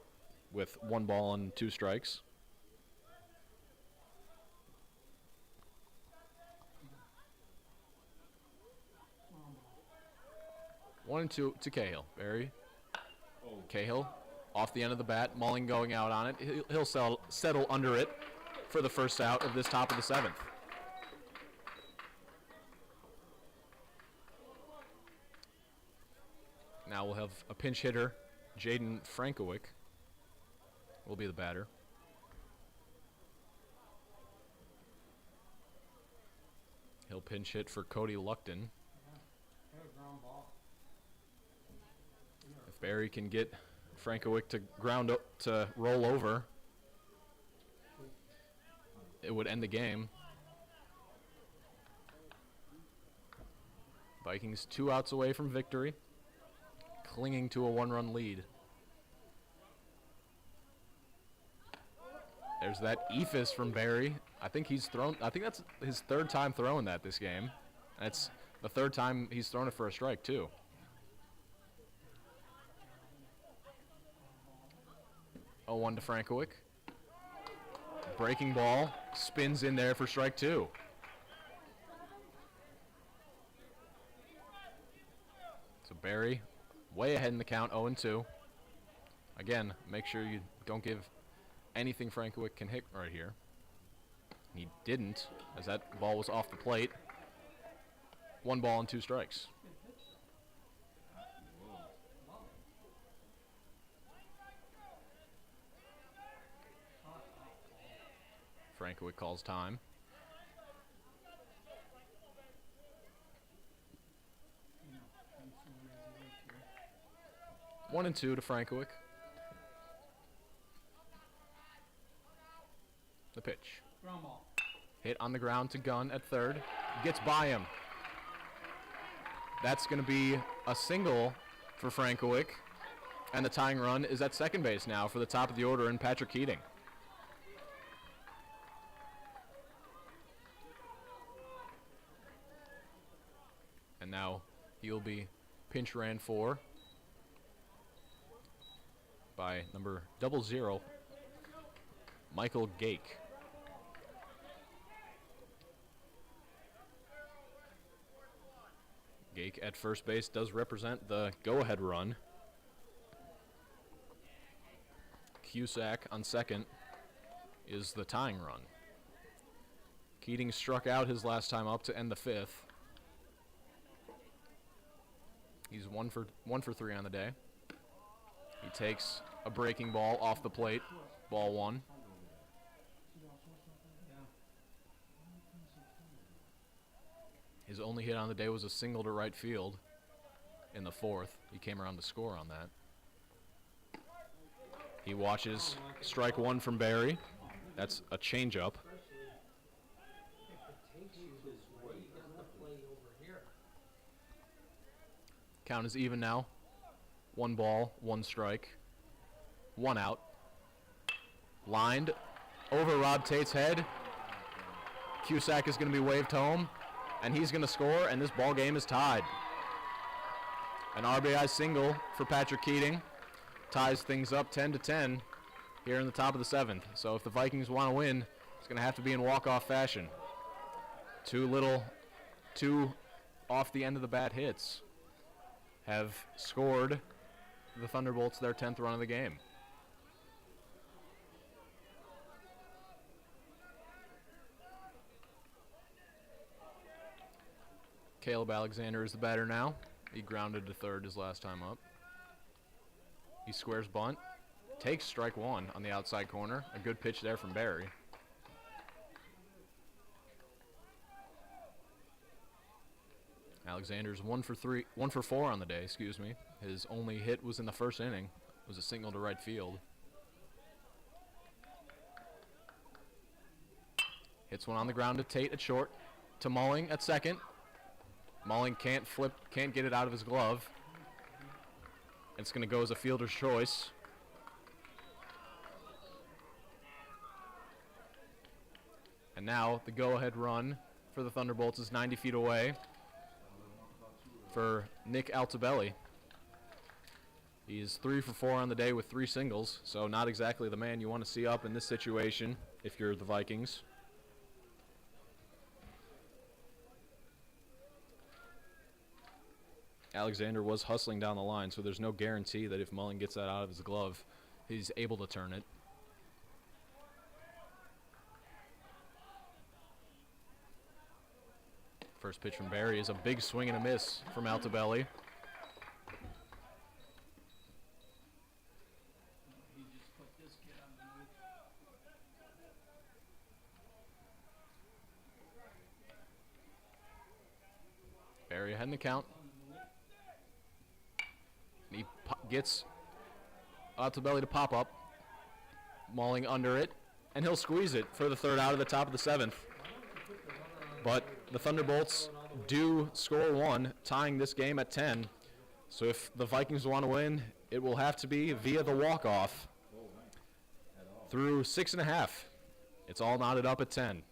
with 1 ball and 2 strikes. 1-2 to Cahill. Barry. Cahill off the end of the bat. Mulling going out on it. He'll settle under it for the first out of this top of the 7th. Now we'll have a pinch hitter. Jaden Frankowick will be the batter. He'll pinch hit for Cody Luckton. If Barry can get Frankowick to roll over, it would end the game. Vikings 2 outs away from victory, clinging to a 1-run lead. There's that eephus from Barry. I think that's his 3rd time throwing that this game. That's the 3rd time he's thrown it for a strike too. Oh, 1 to Frankowick. Breaking ball, spins in there for strike 2. So Barry, way ahead in the count, 0-2. Again, make sure you don't give anything Frankowick can hit right here. He didn't, as that ball was off the plate. 1 ball and 2 strikes. Frankowick calls time. 1-2 to Frankowick. The pitch. Ground ball. Hit on the ground to Gunn at 3rd. Gets by him. That's going to be a single for Frankowick. And the tying run is at second base now for the top of the order in Patrick Keating. And now he'll be pinch ran for by number 00, Michael Gake. Gake at first base does represent the go-ahead run. Cusack on second is the tying run. Keating struck out his last time up to end the 5th. He's 1 for 3 on the day. He takes a breaking ball off the plate. Ball 1. His only hit on the day was a single to right field in the 4th. He came around to score on that. He watches strike 1 from Barry. That's a changeup. Count is even now. 1 ball, 1 strike. 1 out. Lined over Rob Tate's head. Cusack is going to be waved home, and he's going to score, and this ball game is tied. An RBI single for Patrick Keating ties things up 10-10 here in the top of the 7th. So if the Vikings want to win, it's going to have to be in walk-off fashion. 2 off the end of the bat hits have scored the Thunderbolts their 10th run of the game. Caleb Alexander is the batter now. He grounded to 3rd his last time up. He squares bunt. Takes strike 1 on the outside corner. A good pitch there from Barry. Alexander's 1 for 4 on the day, excuse me. His only hit was in the 1st inning. It was a single to right field. Hits one on the ground to Tate at short. To Mulling at 2nd. Mulling can't get it out of his glove. It's going to go as a fielder's choice. And now the go-ahead run for the Thunderbolts is 90 feet away for Nick Altobelli. He's 3 for 4 on the day with 3 singles, so not exactly the man you want to see up in this situation if you're the Vikings. Alexander was hustling down the line, so there's no guarantee that if Mullen gets that out of his glove, he's able to turn it. First pitch from Barry is a big swing and a miss from Altobelli. 10 the count. And he gets out to belly to pop up. Mauling under it. And he'll squeeze it for the third out of the top of the 7th. But the Thunderbolts do score one, tying this game at 10. So if the Vikings want to win, it will have to be via the walk-off through 6.5. It's all knotted up at 10.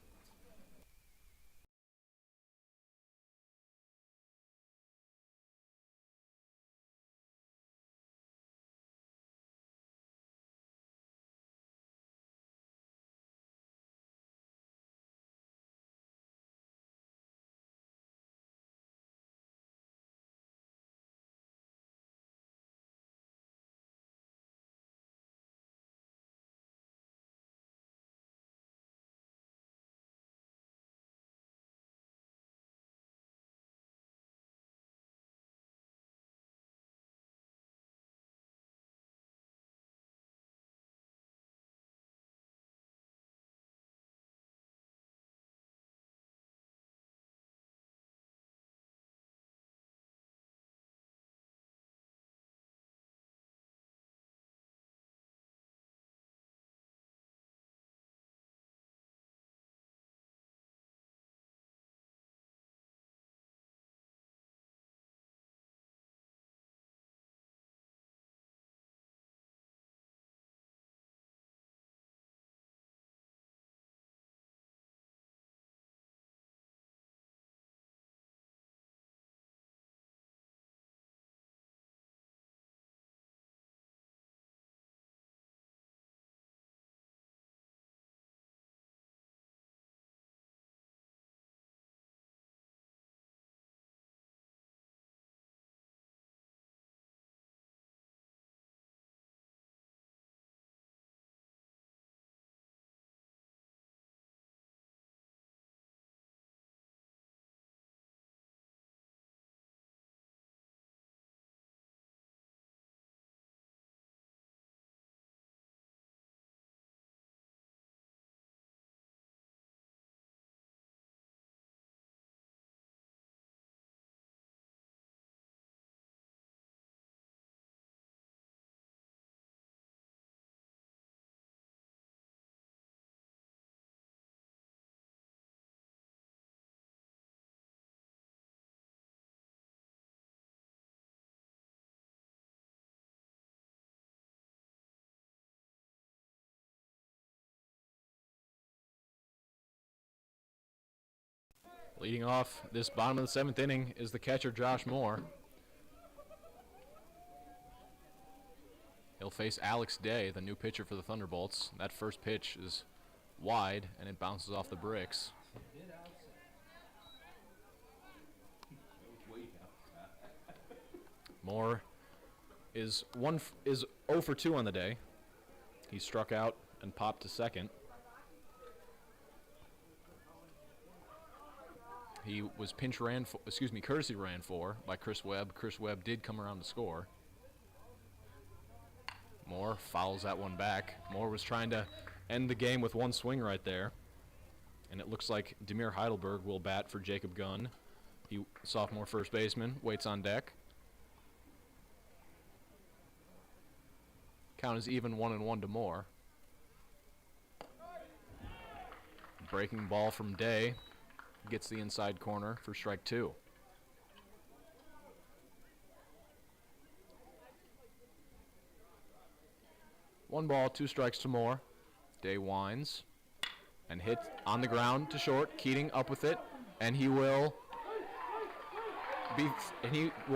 Leading off this bottom of the 7th inning is the catcher, Josh Moore. He'll face Alex Day, the new pitcher for the Thunderbolts. That first pitch is wide, and it bounces off the bricks. Moore is 0 for 2 on the day. He struck out and popped to second. He was courtesy ran for by Chris Webb. Chris Webb did come around to score. Moore fouls that one back. Moore was trying to end the game with one swing right there. And it looks like Demir Heidelberg will bat for Jacob Gunn. He, sophomore first baseman, waits on deck. Count is even 1-1 to Moore. Breaking ball from Day. Gets the inside corner for strike 2. One ball, 2 strikes to Moore. Day winds and hit on the ground to short. Keating up with it, and he will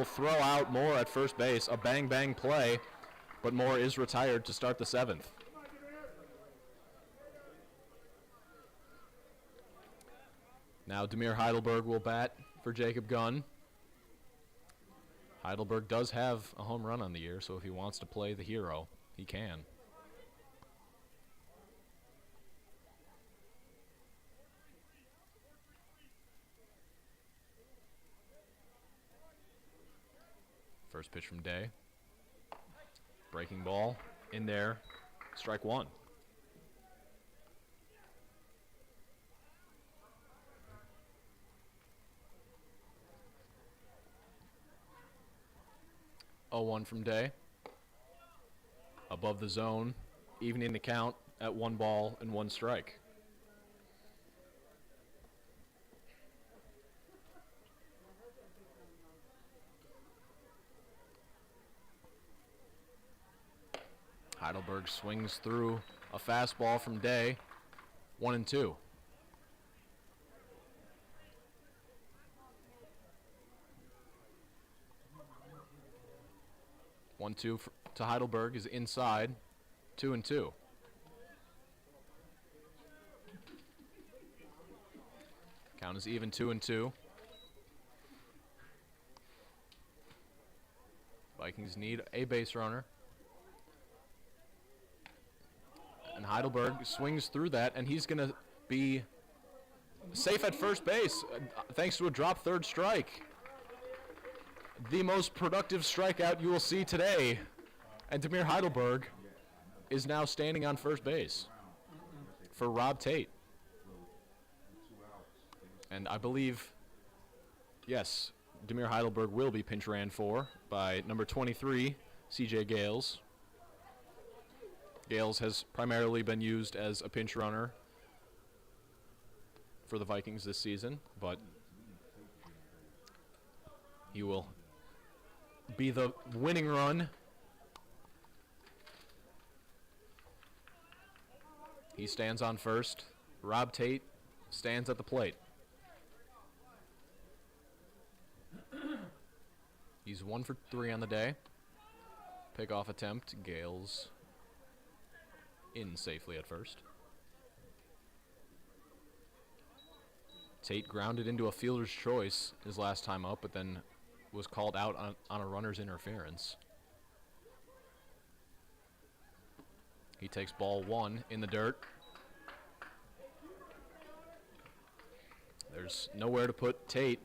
throw out Moore at first base. A bang play, but Moore is retired to start the 7th. Now Demir Heidelberg will bat for Jacob Gunn. Heidelberg does have a home run on the year, so if he wants to play the hero, he can. First pitch from Day. Breaking ball in there. Strike 1. 0-1 from Day. Above the zone, evening the count at 1 ball and 1 strike. Heidelberg swings through a fastball from Day. 1-2. 1-2 to Heidelberg is inside. 2-2. Count is even. 2-2. Vikings need a base runner. And Heidelberg swings through that, and he's going to be safe at first base thanks to a drop third strike. The most productive strikeout you will see today. And Demir Heidelberg is now standing on first base for Rob Tate. And I believe, yes, Demir Heidelberg will be pinch ran for by number 23, CJ Gales. Gales has primarily been used as a pinch runner for the Vikings this season, but he will be the winning run. He stands on first. Rob Tate stands at the plate. He's 1 for 3 on the day. Pickoff attempt. Gales in safely at first. Tate grounded into a fielder's choice his last time up, but then was called out on a runner's interference. He takes ball 1 in the dirt. There's nowhere to put Tate,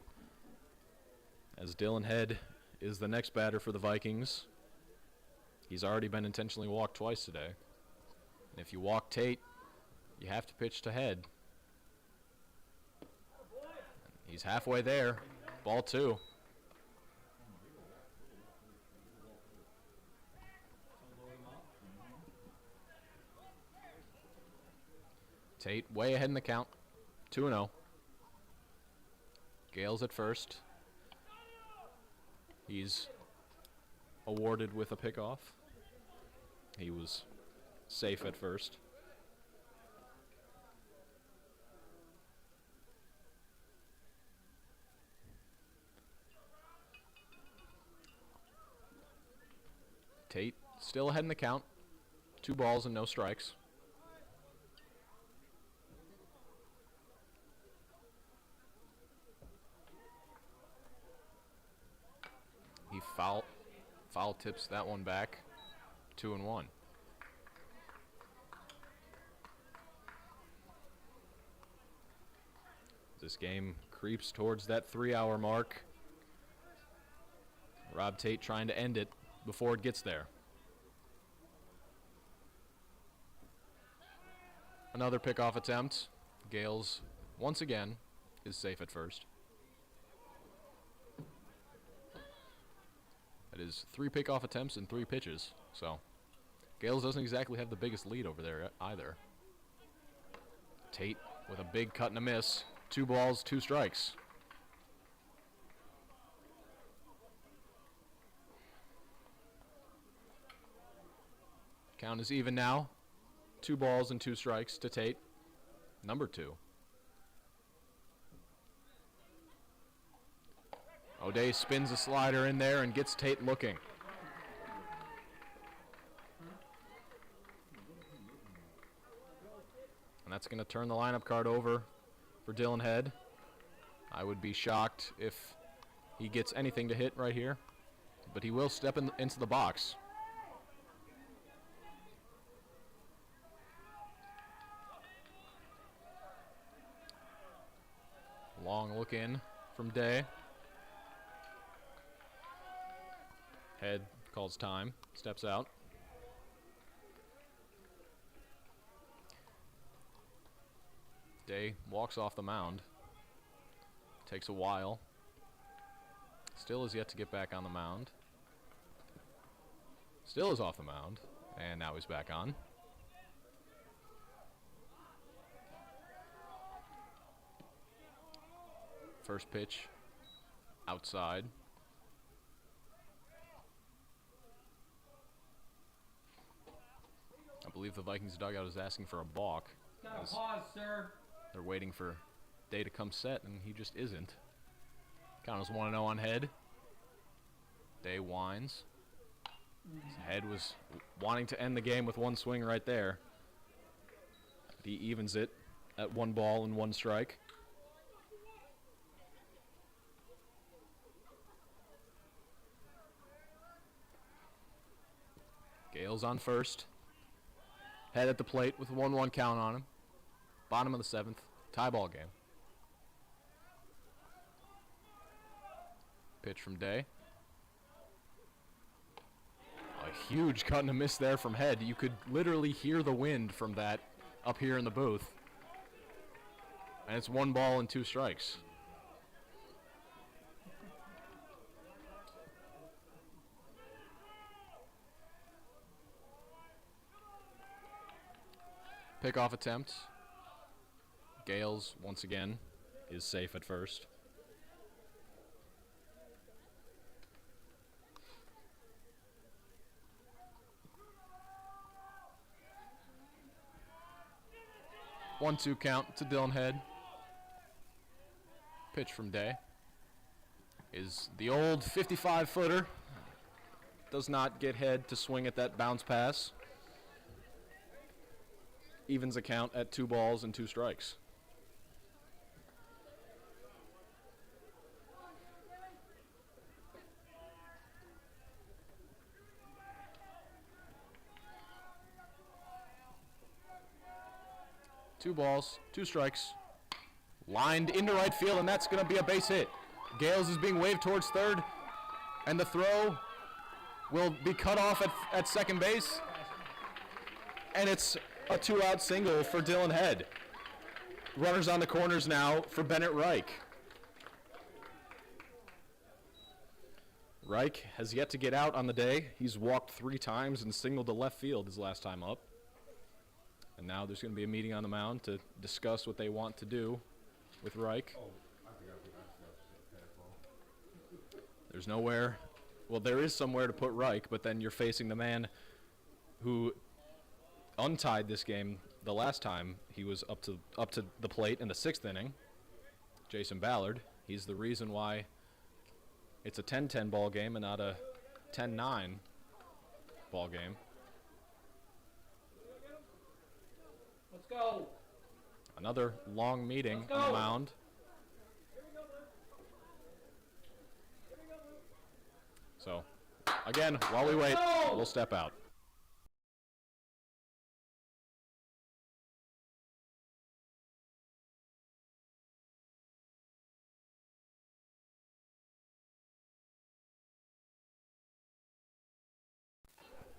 as Dylan Head is the next batter for the Vikings. He's already been intentionally walked twice today. And if you walk Tate, you have to pitch to Head. He's halfway there. Ball 2. Tate way ahead in the count. 2-0. Gales at first. He's awarded with a pickoff. He was safe at first. Tate still ahead in the count. 2 balls and no strikes. He foul tips that one back. 2-1. This game creeps towards that 3-hour mark. Rob Tate trying to end it before it gets there. Another pickoff attempt. Gales, once again, is safe at first. That is 3 pickoff attempts and 3 pitches. So Gales doesn't exactly have the biggest lead over there either. Tate with a big cut and a miss. 2 balls, 2 strikes. Count is even now. 2 balls and 2 strikes to Tate. Number 2. O'Day spins a slider in there and gets Tate looking. And that's going to turn the lineup card over for Dylan Head. I would be shocked if he gets anything to hit right here, but he will step into the box. Long look in from Day. Head calls time, steps out. Day walks off the mound. Takes a while. Still is yet to get back on the mound. Still is off the mound, and now he's back on. First pitch, outside. I believe the Vikings dugout is asking for a balk. Gotta pause, sir. They're waiting for Day to come set, and he just isn't. Count is 1-0 on Head. Day winds. Head was wanting to end the game with one swing right there. He evens it at 1 ball and 1 strike. Gale's on first. Head at the plate with a 1-1 count on him. Bottom of the 7th. Tie ball game. Pitch from Day. A huge cut and a miss there from Head. You could literally hear the wind from that up here in the booth. And it's 1 ball and 2 strikes. Pickoff attempt. Gales, once again, is safe at first. One-two count to Dylan Head. Pitch from Day is the old 55-footer. Does not get Head to swing at that bounce pass. Evens a count at 2 balls and 2 strikes. Two balls, 2 strikes. Lined into right field, and that's going to be a base hit. Gales is being waved towards third, and the throw will be cut off at second base. And it's a 2-out single for Dylan Head. Runners on the corners now for Bennett Reich. Reich has yet to get out on the day. He's walked 3 times and singled to left field his last time up. And now there's going to be a meeting on the mound to discuss what they want to do with Reich. There's nowhere. Well, there is somewhere to put Reich, but then you're facing the man who untied this game the last time he was up to the plate in the 6th inning. Jason Ballard. He's the reason why it's a 10-10 ball game and not a 10-9 ball game. Let's go. Another long meeting on the mound. So, again, while we wait, we'll step out.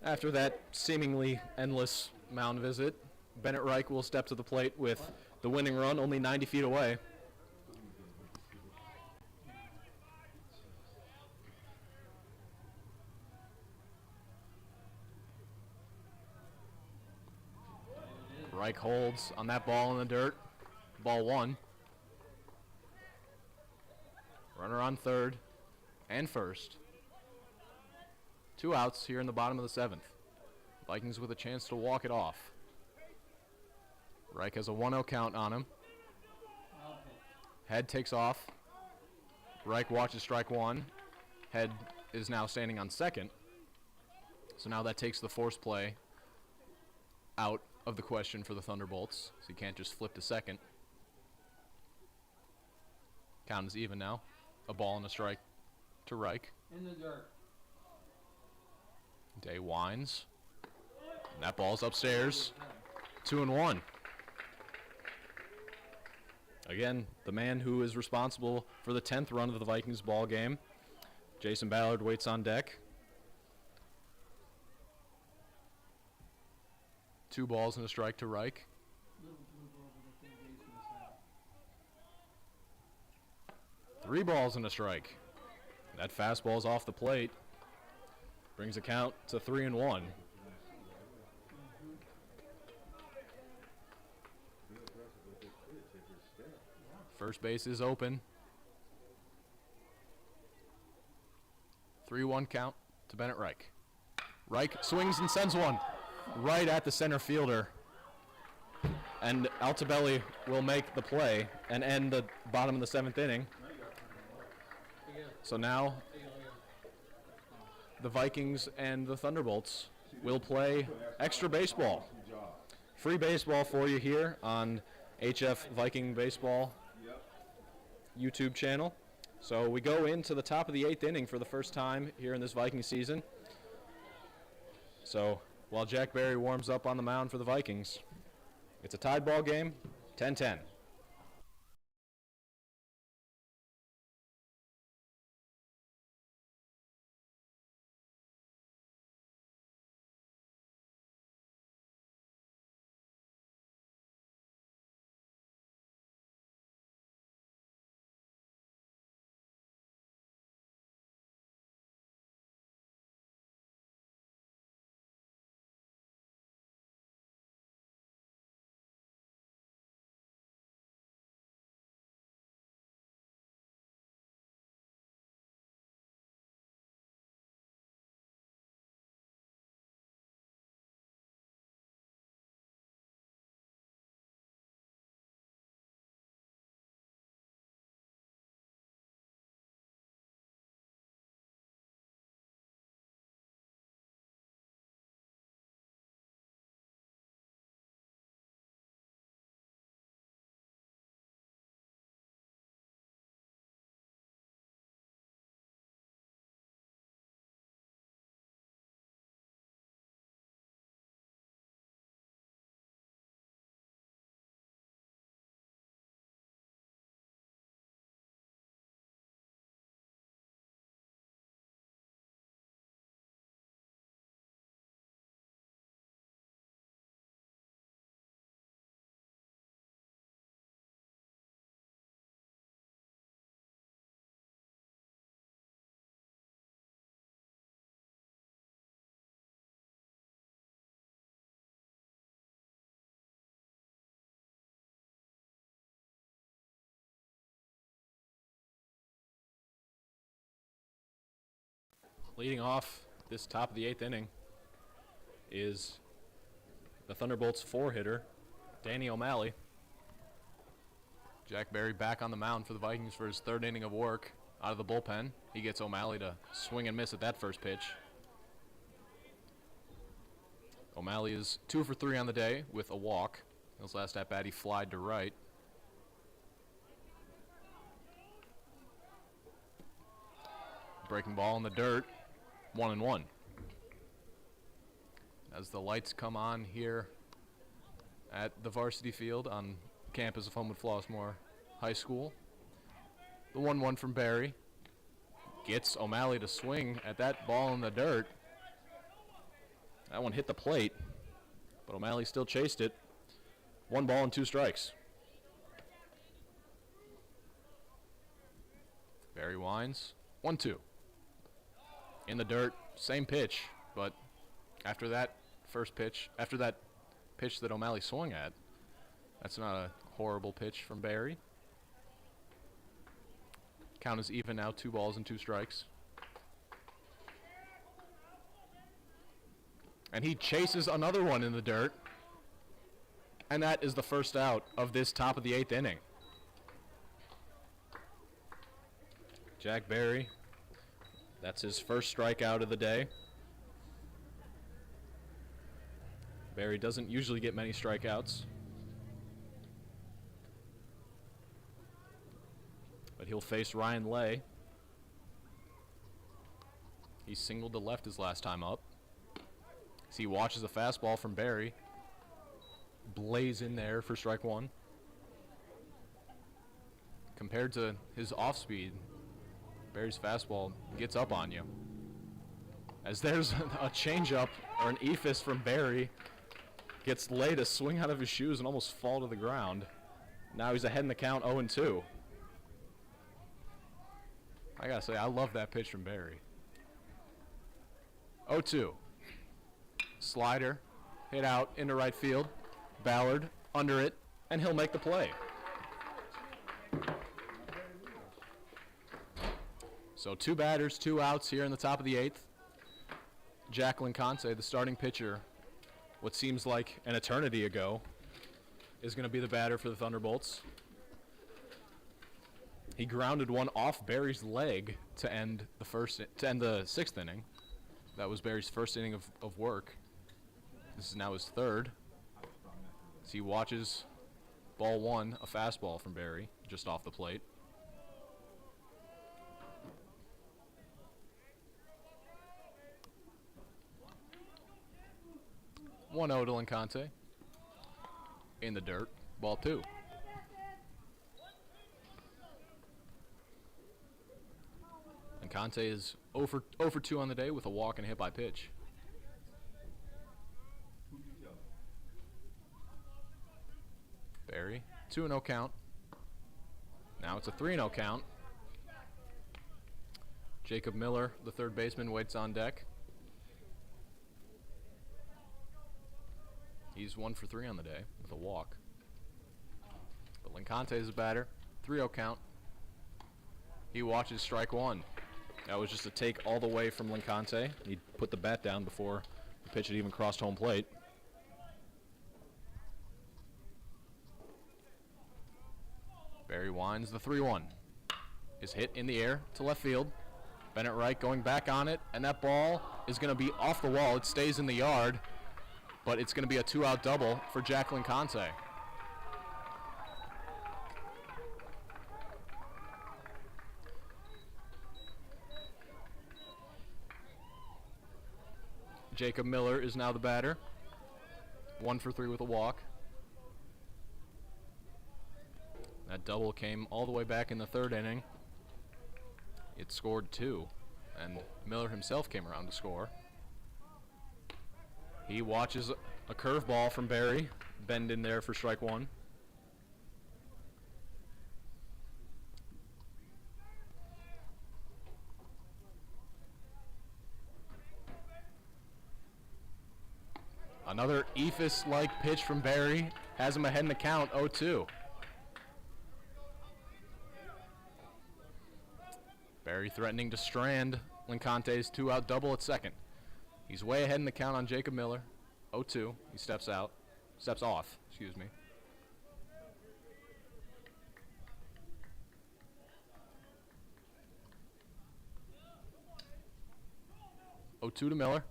After that seemingly endless mound visit, Bennett Reich will step to the plate with the winning run only 90 feet away. Reich holds on that ball in the dirt. Ball 1. Runner on third and first. 2 outs here in the bottom of the 7th. Vikings with a chance to walk it off. Reich has a 1-0 count on him. Head takes off. Reich watches strike 1. Head is now standing on second. So now that takes the force play out of the question for the Thunderbolts. So you can't just flip to second. Count is even now. A ball and a strike to Reich. In the dirt. Day winds. And that ball's upstairs. 2-1. Again, the man who is responsible for the 10th run of the Vikings ball game. Jason Ballard waits on deck. 2 balls and a strike to Reich. 3 balls and a strike. That fastball's off the plate. Brings the count to 3-1. First base is open. 3-1 count to Bennett Reich. Reich swings and sends one right at the center fielder. And Altobelli will make the play and end the bottom of the 7th inning. So now the Vikings and the Thunderbolts will play extra baseball. Free baseball for you here on HF Viking Baseball YouTube channel. So we go into the top of the 8th inning for the first time here in this Viking season. So while Jack Barry warms up on the mound for the Vikings, it's a tied ball game, 10-10. Leading off this top of the 8th inning is the Thunderbolts 4-hitter, Danny O'Malley. Jack Barry back on the mound for the Vikings for his 3rd inning of work out of the bullpen. He gets O'Malley to swing and miss at that first pitch. O'Malley is 2 for 3 on the day with a walk. His last at-bat, he flied to right. Breaking ball in the dirt. 1-1. As the lights come on here at the varsity field on campus of Homewood-Flossmoor High School. The 1-1 from Barry gets O'Malley to swing at that ball in the dirt. That one hit the plate, but O'Malley still chased it. 1 ball and 2 strikes. Barry winds. 1-2. In the dirt, same pitch, but after that pitch that O'Malley swung at, that's not a horrible pitch from Barry. Count is even now, 2 balls and 2 strikes. And he chases another one in the dirt, and that is the first out of this top of the 8th inning. Jack Barry, that's his first strikeout of the day. Barry doesn't usually get many strikeouts, but he'll face Ryan Lay. He singled to left his last time up. So he watches a fastball from Barry blaze in there for strike 1. Compared to his off-speed, Barry's fastball gets up on you. As there's a changeup or an eephus from Barry, gets Lay to swing out of his shoes and almost fall to the ground. Now he's ahead in the count, 0-2. I gotta say, I love that pitch from Barry. 0-2. Slider, hit out into right field. Ballard under it, and he'll make the play. So 2 batters, 2 outs here in the top of the 8th. Jack Lincante, the starting pitcher, what seems like an eternity ago, is going to be the batter for the Thunderbolts. He grounded one off Barry's leg to end the 6th inning. That was Barry's first inning of work. This is now his 3rd. As he watches ball 1, a fastball from Barry, just off the plate. 1-0 to Lincante. In the dirt, ball 2. Lincante is 0 for 2 on the day with a walk and a hit by pitch. Barry, 2-0 count. Now it's a 3-0 count. Jacob Miller, the third baseman, waits on deck. He's 1 for 3 on the day with a walk. But Lincante is a batter. 3-0 count. He watches strike 1. That was just a take all the way from Lincante. He put the bat down before the pitch had even crossed home plate. Barry winds the 3-1. Is hit in the air to left field. Bennett Wright going back on it, and that ball is going to be off the wall. It stays in the yard, but it's going to be a 2-out double for Jack Lincante. Jacob Miller is now the batter. 1 for 3 with a walk. That double came all the way back in the 3rd inning. It scored 2, and Miller himself came around to score. He watches a curveball from Barry, bend in there for strike 1. Another Ephus-like pitch from Barry has him ahead in the count, 0-2. Barry threatening to strand Lincante's 2-out double at second. He's way ahead in the count on Jacob Miller, 0-2. He steps off, excuse me. Oh, 2 to Miller.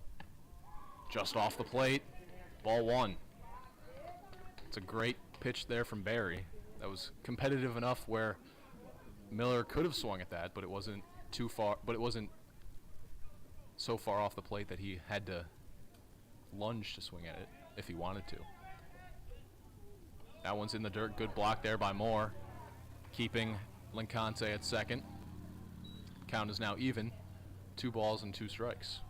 Just off the plate. Ball 1. It's a great pitch there from Barry. That was competitive enough where Miller could have swung at that, but it wasn't too far. But it wasn't so far off the plate that he had to lunge to swing at it if he wanted to. That one's in the dirt. Good block there by Moore, keeping Lincante at second. Count is now even. 2 balls and 2 strikes.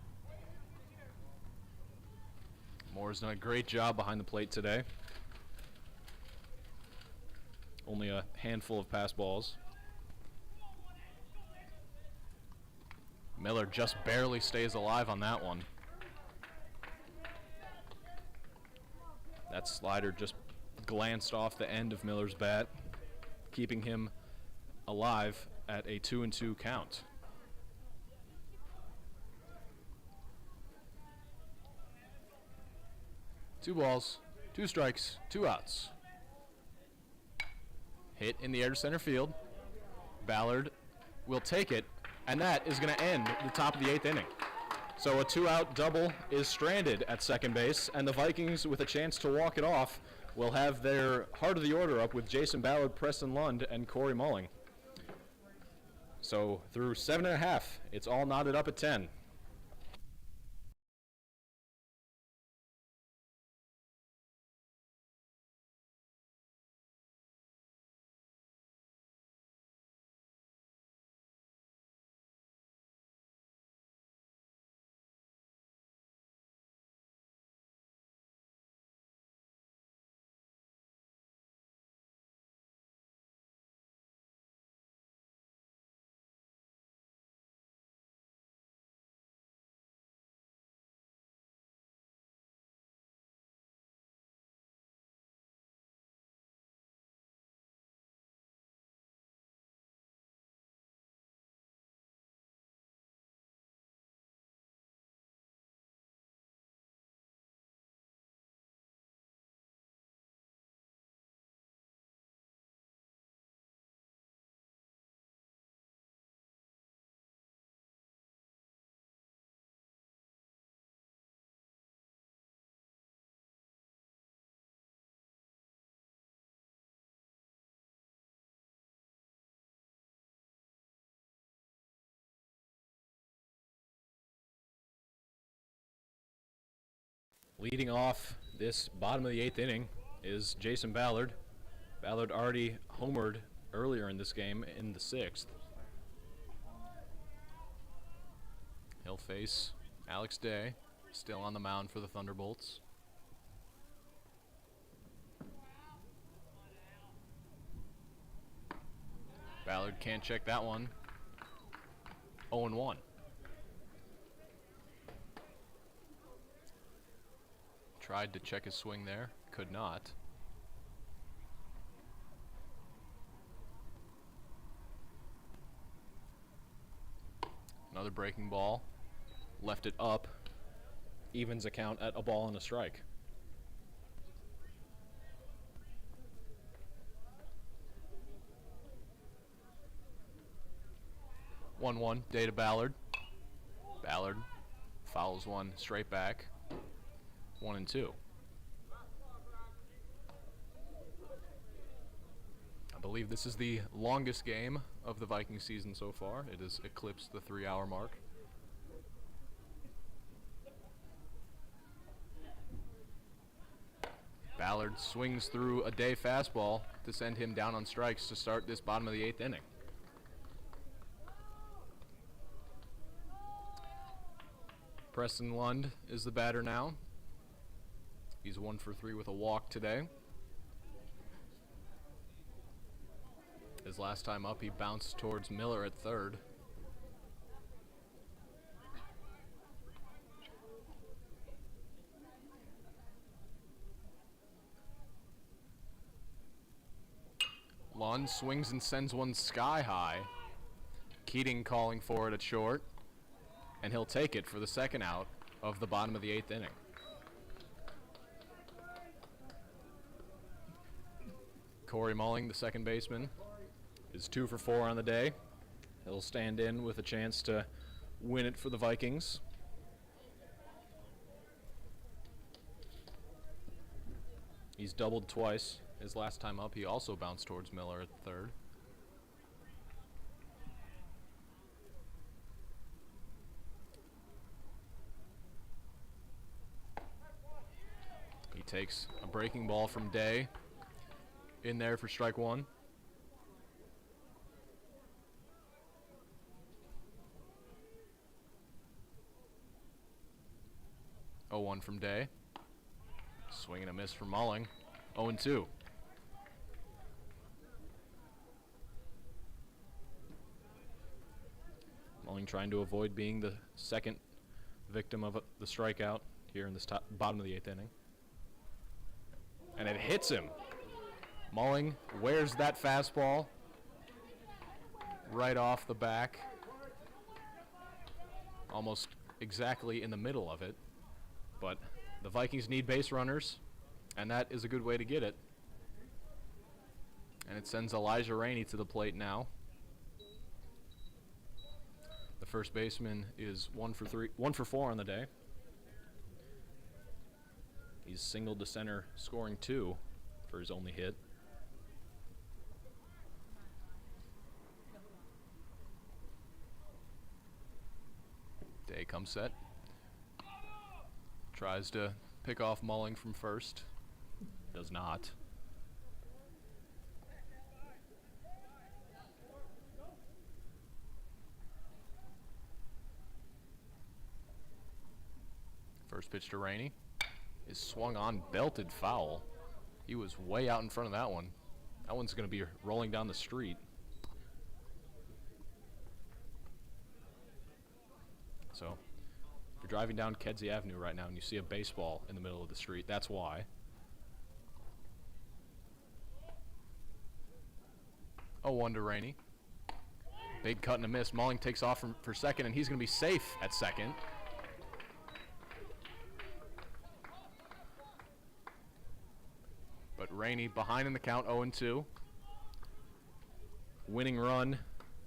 Moore's done a great job behind the plate today. Only a handful of pass balls. Miller just barely stays alive on that one. That slider just glanced off the end of Miller's bat, keeping him alive at a 2-2 count. Two balls, 2 strikes, 2 outs. Hit in the air to center field. Ballard will take it, and that is going to end the top of the 8th inning. So a 2-out double is stranded at second base, and the Vikings, with a chance to walk it off, will have their heart of the order up with Jason Ballard, Preston Lund, and Corey Mulling. So through 7.5, it's all knotted up at 10. Leading off this bottom of the 8th inning is Jason Ballard. Ballard already homered earlier in this game in the 6th. He'll face Alex Day, still on the mound for the Thunderbolts. Ballard can't check that one. 0-1. Tried to check his swing there, could not. Another breaking ball. Left it up. Evens a count at a ball and a strike. One, Day to Ballard. Ballard fouls one straight back. 1-2. I believe this is the longest game of the Viking season so far. It has eclipsed the 3-hour mark. Ballard swings through a Day fastball to send him down on strikes to start this bottom of the 8th inning. Preston Lund is the batter now. He's 1 for 3 with a walk today. His last time up, he bounced towards Miller at third. Lund swings and sends one sky high. Keating calling for it at short. And he'll take it for the second out of the bottom of the 8th inning. Corey Mulling, the second baseman, is 2 for 4 on the day. He'll stand in with a chance to win it for the Vikings. He's doubled twice. His last time up, he also bounced towards Miller at third. He takes a breaking ball from Day in there for strike one. Oh, 1 from Day. Swing and a miss from Mulling. 0-2. Mulling trying to avoid being the second victim of the strikeout here in this bottom of the 8th inning. And it hits him. Mulling wears that fastball right off the back, almost exactly in the middle of it. But the Vikings need base runners, and that is a good way to get it. And it sends Elijah Rainey to the plate now. The first baseman is 1 for 4 on the day. He's singled to center, scoring 2 for his only hit. Day comes set. Tries to pick off Mulling from first. Does not. First pitch to Rainey is swung on, belted foul. He was way out in front of that one. That one's going to be rolling down the street. So, if you're driving down Kedzie Avenue right now and you see a baseball in the middle of the street, that's why. 0-1 to Rainey. Big cut and a miss. Mulling takes off for second, and he's going to be safe at second. But Rainey behind in the count, 0-2. Winning run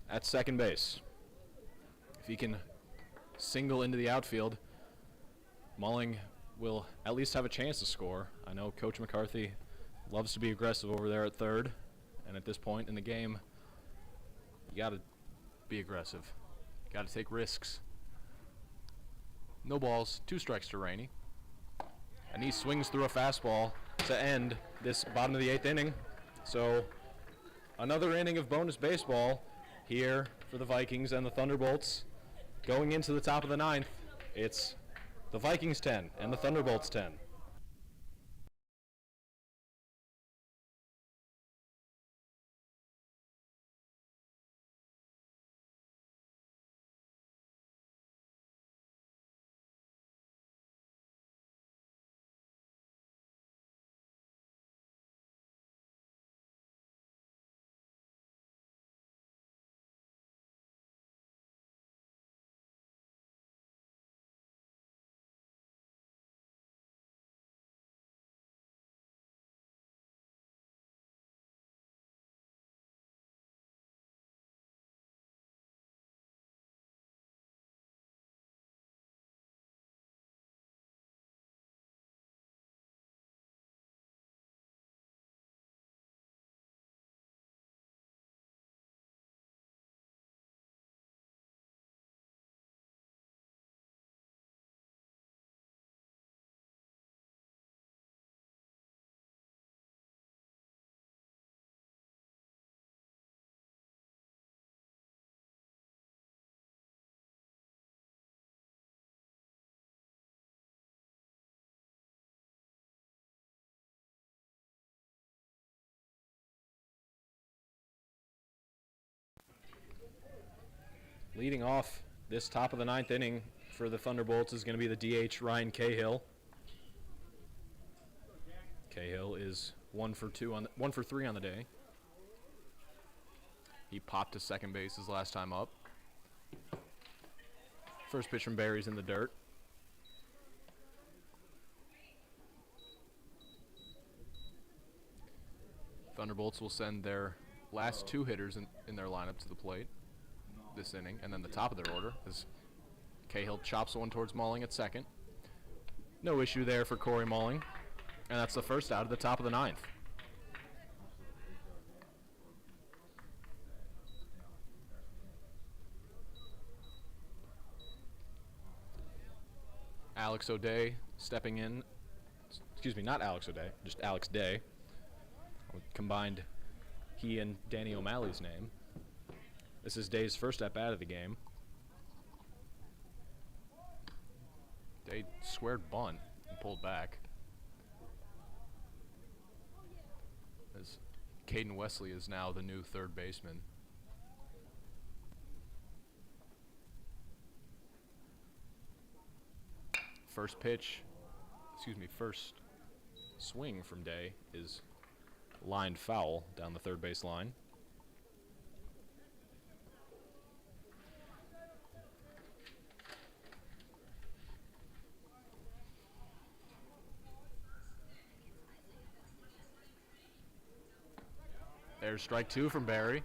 at second base. If he can single into the outfield, Mulling will at least have a chance to score. I know Coach McCarthy loves to be aggressive over there at third, and at this point in the game, you got to be aggressive. You got to take risks. No balls, 2 strikes to Rainey. And he swings through a fastball to end this bottom of the 8th inning. So another inning of bonus baseball here for the Vikings and the Thunderbolts. Going into the top of the 9th, it's the Vikings 10 and the Thunderbolts 10. Leading off this top of the 9th inning for the Thunderbolts is going to be the DH Ryan Cahill. Cahill is 1 for 3 on the day. He popped to second base his last time up. First pitch from Barry's in the dirt. Thunderbolts will send their last 2 hitters in their lineup to the plate this inning, and then the top of their order is Cahill chops one towards Malling at second. No issue there for Corey Malling, and that's the first out of the top of the 9th. Alex O'Day stepping in. Excuse me, not Alex O'Day, just Alex Day. Combined he and Danny O'Malley's name. This is Day's first at-bat of the game. Day squared bunt and pulled back. As Caden Wesley is now the new third baseman. First swing from Day is lined foul down the third base line. There's strike 2 from Barry.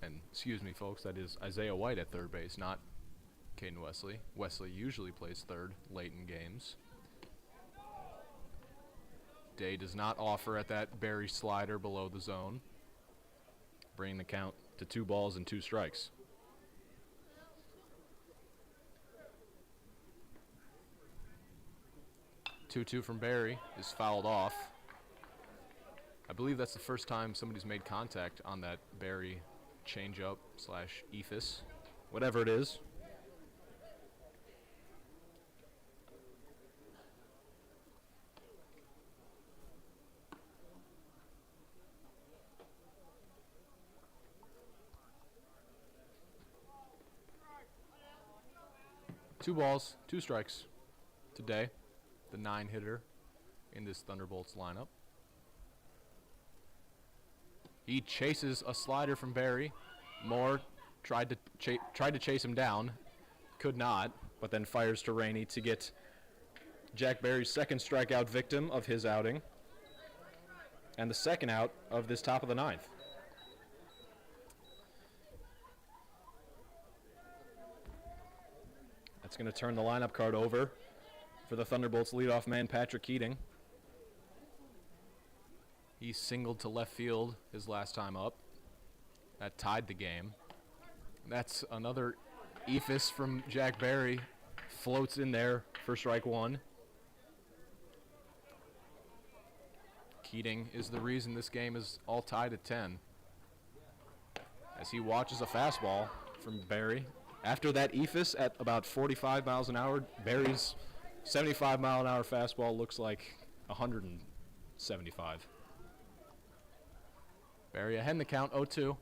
And excuse me, folks, that is Isaiah White at third base, not Caden Wesley. Wesley usually plays third late in games. Day does not offer at that Barry slider below the zone, bringing the count to 2 balls and 2 strikes. Two from Barry is fouled off. I believe that's the first time somebody's made contact on that Barry changeup / ephus, whatever it is. Two balls, 2 strikes today. The 9-hitter in this Thunderbolts lineup. He chases a slider from Barry. Moore tried to chase him down, could not, but then fires to Rainey to get Jack Barry's second strikeout victim of his outing, and the second out of this top of the 9th. That's going to turn the lineup card over for the Thunderbolts leadoff man, Patrick Keating. He singled to left field his last time up. That tied the game. That's another Ephus from Jack Barry floats in there for strike one. Keating is the reason this game is all tied at 10. As he watches a fastball from Barry. After that Ephus at about 45 miles an hour, Barry's 75-mile-an-hour fastball looks like 175. Barry ahead in the count, 0-2.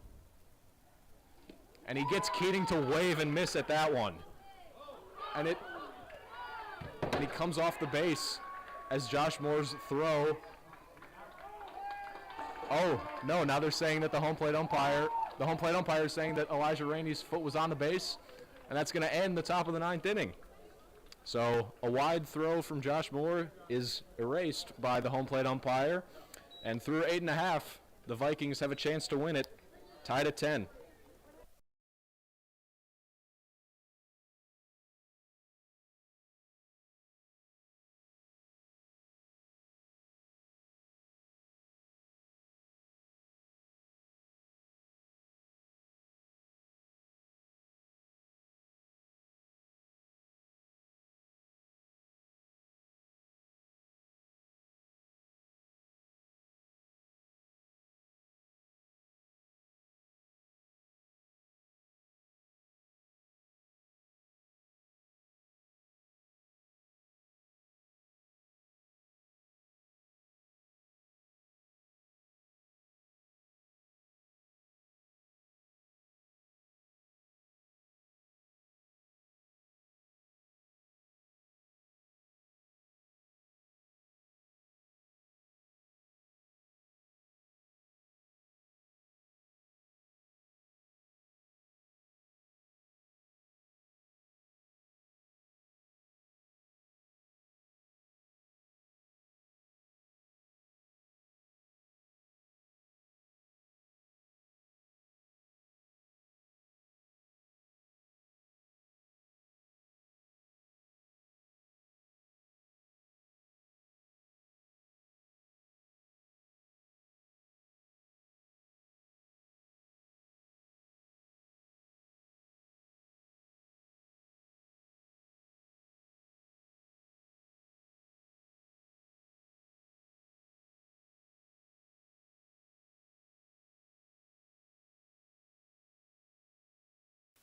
And he gets Keating to wave and miss at that one. And he comes off the base as Josh Moore's throw. Oh, no, now they're saying that the home plate umpire is saying that Elijah Rainey's foot was on the base, and that's going to end the top of the 9th inning. So a wide throw from Josh Moore is erased by the home plate umpire, and through 8.5, the Vikings have a chance to win it, tied at 10.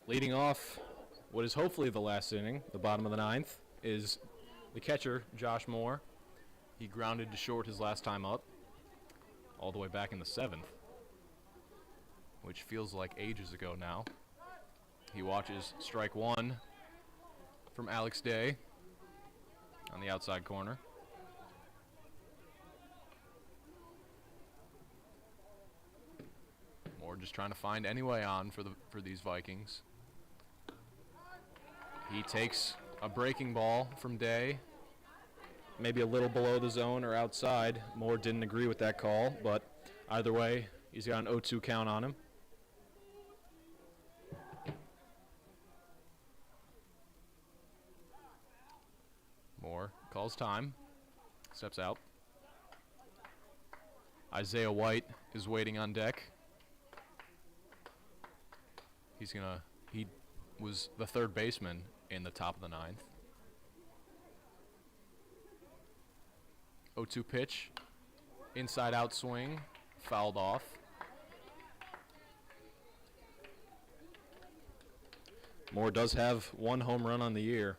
Leading off what is hopefully the last inning, the bottom of the 9th, is the catcher, Josh Moore. He grounded to short his last time up, all the way back in the 7th, which feels like ages ago now. He watches strike one from Alex Day on the outside corner. Moore just trying to find any way on for these Vikings. He takes a breaking ball from Day, maybe a little below the zone or outside. Moore didn't agree with that call, but either way, he's got an 0-2 count on him. Moore calls time, steps out. Isaiah White is waiting on deck. He was the third baseman in the top of the 9th. 0-2 pitch, inside out swing, fouled off. Moore does have one home run on the year.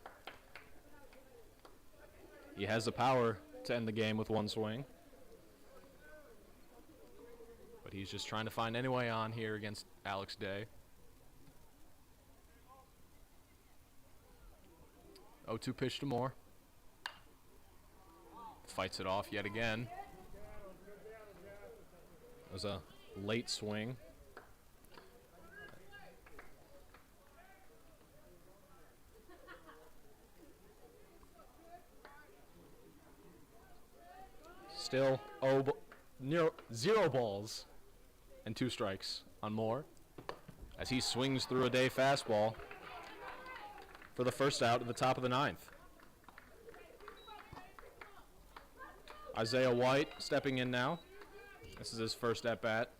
He has the power to end the game with one swing. But he's just trying to find any way on here against Alex Day. 0-2 pitch to Moore. Fights it off yet again. It was a late swing. Still 0 balls and 2 strikes on Moore as he swings through a Day fastball for the first out at the top of the 9th. Isaiah White stepping in now. This is his first at-bat.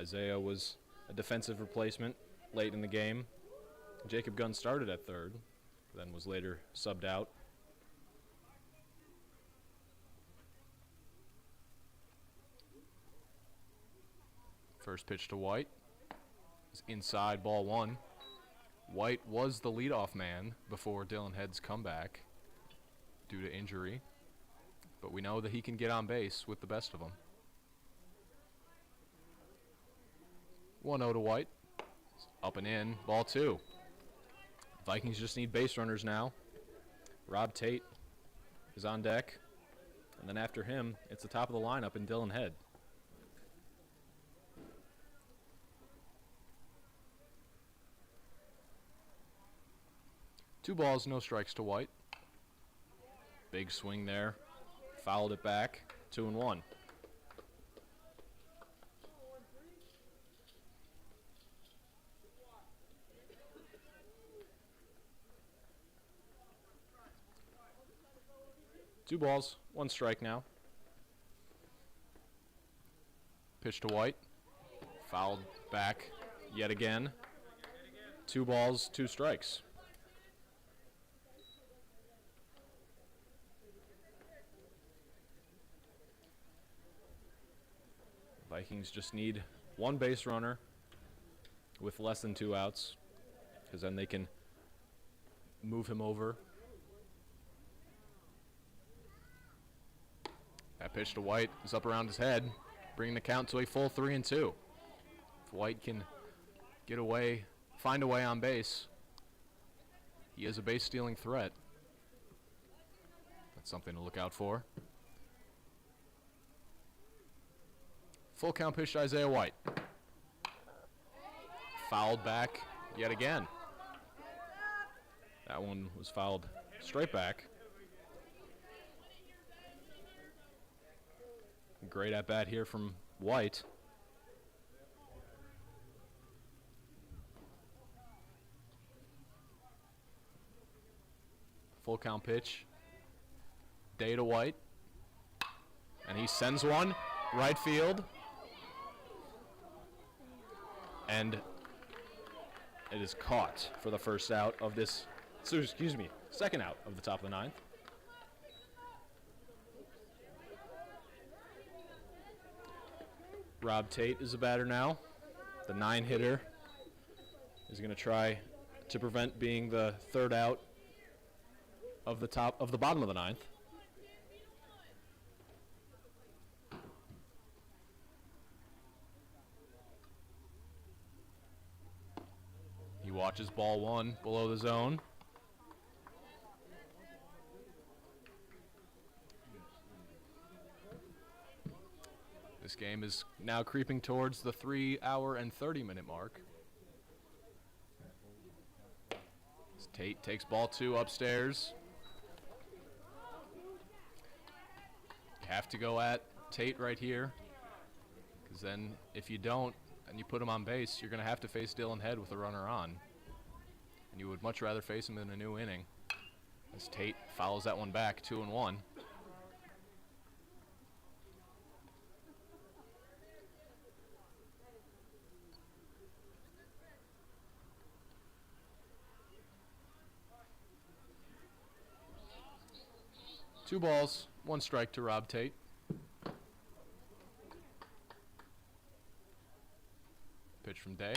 Isaiah was a defensive replacement late in the game. Jacob Gunn started at third, then was later subbed out. First pitch to White. It's inside, ball one. White was the leadoff man before Dylan Head's comeback due to injury, but we know that he can get on base with the best of them. 1-0 to White. Up and in, ball two. Vikings just need base runners now. Rob Tate is on deck, and then after him, it's the top of the lineup in Dylan Head. Two balls, no strikes to White. Big swing there. Fouled it back. 2-1. Two balls, one strike now. Pitch to White. Fouled back yet again. 2 balls, 2 strikes. Vikings just need one base runner with less than 2 outs, because then they can move him over. That pitch to White is up around his head, bringing the count to a full 3-2. If White can get away, find a way on base, he is a base-stealing threat. That's something to look out for. Full count pitch to Isaiah White. Fouled back yet again. That one was fouled straight back. Great at bat here from White. Full count pitch. Day to White. And he sends one right field. And it is caught for the first out of this, second out of the top of the ninth. Rob Tate is a batter now. The 9-hitter is going to try to prevent being the third out of the bottom of the ninth. He watches ball one below the zone. This game is now creeping towards the 3-hour and 30-minute mark. As Tate takes ball 2 upstairs. You have to go at Tate right here, because then if you don't and you put him on base, you're going to have to face Dylan Head with a runner on. And you would much rather face him in a new inning. As Tate fouls that one back, 2-1. Two balls, 1 strike to Rob Tate. Pitch from Day.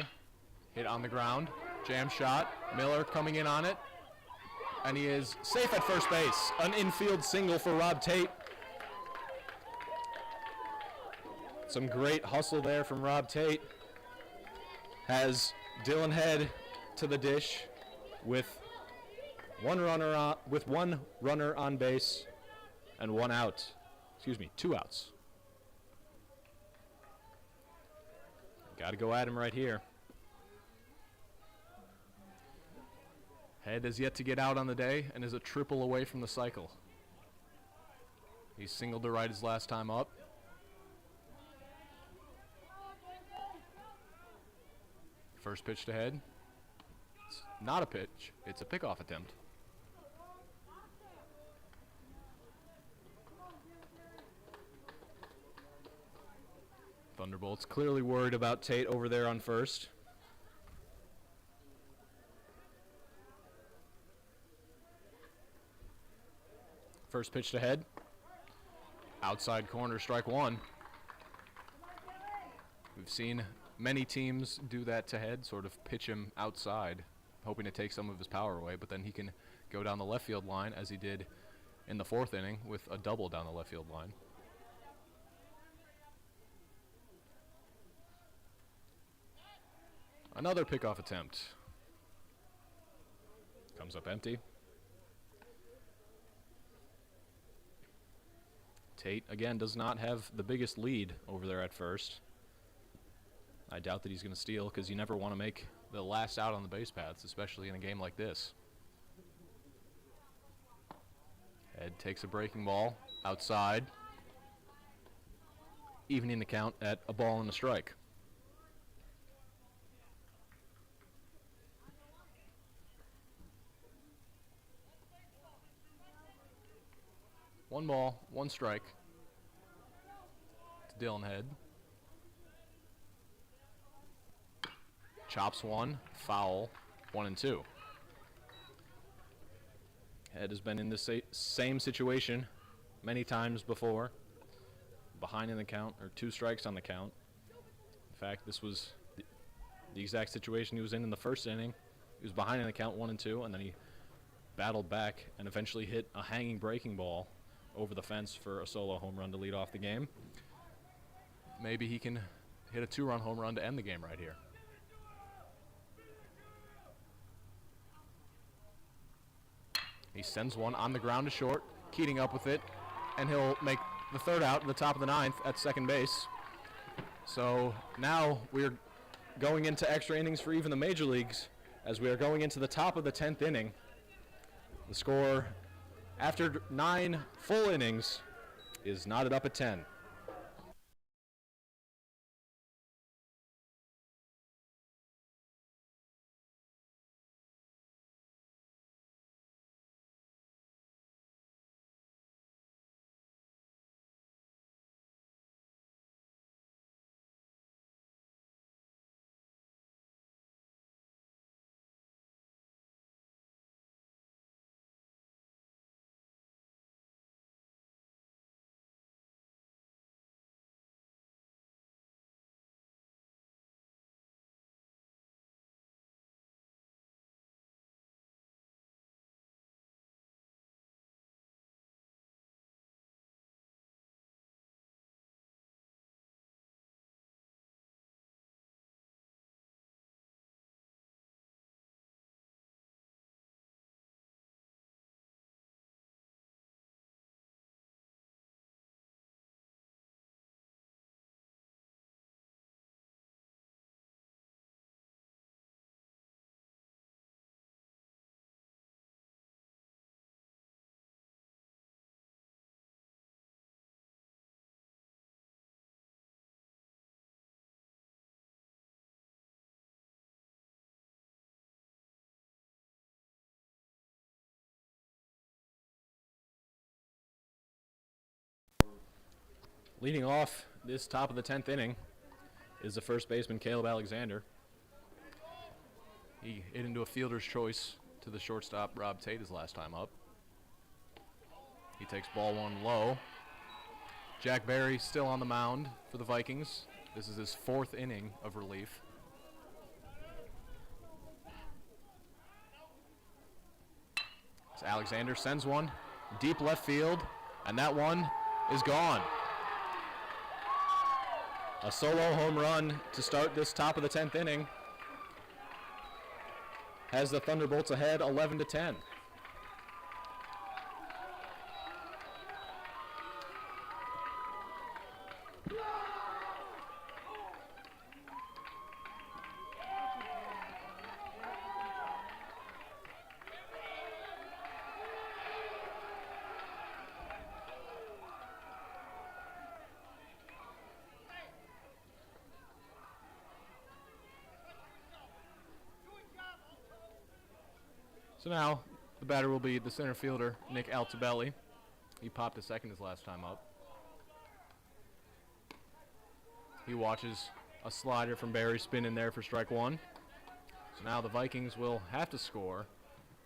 Hit on the ground. Jam shot. Miller coming in on it. And he is safe at first base. An infield single for Rob Tate. Some great hustle there from Rob Tate. Has Dylan Head to the dish with one runner on base and 1 out. 2 outs. Got to go at him right here. Head has yet to get out on the day and is a triple away from the cycle. He singled to right his last time up. First pitch to Head. It's not a pitch. It's a pickoff attempt. Thunderbolts clearly worried about Tate over there on first. First pitch to head. Outside corner, strike one. We've seen many teams do that to head, sort of pitch him outside, hoping to take some of his power away, but then he can go down the left field line as he did in the 4th inning with a double down the left field line. Another pickoff attempt. Comes up empty. Tate, again, does not have the biggest lead over there at first. I doubt that he's going to steal because you never want to make the last out on the base paths, especially in a game like this. Ed takes a breaking ball outside, evening the count at a ball and a strike. One ball, one strike to Dylan Head. Chops one, foul, 1-2. Head has been in the same situation many times before. Behind in the count, or 2 strikes on the count. In fact, this was the exact situation he was in the 1st inning. He was behind in the count 1-2, and then he battled back and eventually hit a hanging breaking ball over the fence for a solo home run to lead off the game. Maybe he can hit a 2-run home run to end the game right here. He sends one on the ground to short, Keating up with it, and he'll make the 3rd out at the top of the 9th at second base. So now we're going into extra innings for even the major leagues as we are going into the top of the 10th inning. The score after 9 full innings is knotted up at 10. Leading off this top of the 10th inning is the first baseman, Caleb Alexander. He hit into a fielder's choice to the shortstop, Rob Tate, his last time up. He takes ball 1 low. Jack Berry still on the mound for the Vikings. This is his 4th inning of relief. So Alexander sends one deep left field, and that one is gone. A solo home run to start this top of the 10th inning has the Thunderbolts ahead 11-10. So now the batter will be the center fielder, Nick Altabelli. He popped a second his last time up. He watches a slider from Barry spin in there for strike one. So now the Vikings will have to score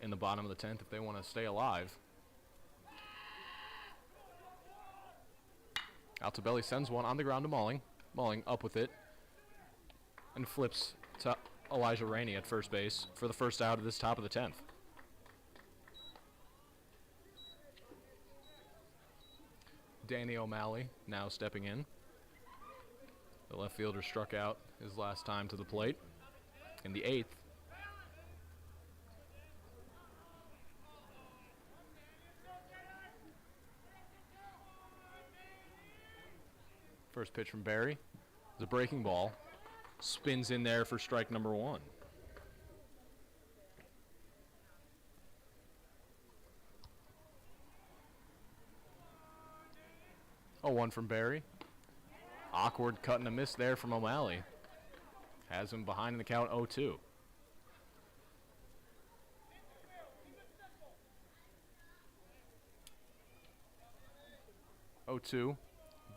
in the bottom of the 10th if they want to stay alive. Altobelli sends one on the ground to Malling. Malling up with it and flips to Elijah Rainey at first base for the first out of this top of the 10th. Danny O'Malley now stepping in. The left fielder struck out his last time to the plate in the 8th. First pitch from Barry is a breaking ball. Spins in there for strike number one. Oh, one from Barry. Awkward cut and a miss there from O'Malley. Has him behind in the count 0-2.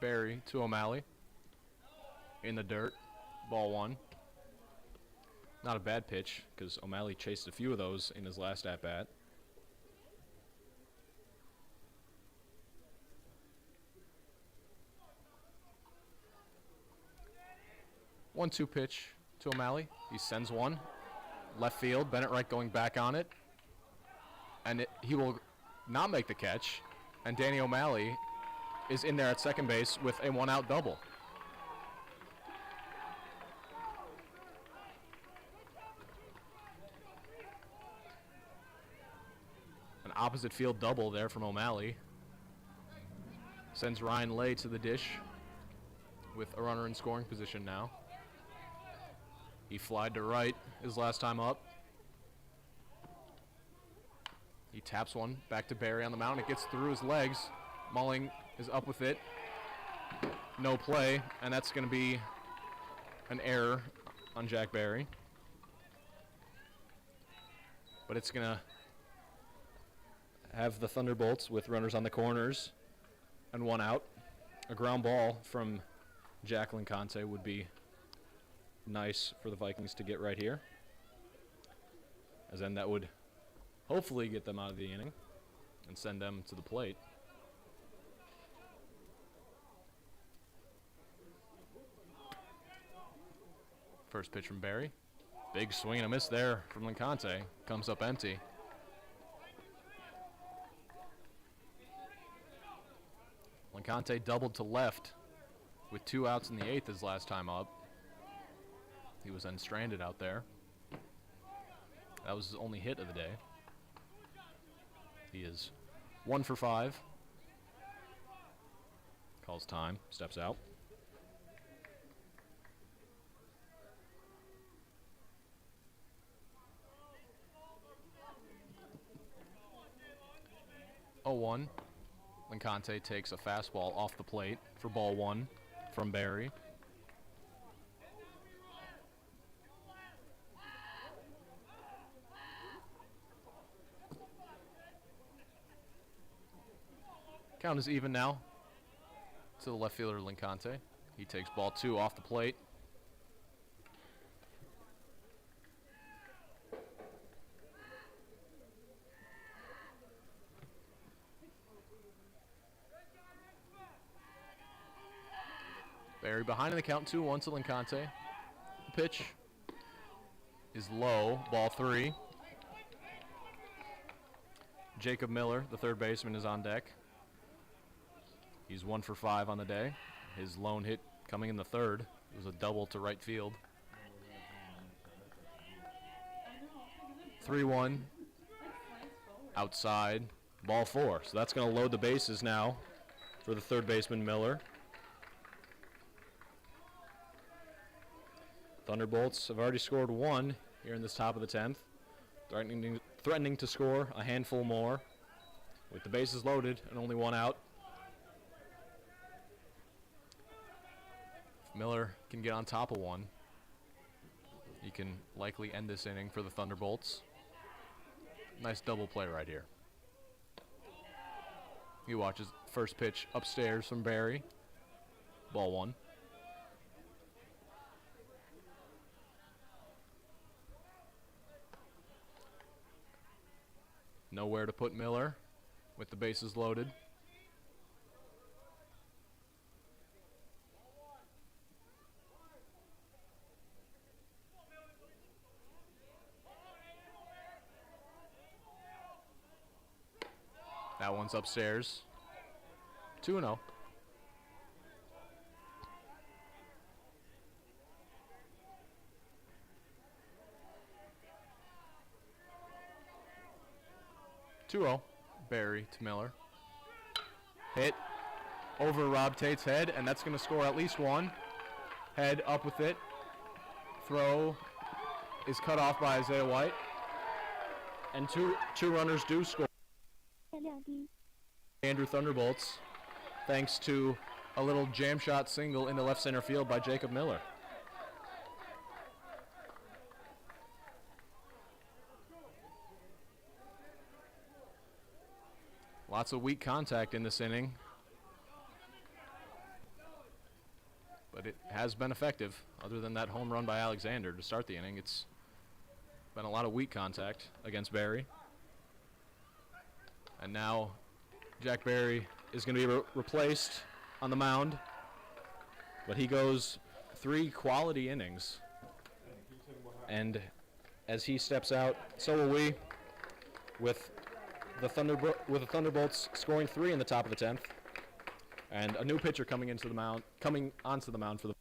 Barry to O'Malley. In the dirt. Ball one. Not a bad pitch because O'Malley chased a few of those in his last at-bat. One-two pitch to O'Malley. He sends one. Left field. Bennett Wright going back on it. And he will not make the catch. And Danny O'Malley is in there at second base with a one-out double. An opposite field double there from O'Malley. Sends Ryan Lay to the dish with a runner in scoring position now. He flied to right his last time up. He taps one back to Barry on the mound. It gets through his legs. Malling is up with it. No play, and that's going to be an error on Jack Barry. But it's going to have the Thunderbolts with runners on the corners and one out. A ground ball from Jacqueline Conte would be nice for the Vikings to get right here, as then that would hopefully get them out of the inning and send them to the plate. First pitch from Barry. Big swing and a miss there from Lincante. Comes up empty. Lincante doubled to left with 2 outs in the 8th his last time up. He was then stranded out there. That was his only hit of the day. He is 1 for 5. Calls time, steps out. Oh, 1. Lincante takes a fastball off the plate for ball 1 from Barry. Count is even now to the left fielder, Lincante. He takes ball 2 off the plate. Barry behind in the count 2-1 to Lincante. The pitch is low, ball 3. Jacob Miller, the third baseman, is on deck. He's 1 for 5 on the day. His lone hit coming in the 3rd. It was a double to right field. 3-1 outside, ball 4. So that's going to load the bases now for the third baseman, Miller. Thunderbolts have already scored 1 here in this top of the 10th. Threatening to score a handful more with the bases loaded and only 1 out. If Miller can get on top of 1, he can likely end this inning for the Thunderbolts. Nice double play right here. He watches first pitch upstairs from Barry. Ball 1. nowhere to put Miller with the bases loaded. That one's upstairs. 2-0. Barry to Miller. Hit over Rob Tate's head, and that's going to score at least one. Head up with it. Throw is cut off by Isaiah White. And two runners do score. Andrew Thunderbolts, thanks to a little jam shot single into left center field by Jacob Miller. Lots of weak contact in this inning, but it has been effective. Other than that home run by Alexander to start the inning, it's been a lot of weak contact against Barry. And now Jack Barry is going to be replaced on the mound, but he goes 3 quality innings. And as he steps out, so will we, with the Thunderbolts scoring 3 in the top of the 10th, and a new pitcher coming onto the mound for the.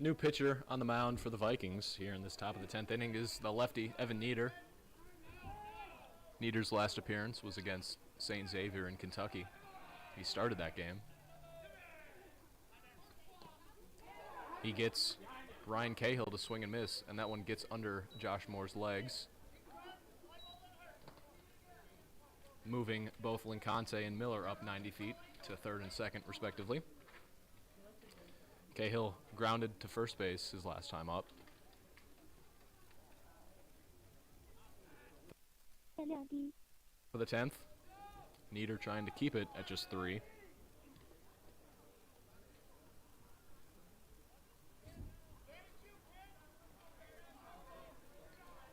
New pitcher on the mound for the Vikings here in this top of the 10th inning is the lefty, Evan Nieder. Nieder's last appearance was against St. Xavier in Kentucky. He started that game. He gets Ryan Cahill to swing and miss, and that one gets under Josh Moore's legs, moving both Lincante and Miller up 90 feet to third and second, respectively. Cahill grounded to first base his last time up. For the 10th, Nieder trying to keep it at just 3.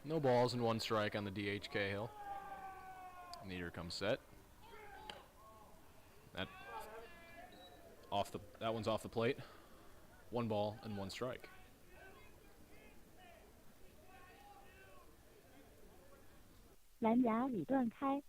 No balls and 1 strike on the DH Cahill. Nieder comes set. That one's off the plate. 1 ball and 1 strike.蓝牙已断开。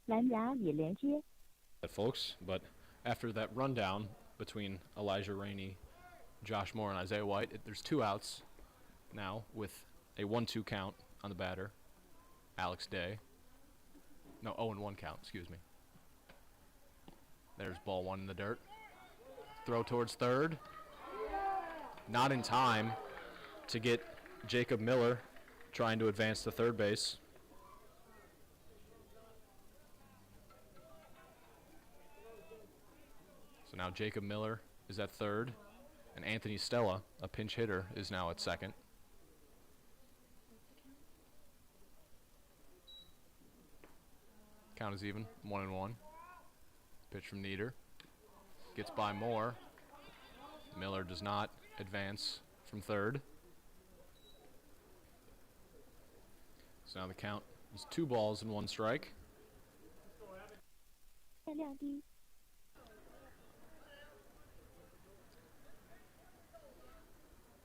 蓝牙已连接。Folks, but after that rundown between Elijah Rainey, Josh Moore, and Isaiah White, there's 2 outs now with a 1-2 count on the batter, Alex Day. No, 0-1 count, excuse me. There's ball 1 in the dirt. Throw towards third. Not in time to get Jacob Miller trying to advance to third base. So now Jacob Miller is at third, and Anthony Stella, a pinch hitter, is now at second. Count is even, 1-1. Pitch from Nieder. Gets by Moore. Miller does not advance from third. So now the count is 2 balls and 1 strike. 电量低。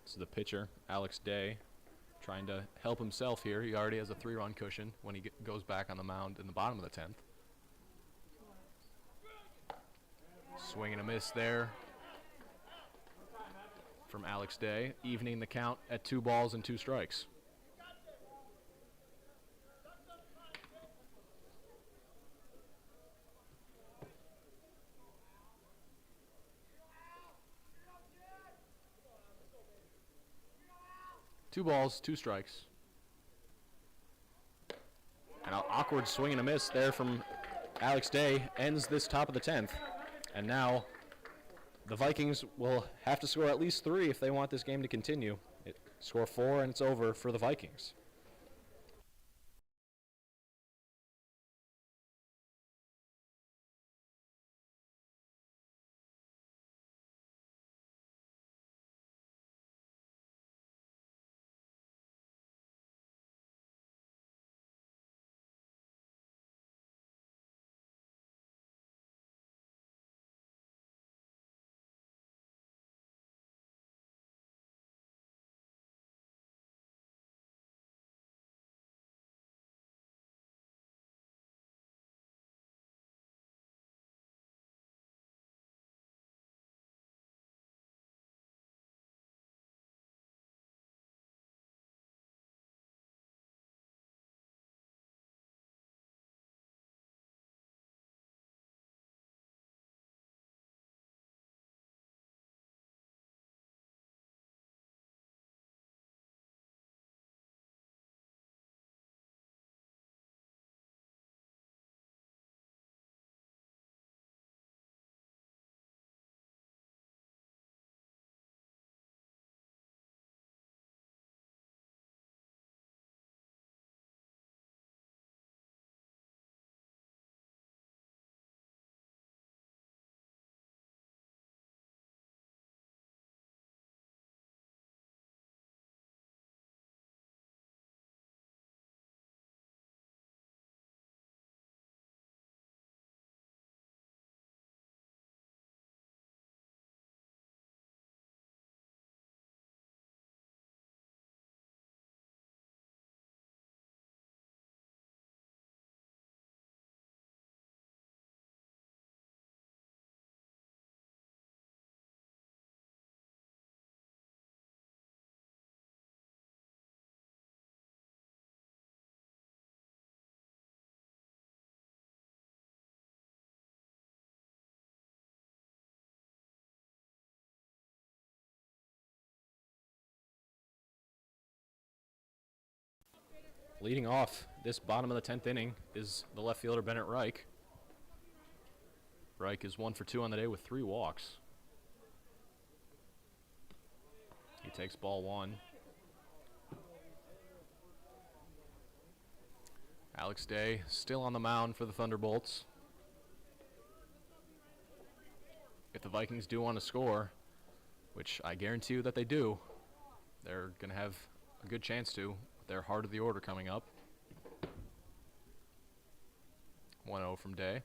This is the pitcher, Alex Day, trying to help himself here. He already has a 3-run cushion when he goes back on the mound in the bottom of the 10th. Swing and a miss there from Alex Day, evening the count at 2 balls and 2 strikes. Two balls, 2 strikes. And an awkward swing and a miss there from Alex Day ends this top of the 10th. And now the Vikings will have to score at least 3 if they want this game to continue. Score 4 and it's over for the Vikings. Leading off this bottom of the 10th inning is the left fielder Bennett Reich. Reich is 1 for 2 on the day with 3 walks. He takes ball 1. Alex Day still on the mound for the Thunderbolts. If the Vikings do want to score, which I guarantee you that they do, they're going to have a good chance to with their heart of the order coming up. 1-0 from Day.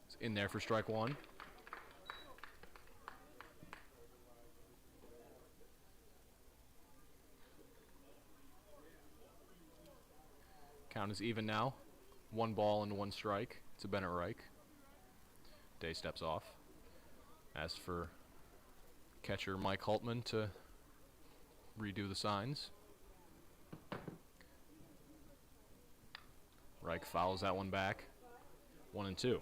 It's in there for strike 1. Count is even now. 1 ball and 1 strike to Bennett Reich. Day steps off. As for catcher Mike Hultman to redo the signs. Reich fouls that one back. 1-2.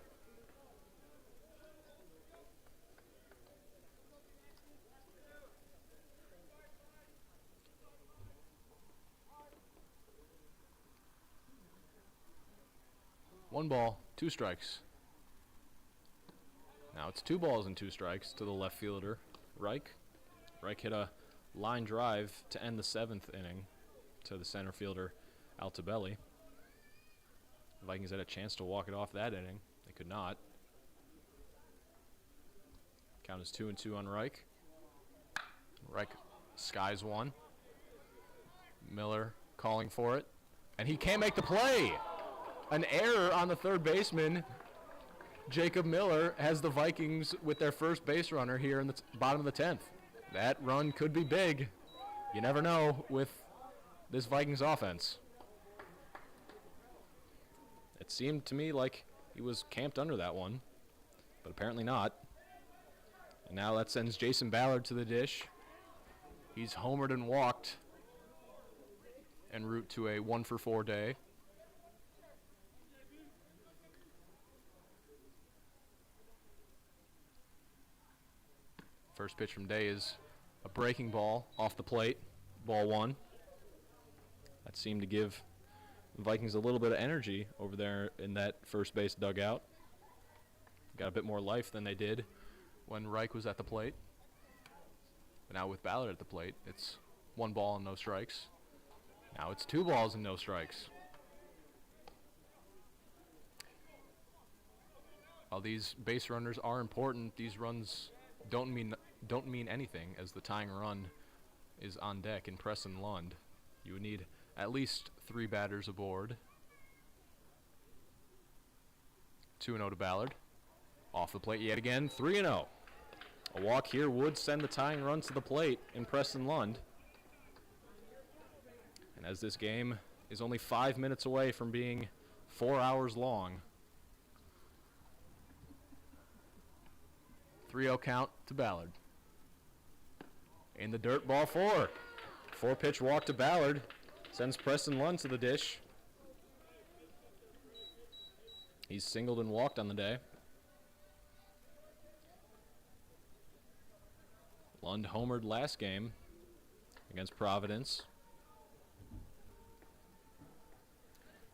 One ball, 2 strikes. Now it's 2 balls and 2 strikes to the left fielder, Reich. Reich hit a line drive to end the 7th inning to the center fielder, Altobelli. The Vikings had a chance to walk it off that inning. They could not. Count is 2-2 on Reich. Reich skies one. Miller calling for it. And he can't make the play. An error on the third baseman. Jacob Miller has the Vikings with their first base runner here in the bottom of the 10th. That run could be big. You never know with this Vikings offense. It seemed to me like he was camped under that one, but apparently not. And now that sends Jason Ballard to the dish. He's homered and walked en route to a 1-for-4 day. First pitch from Day is a breaking ball off the plate, ball 1. That seemed to give the Vikings a little bit of energy over there in that first base dugout. Got a bit more life than they did when Reich was at the plate. But now with Ballard at the plate, it's 1 ball and no strikes. Now it's 2 balls and no strikes. While these base runners are important, these runs don't mean anything, as the tying run is on deck in Preston Lund. You would need at least 3 batters aboard. 2-0 to Ballard. Off the plate yet again, 3-0. A walk here would send the tying run to the plate in Preston Lund. And as this game is only 5 minutes away from being 4 hours long, 3-0 count to Ballard. In the dirt, ball 4. 4-pitch walk to Ballard sends Preston Lund to the dish. He's singled and walked on the day. Lund homered last game against Providence.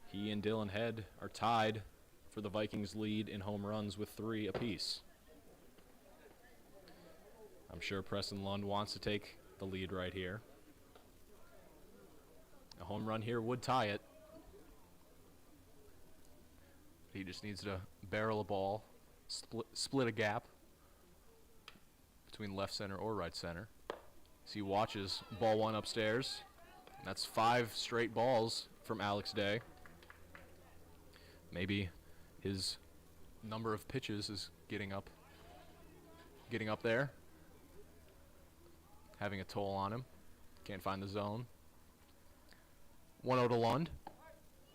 He and Dylan Head are tied for the Vikings' lead in home runs with 3 apiece. I'm sure Preston Lund wants to take the lead right here. A home run here would tie it. He just needs to barrel a ball, split a gap between left center or right center. As he watches ball 1 upstairs. That's 5 straight balls from Alex Day. Maybe his number of pitches is getting up there, having a toll on him. Can't find the zone. 1-0 to Lund.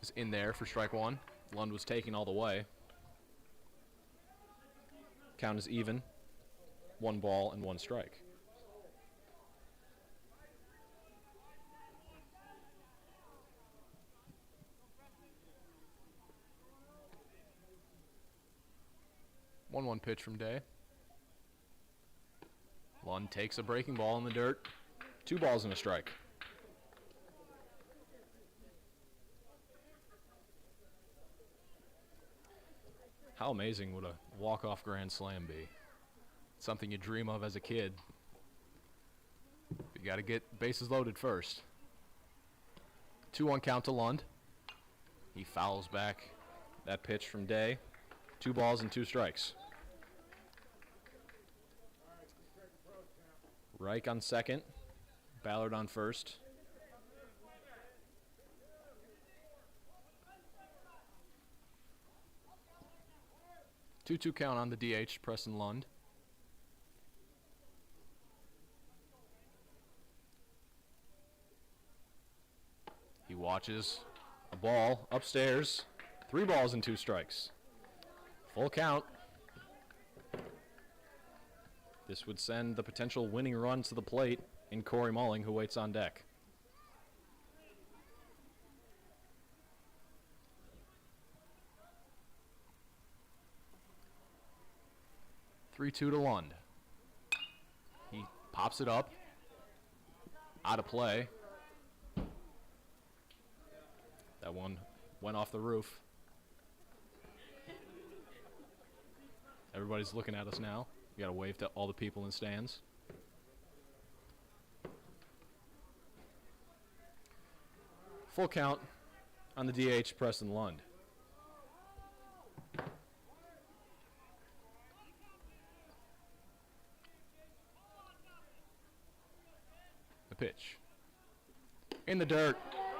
Is in there for strike 1. Lund was taking all the way. Count is even. 1 ball and 1 strike. One pitch from Day. Lund takes a breaking ball in the dirt. 2 balls and a strike. How amazing would a walk-off grand slam be? Something you dream of as a kid. You got to get bases loaded first. 2-1 count to Lund. He fouls back that pitch from Day. 2 balls and 2 strikes. Reich on second. Ballard on first. Two count on the DH, Preston Lund. He watches a ball upstairs. 3 balls and 2 strikes. Full count. This would send the potential winning run to the plate in Corey Mulling, who waits on deck. Three-two to Lund. He pops it up. Out of play. That one went off the roof. Everybody's looking at us now. We got to wave to all the people in the stands. Full count on the DH, Preston Lund. The pitch. In the dirt.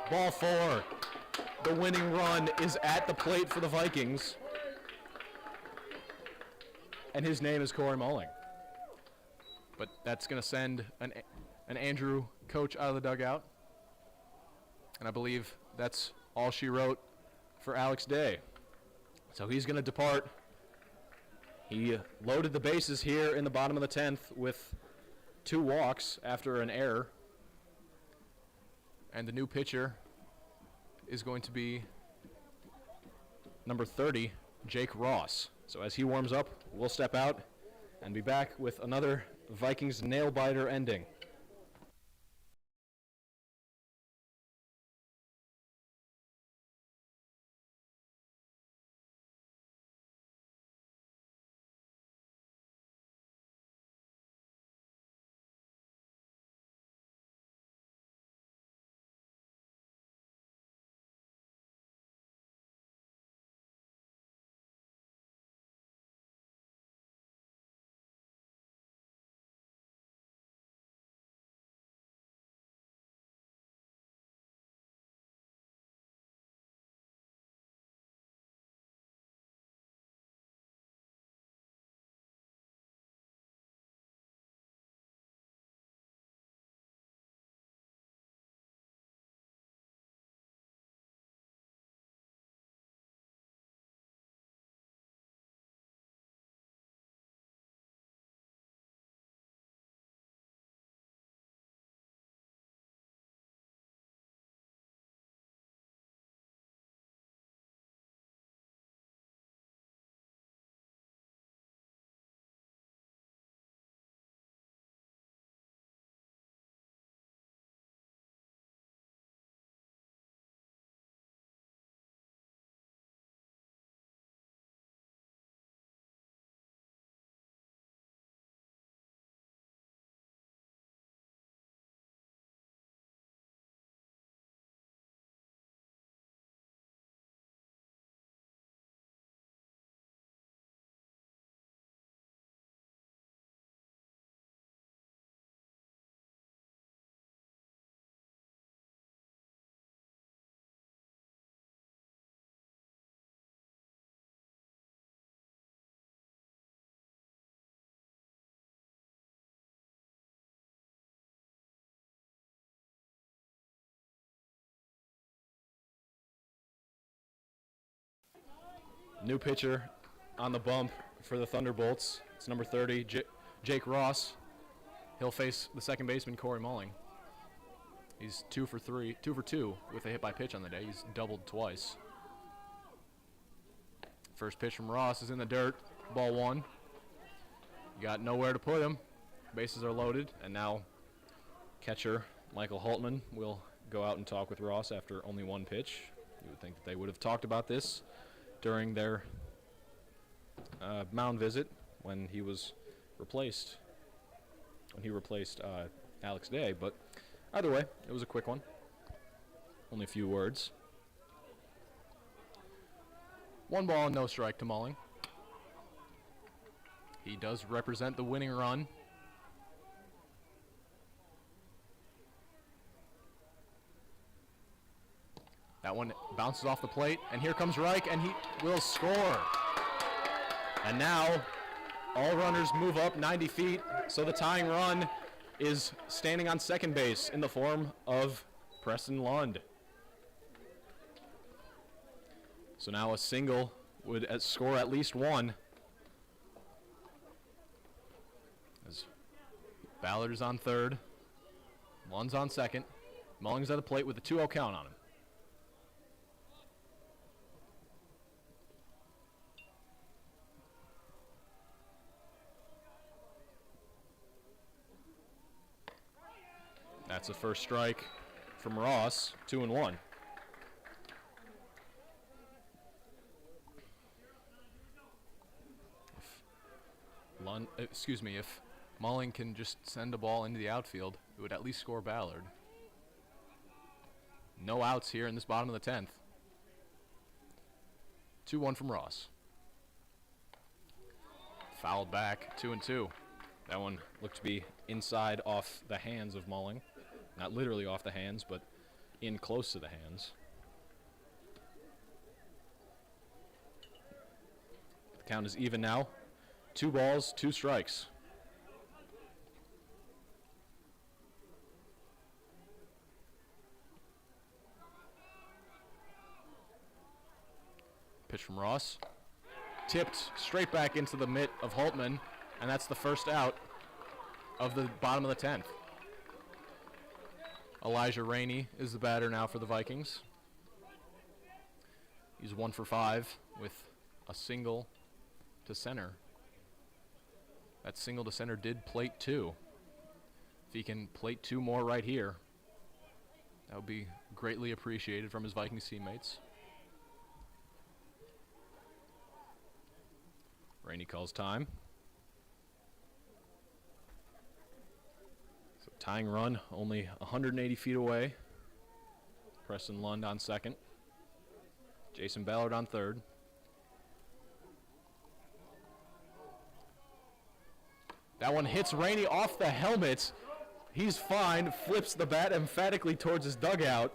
Ball 4. The winning run is at the plate for the Vikings. And his name is Corey Mulling. But that's going to send an Andrew coach out of the dugout. And I believe that's all she wrote for Alex Day. So he's going to depart. He loaded the bases here in the bottom of the 10th with 2 walks after an error. And the new pitcher is going to be number 30, Jake Ross. So as he warms up, we'll step out and be back with another Vikings nail-biter ending. New pitcher on the bump for the Thunderbolts. It's number 30, Jake Ross. He'll face the second baseman, Corey Mulling. He's 2 for 2 with a hit by pitch on the day. He's doubled twice. First pitch from Ross is in the dirt. Ball 1. You got nowhere to put him. Bases are loaded, and now catcher Michael Holtman will go out and talk with Ross after only 1 pitch. You would think that they would have talked about this during their mound visit when he was replaced. When he replaced Alex Day, but either way, it was a quick one. Only a few words. 1 ball and no strike to Mulling. He does represent the winning run. That one bounces off the plate, and here comes Reich, and he will score. And now, all runners move up 90 feet, so the tying run is standing on second base in the form of Preston Lund. So now a single would score at least one. As Ballard is on third, Lund's on second, Mulling's at the plate with a 2-0 count on him. That's a first strike from Ross, 2-1. If Mulling can just send a ball into the outfield, it would at least score Ballard. No outs here in this bottom of the 10th. 2-1 from Ross. Fouled back, 2-2. That one looked to be inside off the hands of Mulling. Not literally off the hands, but in close to the hands. The count is even now. 2 balls, 2 strikes. Pitch from Ross. Tipped straight back into the mitt of Holtman, and that's the first out of the bottom of the 10th. Elijah Rainey is the batter now for the Vikings. He's 1 for 5 with a single to center. That single to center did plate 2. If he can plate 2 more right here, that would be greatly appreciated from his Vikings teammates. Rainey calls time. So tying run only 180 feet away. Preston Lund on second. Jason Ballard on third. That one hits Rainey off the helmet. He's fine, flips the bat emphatically towards his dugout.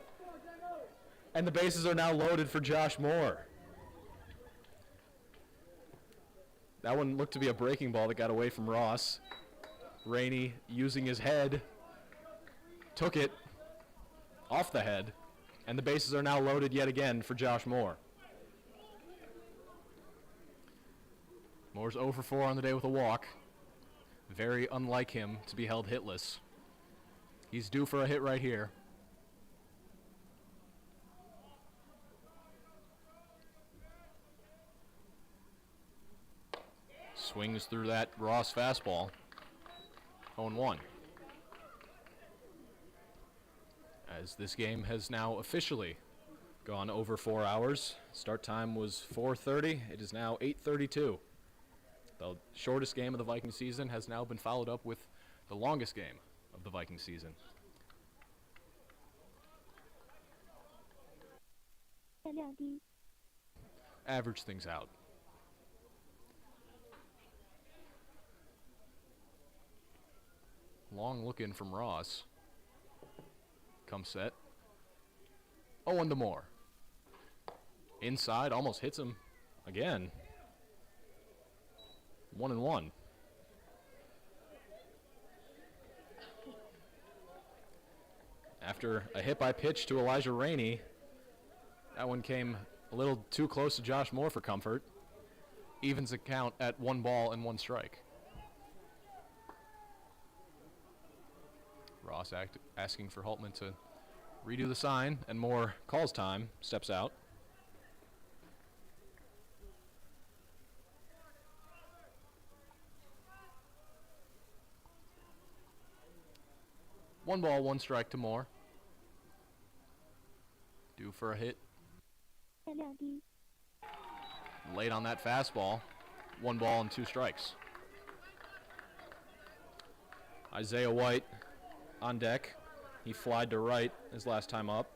And the bases are now loaded for Josh Moore. That one looked to be a breaking ball that got away from Ross. Rainey, using his head, took it off the head, and the bases are now loaded yet again for Josh Moore. Moore's 0 for 4 on the day with a walk. Very unlike him to be held hitless. He's due for a hit right here. Swings through that Ross fastball. 0-1. As this game has now officially gone over 4 hours. Start time was 4:30. It is now 8:32. The shortest game of the Viking season has now been followed up with the longest game of the Viking season. Average things out. Long look in from Ross. Come set. 0-1 to Moore. Inside, almost hits him again. 1-1. After a hit by pitch to Elijah Rainey, that one came a little too close to Josh Moore for comfort. Evens the count at 1 ball and 1 strike. Ross asking for Holtman to redo the sign, and Moore calls time, steps out. One ball, 1 strike to Moore. Due for a hit. Late on that fastball. 1 ball and 2 strikes. Isaiah White on deck. He flied to right his last time up.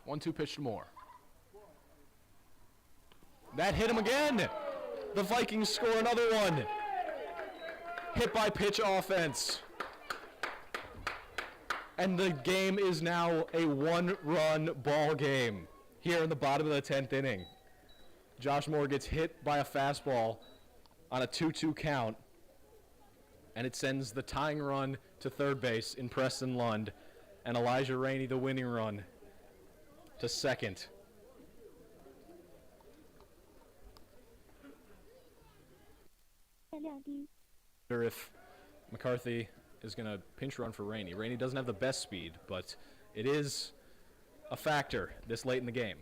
One-two pitch to Moore. That hit him again. The Vikings score another one. Hit by pitch offense. And the game is now a 1-run ball game here in the bottom of the 10th inning. Josh Moore gets hit by a fastball on a 2-2 count, and it sends the tying run to third base in Preston Lund, and Elijah Rainey the winning run to second. Wonder if McCarthy is going to pinch run for Rainey. Rainey doesn't have the best speed, but it is a factor this late in the game.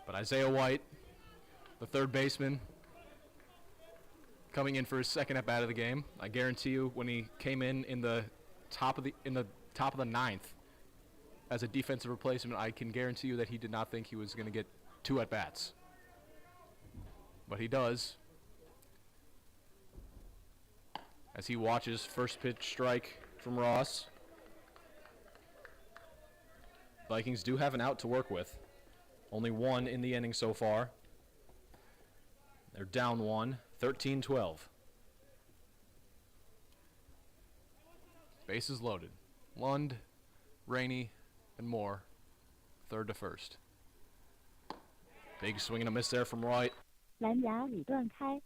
But Isaiah White, the third baseman, coming in for his second at bat of the game. I guarantee you, when he came in the top of the ninth as a defensive replacement, I can guarantee you that he did not think he was going to get 2 at bats. But he does, as he watches first pitch strike from Ross. Vikings do have an out to work with. Only 1 in the inning so far. They're down 1, 13-12. Bases loaded. Lund, Rainey, and Moore, third to first. Big swing and a miss there from White. 蓝牙李断开。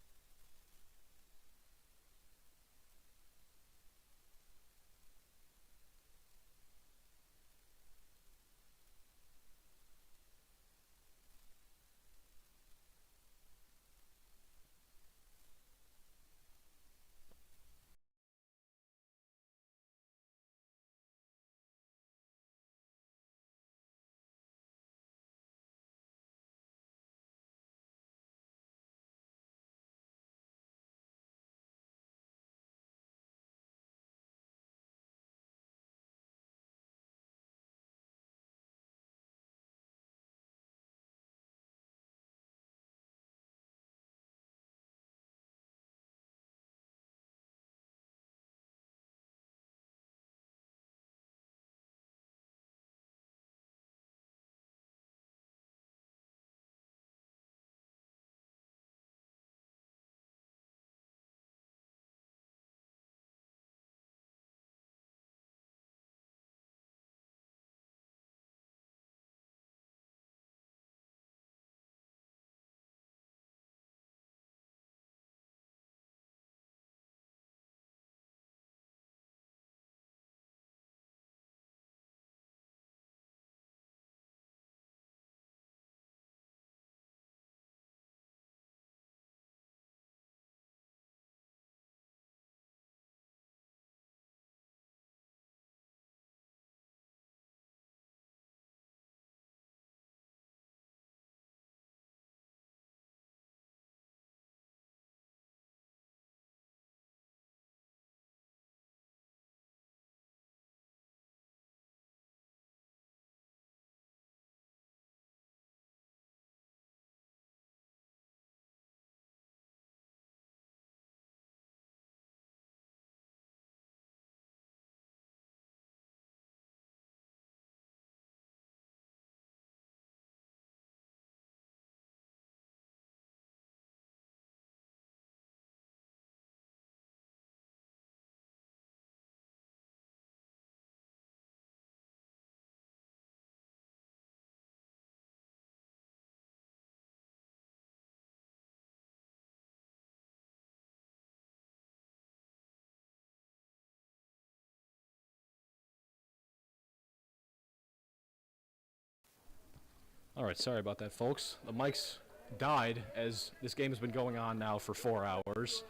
All right, sorry about that, folks. The mics died as this game has been going on now for 4 hours.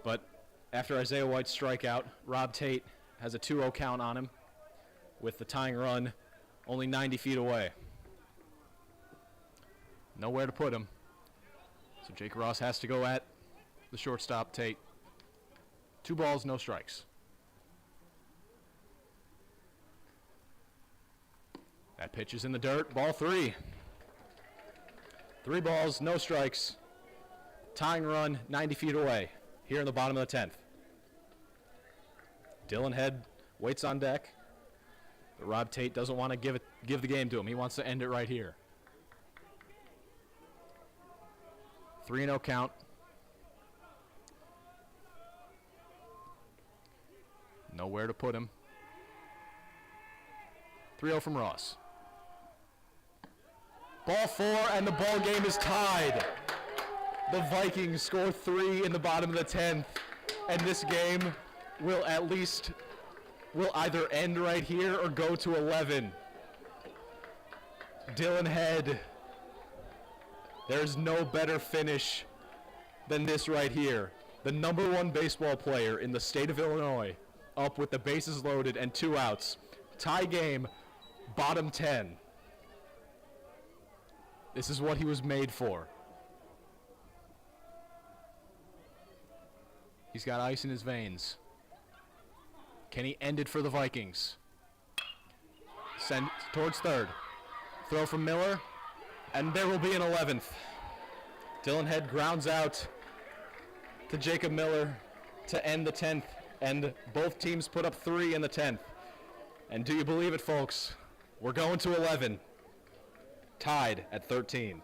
But after Isaiah White's strikeout, Rob Tate has a 2-0 count on him with the tying run only 90 feet away. Nowhere to put him. So Jake Ross has to go at the shortstop, Tate. 2 balls, no strikes. That pitch is in the dirt. Ball 3. 3 balls, no strikes. Tying run, 90 feet away, here in the bottom of the 10th. Dylan Head waits on deck. But Rob Tate doesn't want to give the game to him. He wants to end it right here. 3-0 count. Nowhere to put him. 3-0 from Ross. Ball 4, and the ball game is tied. The Vikings score 3 in the bottom of the 10th, and this game will either end right here or go to 11. Dylan Head, there's no better finish than this right here. The number 1 baseball player in the state of Illinois, up with the bases loaded and 2 outs. Tie game, bottom 10. This is what he was made for. He's got ice in his veins. Can he end it for the Vikings? Send towards third. Throw from Miller, and there will be an 11th. Dylan Head grounds out to Jacob Miller to end the 10th, and both teams put up 3 in the 10th. And do you believe it, folks? We're going to 11. Tied at 13.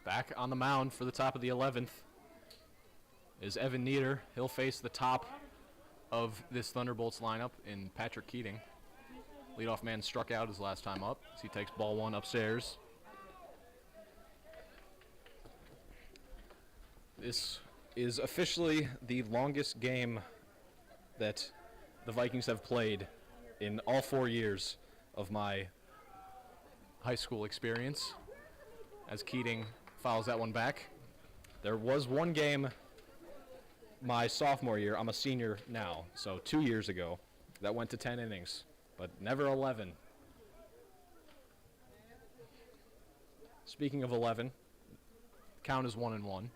Back on the mound for the top of the 11th is Evan Nieder. He'll face the top of this Thunderbolts lineup in Patrick Keating. Leadoff man struck out his last time up, so he takes ball 1 upstairs. This is officially the longest game that the Vikings have played in all 4 years of my high school experience, as Keating fouls that one back. There was one game my sophomore year, I'm a senior now, so 2 years ago, that went to 10 innings, but never 11. Speaking of 11, count is 1-1.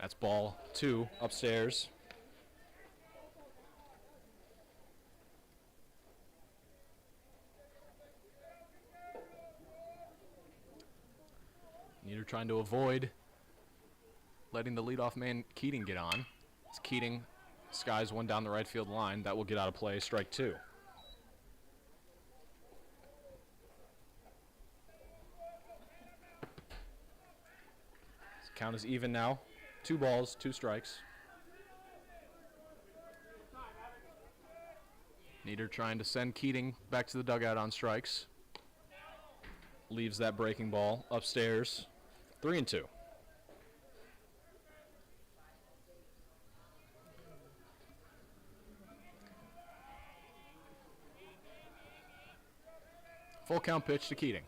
That's ball 2 upstairs. Nieder trying to avoid letting the leadoff man Keating get on. As Keating skies one down the right field line. That will get out of play, strike 2. Count is even now. 2 balls, 2 strikes. Nieder trying to send Keating back to the dugout on strikes. Leaves that breaking ball upstairs. 3-2. Full count pitch to Keating.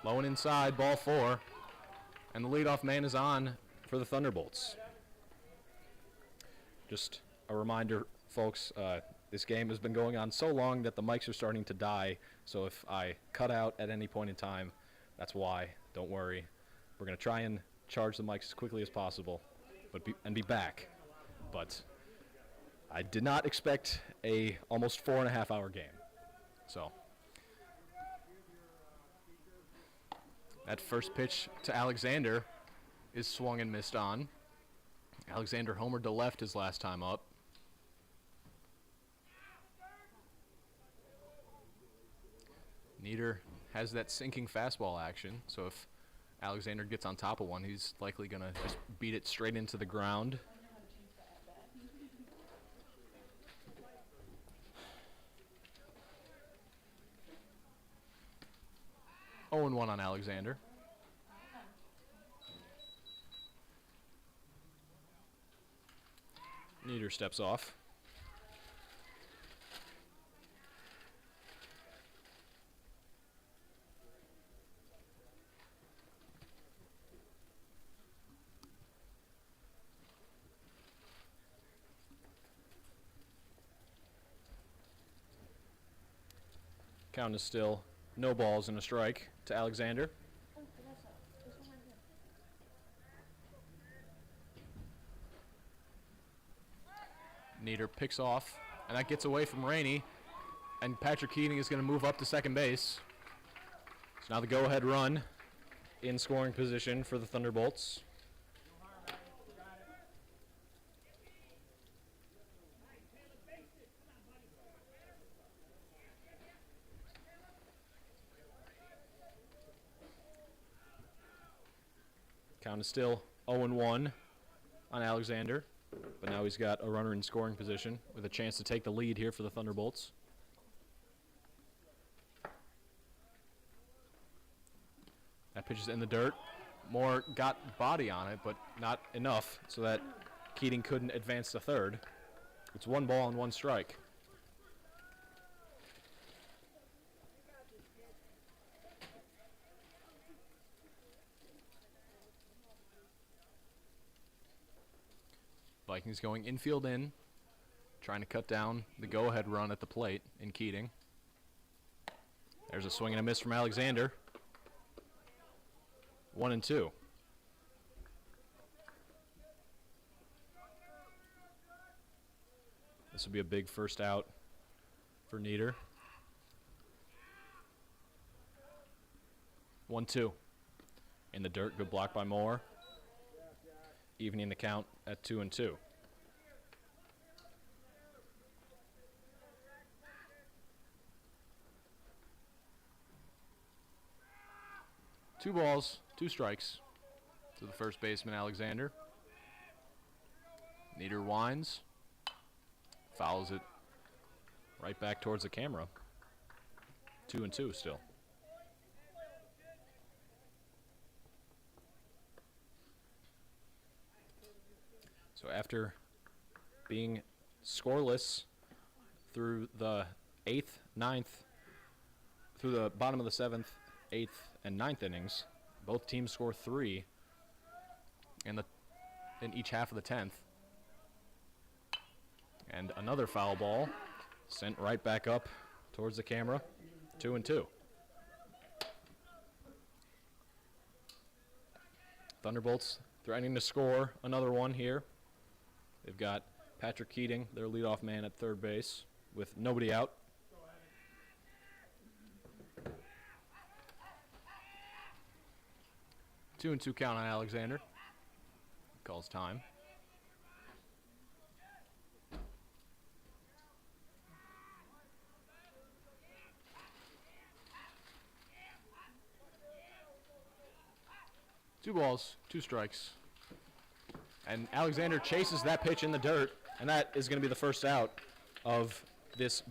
Low and inside, ball 4. And the leadoff man is on for the Thunderbolts. Just a reminder, folks, this game has been going on so long that the mics are starting to die. So if I cut out at any point in time, that's why. Don't worry. We're going to try and charge the mics as quickly as possible and be back. But I did not expect a almost 4.5-hour game. So that first pitch to Alexander is swung and missed on. Alexander homered to left his last time up. Nieder has that sinking fastball action, so if Alexander gets on top of one, he's likely going to just beat it straight into the ground. Oh, and 1 on Alexander. Nieder steps off. Count is still no balls and a strike to Alexander. Nieder picks off, and that gets away from Rainey, and Patrick Keating is going to move up to second base. So now the go-ahead run in scoring position for the Thunderbolts. Count is still 0-1 on Alexander, but now he's got a runner in scoring position with a chance to take the lead here for the Thunderbolts. That pitch is in the dirt. Moore got body on it, but not enough so that Keating couldn't advance to third. It's 1 ball and 1 strike. Vikings going infield in, trying to cut down the go-ahead run at the plate in Keating. There's a swing and a miss from Alexander. 1-2. This will be a big first out for Nieder. 1-2. In the dirt, good block by Moore. Evening the count at 2-2. Two balls, 2 strikes to the first baseman, Alexander. Nieder winds, fouls it right back towards the camera. 2-2 still. So after being scoreless through the 8th, 9th, through the bottom of the 7th, 8th, and 9th innings, both teams score 3 in each half of the 10th. And another foul ball sent right back up towards the camera. 2-2. Thunderbolts threatening to score another one here. They've got Patrick Keating, their leadoff man, at third base with nobody out. Two and 2 count on Alexander. Calls time. Two balls, 2 strikes. And Alexander chases that pitch in the dirt And that is going to be the first out of this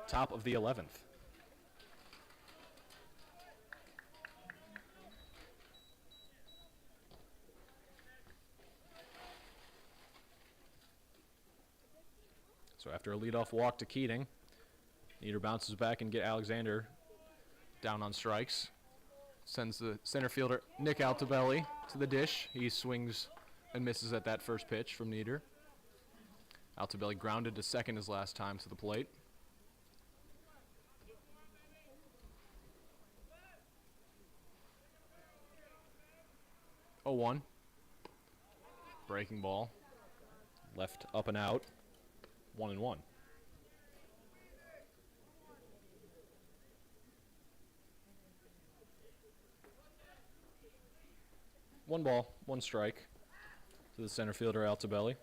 top of the 11th. So after a leadoff walk to Keating, Nieder bounces back and get Alexander down on strikes. Sends the center fielder Nick Altobelli to the dish. He swings and misses at that first pitch from Nieder. Altobelli grounded to second his last time to the plate. Oh, 1. Breaking ball. Left up and out. 1-1. One ball, one strike to the center fielder Altobelli.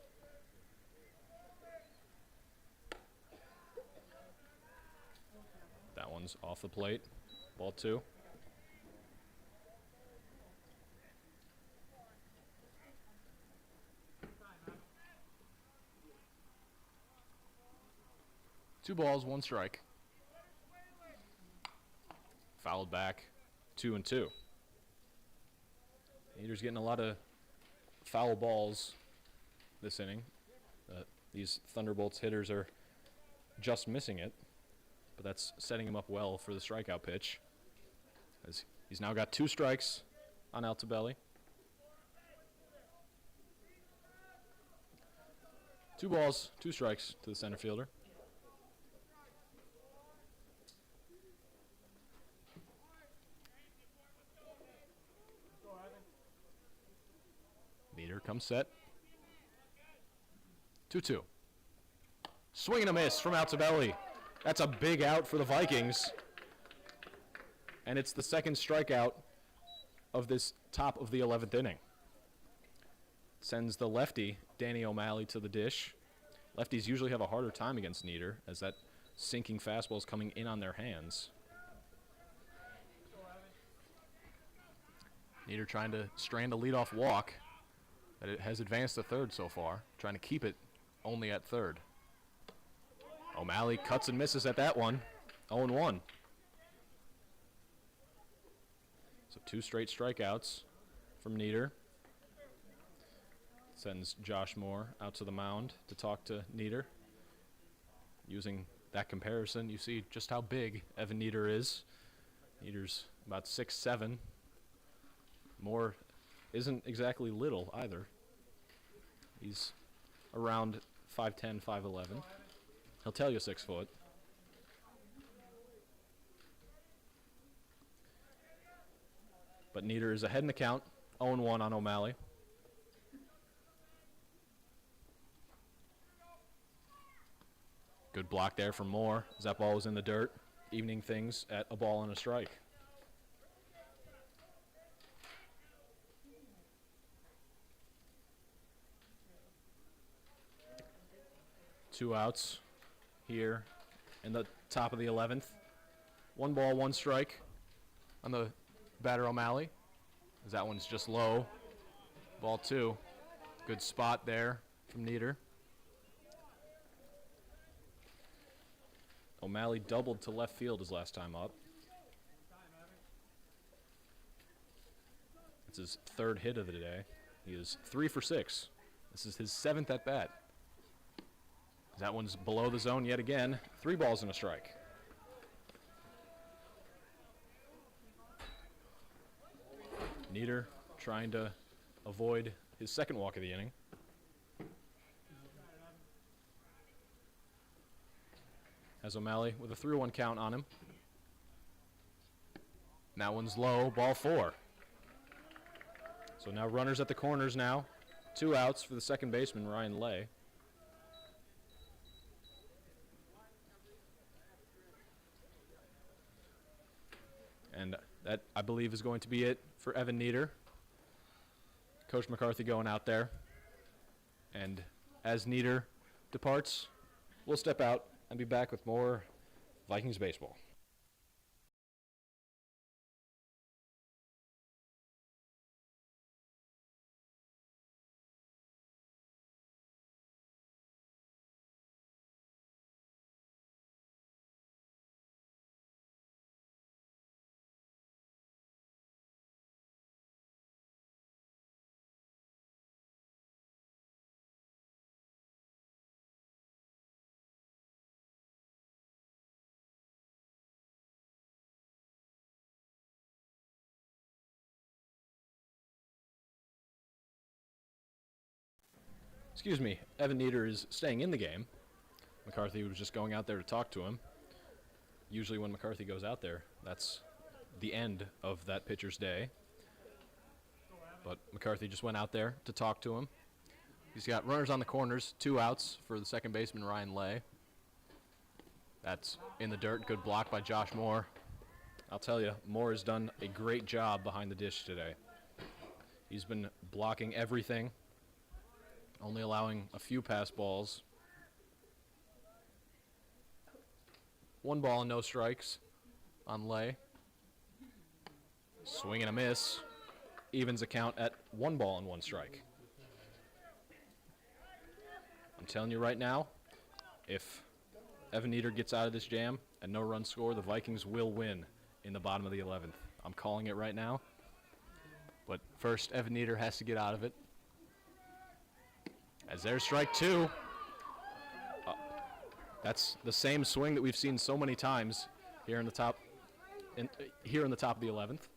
That one's off the plate. Ball 2. Two balls, one strike. Fouled back, 2-2. Nieder's getting a lot of foul balls this inning. These Thunderbolts hitters are just missing it, but that's setting him up well for the strikeout pitch, as he's now got 2 strikes on Altobelli. 2 balls, 2 strikes to the center fielder. Nieder comes set. 2-2. Swing and a miss from Altobelli. That's a big out for the Vikings. And it's the second strikeout of this top of the 11th inning. Sends the lefty, Danny O'Malley, to the dish. Lefties usually have a harder time against Nieder, as that sinking fastball is coming in on their hands. Nieder trying to strand a leadoff walk that it has advanced to third so far, trying to keep it only at third. O'Malley cuts and misses at that one, 0-1. So 2 straight strikeouts from Nieder. Sends Josh Moore out to the mound to talk to Nieder. Using that comparison, you see just how big Evan Nieder is. Nieder's about 6'7". Moore isn't exactly little either. He's around 5'10", 5'11". He'll tell you 6 foot. But Nieder is ahead in the count, 0-1 on O'Malley. Good block there from Moore as that ball was in the dirt, evening things at a ball and a strike. Two outs here in the top of the 11th. 1 ball, 1 strike on the batter O'Malley, as that one's just low. Ball 2. Good spot there from Nieder. O'Malley doubled to left field his last time up. It's his 3rd hit of the day. He is 3 for 6. This is his 7th at bat. That one's below the zone yet again. 3 balls and a strike. Nieder trying to avoid his second walk of the inning. Has O'Malley with a 3-1 count on him. And that one's low, ball 4. So now runners at the corners now. 2 outs for the second baseman, Ryan Lay. And that, I believe, is going to be it for Evan Nieder. Coach McCarthy going out there. And as Nieder departs, we'll step out and be back with more Vikings baseball. Evan Nieder is staying in the game. McCarthy was just going out there to talk to him. Usually when McCarthy goes out there, that's the end of that pitcher's day. But McCarthy just went out there to talk to him. He's got runners on the corners, 2 outs for the second baseman, Ryan Lay. That's in the dirt. Good block by Josh Moore. I'll tell you, Moore has done a great job behind the dish today. He's been blocking everything, only allowing a few pass balls. 1 ball and no strikes on Lay. Swing and a miss. Evens account at 1 ball and 1 strike. I'm telling you right now, if Evan Nieder gets out of this jam and no runs score, the Vikings will win in the bottom of the 11th. I'm calling it right now. But first, Evan Nieder has to get out of it. As there's strike 2. That's the same swing that we've seen so many times here in the top of the 11th.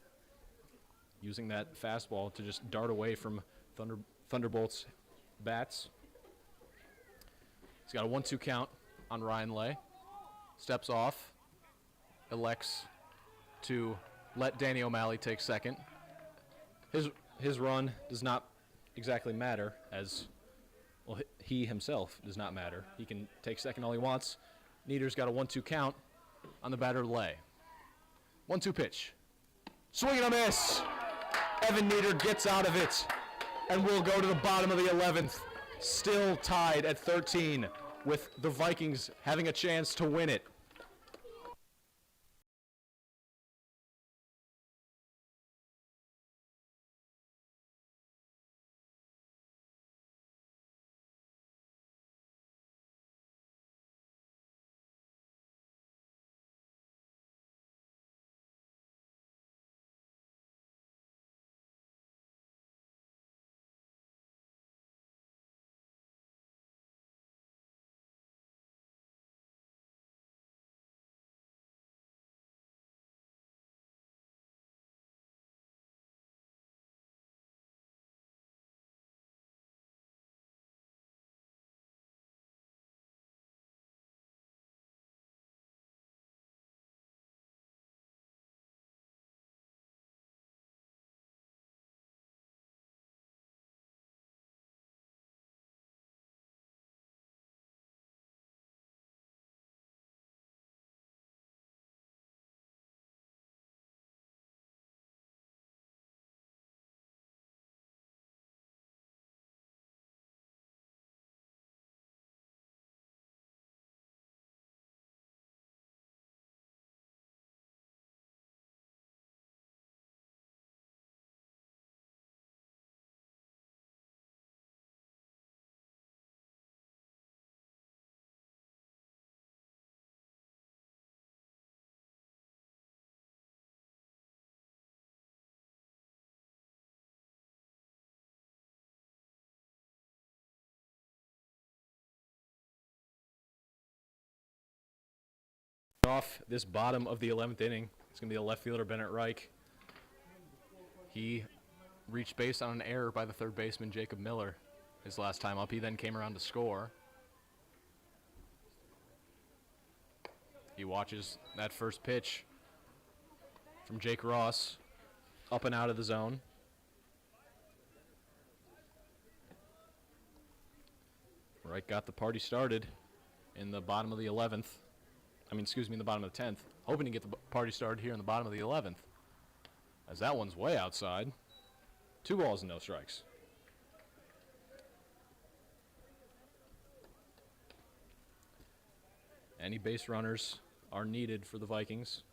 Using that fastball to just dart away from Thunderbolt's bats. He's got a 1-2 count on Ryan Lay. Steps off. Elects to let Danny O'Malley take second. His run does not exactly matter, as well, he himself does not matter. He can take second all he wants. Nieder's got a 1-2 count on the batter Lay. 1-2 pitch. Swing and a miss. Evan Nieder gets out of it, and we'll go to the bottom of the 11th. Still tied at 13, with the Vikings having a chance to win it. Off this bottom of the 11th inning, it's going to be the left fielder, Bennett Reich. He reached base on an error by the third baseman, Jacob Miller, his last time up. He then came around to score. He watches that first pitch from Jake Ross, up and out of the zone. Reich got the party started in the bottom of the 11th. In the bottom of the 10th. Hoping to get the party started here in the bottom of the 11th. As that one's way outside. 2 balls and no strikes. Any base runners are needed for the Vikings.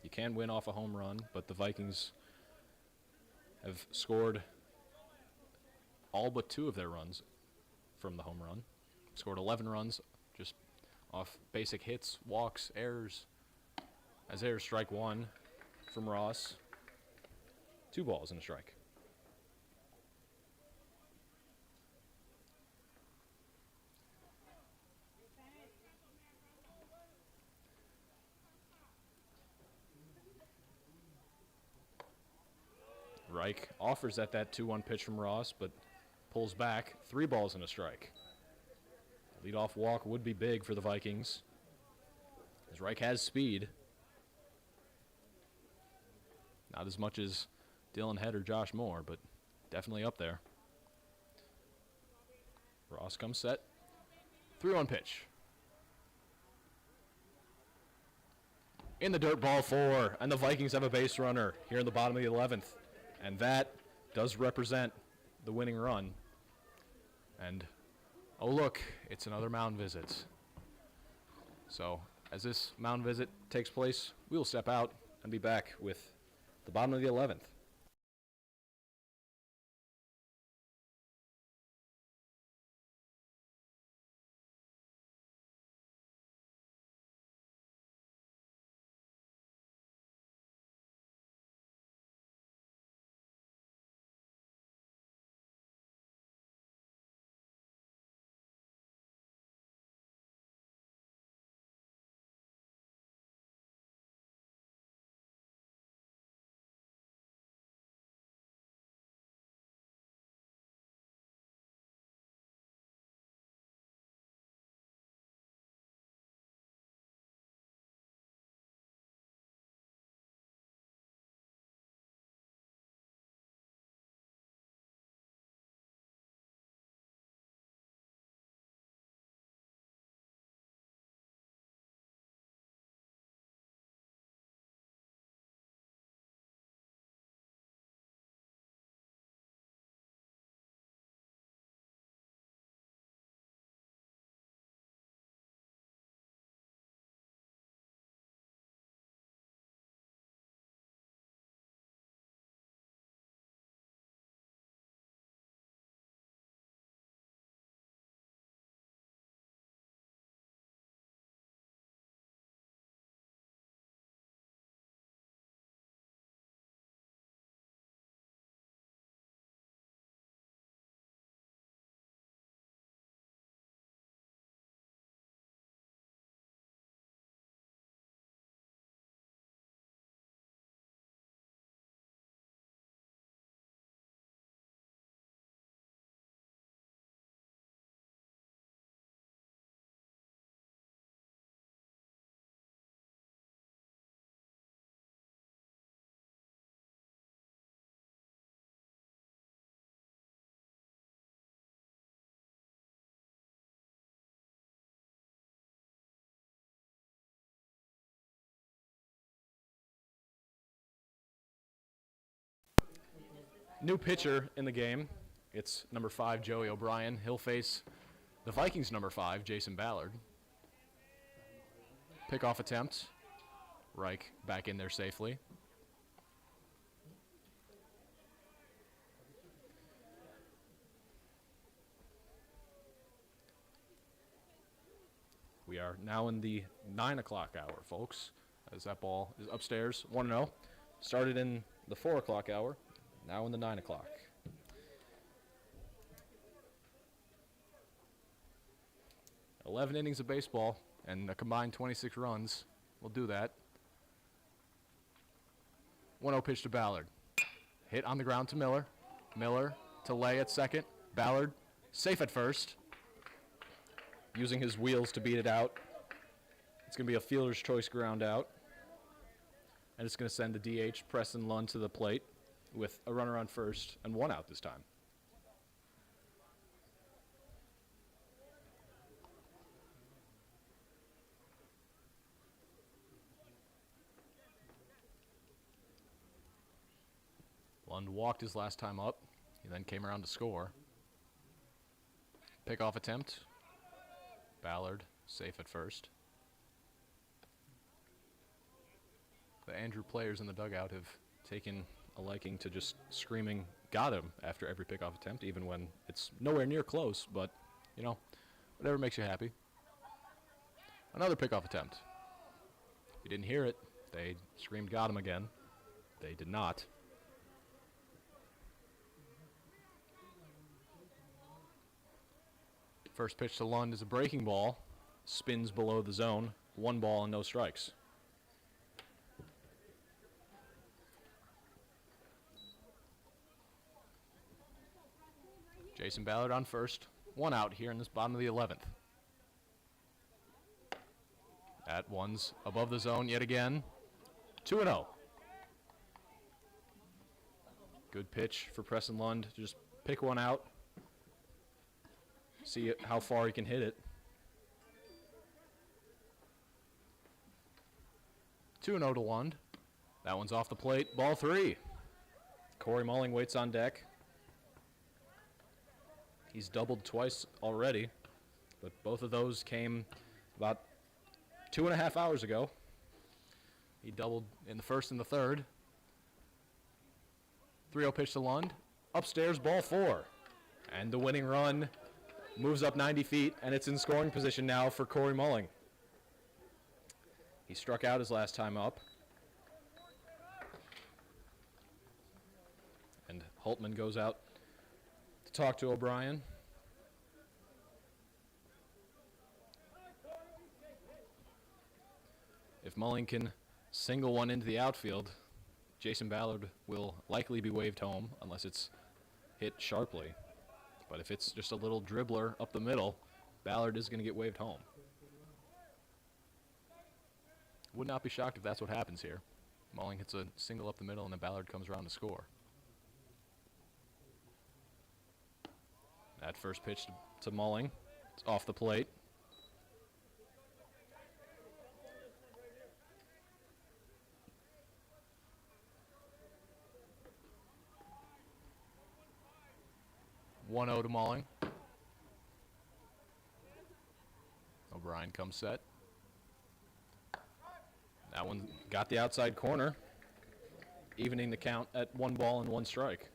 You can win off a home run, but the Vikings have scored all but 2 of their runs from the home run. Scored 11 runs just off basic hits, walks, errors. As there's strike 1 from Ross. 2 balls and a strike. Reich offers at that 2-1 pitch from Ross, but pulls back, 3 balls and a strike. Leadoff walk would be big for the Vikings, as Reich has speed. Not as much as Dylan Head or Josh Moore, but definitely up there. Ross comes set. 3-1 pitch. In the dirt, ball 4, and the Vikings have a base runner here in the bottom of the 11th. And that does represent the winning run. And, oh look, it's another mound visit. So, as this mound visit takes place, we will step out and be back with the bottom of the 11th. New pitcher in the game. It's number 5, Joey O'Brien. He'll face the Vikings' number 5, Jason Ballard. Pickoff attempt. Reich back in there safely. We are now in the 9 o'clock hour, folks, as that ball is upstairs, 1-0. Started in the 4 o'clock hour. Now in the 9 o'clock. $11 innings of baseball and a combined 26 runs will do that. 1-0 pitch to Ballard. Hit on the ground to Miller. Miller to lay at second. Ballard safe at first. Using his wheels to beat it out. It's going to be a fielder's choice ground out. And it's going to send the DH, Preston Lund, to the plate with a runner on first and 1 out this time. Lund walked his last time up. He then came around to score. Pickoff attempt. Ballard safe at first. The Andrew players in the dugout have taken a liking to just screaming, "Got him," after every pickoff attempt, even when it's nowhere near close, but, you know, whatever makes you happy. Another pickoff attempt. If you didn't hear it, they screamed, "Got him" again. They did not. First pitch to Lund is a breaking ball. Spins below the zone. 1 ball and no strikes. Jason Ballard on first. 1 out here in this bottom of the 11th. That one's above the zone yet again. 2-0. Good pitch for Preston Lund to just pick one out. See how far he can hit it. 2-0 to Lund. That one's off the plate. Ball 3. Corey Mulling waits on deck. He's doubled twice already, but both of those came about 2.5 hours ago. He doubled in the first and the third. 3-0 pitch to Lund. Upstairs, ball 4. And the winning run moves up 90 feet, and it's in scoring position now for Corey Mulling. He struck out his last time up. And Holtman goes out to talk to O'Brien. If Mulling can single one into the outfield, Jason Ballard will likely be waved home unless it's hit sharply. But if it's just a little dribbler up the middle, Ballard is going to get waved home. Would not be shocked if that's what happens here. Mulling hits a single up the middle and then Ballard comes around to score. That first pitch to Mulling. It's off the plate. One 0 to Mulling. O'Brien comes set. That one got the outside corner, evening the count at 1 ball and 1 strike.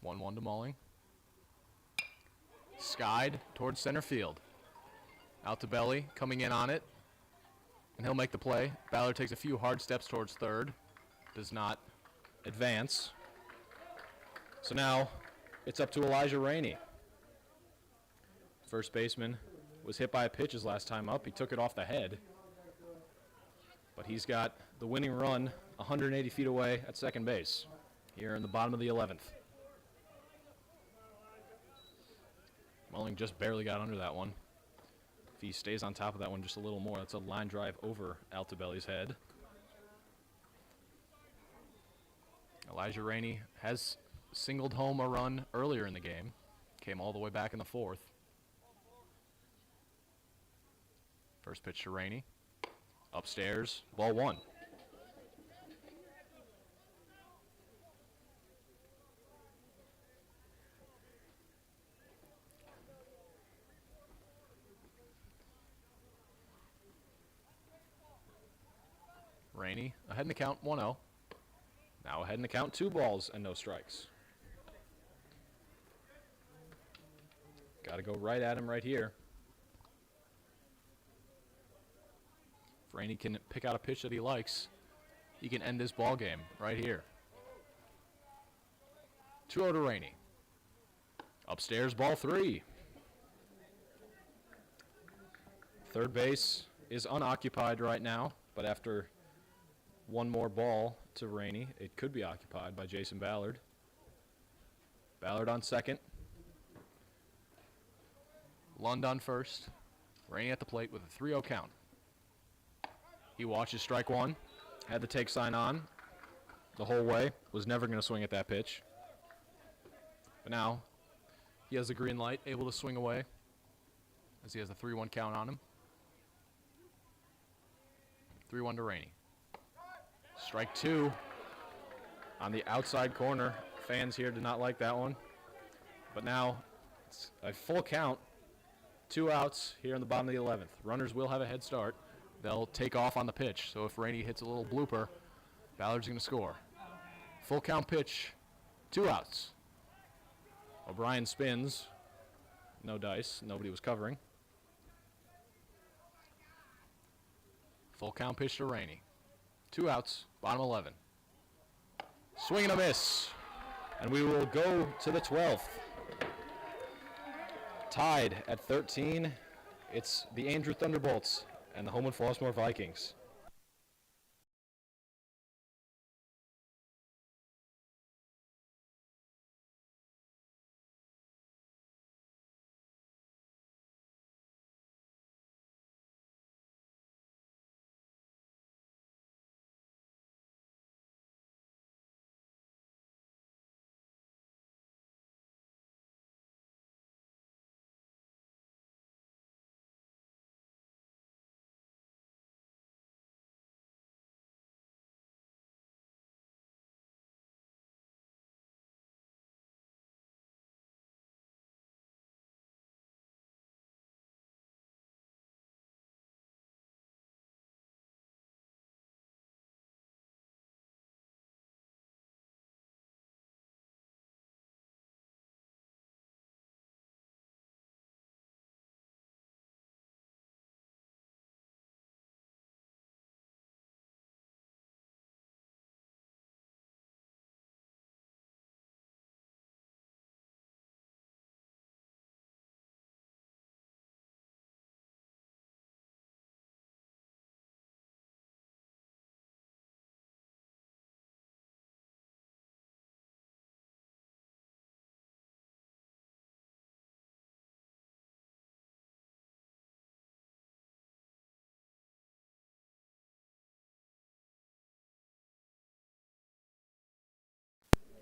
One to Mulling. Skied towards center field. Out to Belly, coming in on it. And he'll make the play. Ballard takes a few hard steps towards third. Does not advance. So now it's up to Elijah Rainey. First baseman was hit by a pitch his last time up. He took it off the head. But he's got the winning run 180 feet away at second base here in the bottom of the 11th. Mulling just barely got under that one. If he stays on top of that one just a little more, that's a line drive over Altobelli's head. Elijah Rainey has singled home a run earlier in the game. Came all the way back in the 4th. First pitch to Rainey. Upstairs, ball 1. Rainey ahead in the count 1-0. Now ahead in the count 2 balls and no strikes. Got to go right at him right here. If Rainey can pick out a pitch that he likes, he can end this ball game right here. 2-0 to Rainey. Upstairs, ball 3. Third base is unoccupied right now, but after one more ball to Rainey, it could be occupied by Jason Ballard. Ballard on second. Lund on first. Rainey at the plate with a 3-0 count. He watches strike 1. Had the take sign on the whole way. Was never going to swing at that pitch. But now he has the green light, able to swing away as he has a 3-1 count on him. 3-1 to Rainey. Strike 2 on the outside corner. Fans here did not like that one. But now it's a full count. 2 outs here in the bottom of the 11th. Runners will have a head start. They'll take off on the pitch. So if Rainey hits a little blooper, Ballard's going to score. Full count pitch. 2 outs. O'Brien spins. No dice. Nobody was covering. Full count pitch to Rainey. 2 outs, bottom 11. Swing and a miss. And we will go to the 12th. tied at 13. It's the Andrew Thunderbolts and the Homewood-Flossmoor Vikings.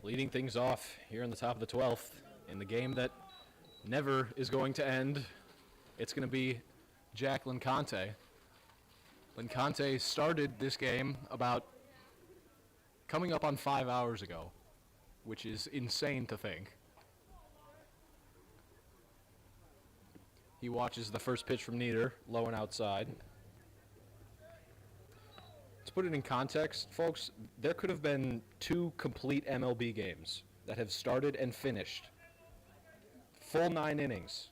Leading things off here in the top of the 12th in the game that never is going to end. It's going to be Jack Lincante. Lincante started this game about coming up on 5 hours ago, which is insane to think. He watches the first pitch from Nieder, low and outside. To put it in context, folks, there could have been 2 complete MLB games that have started and finished. Full 9 innings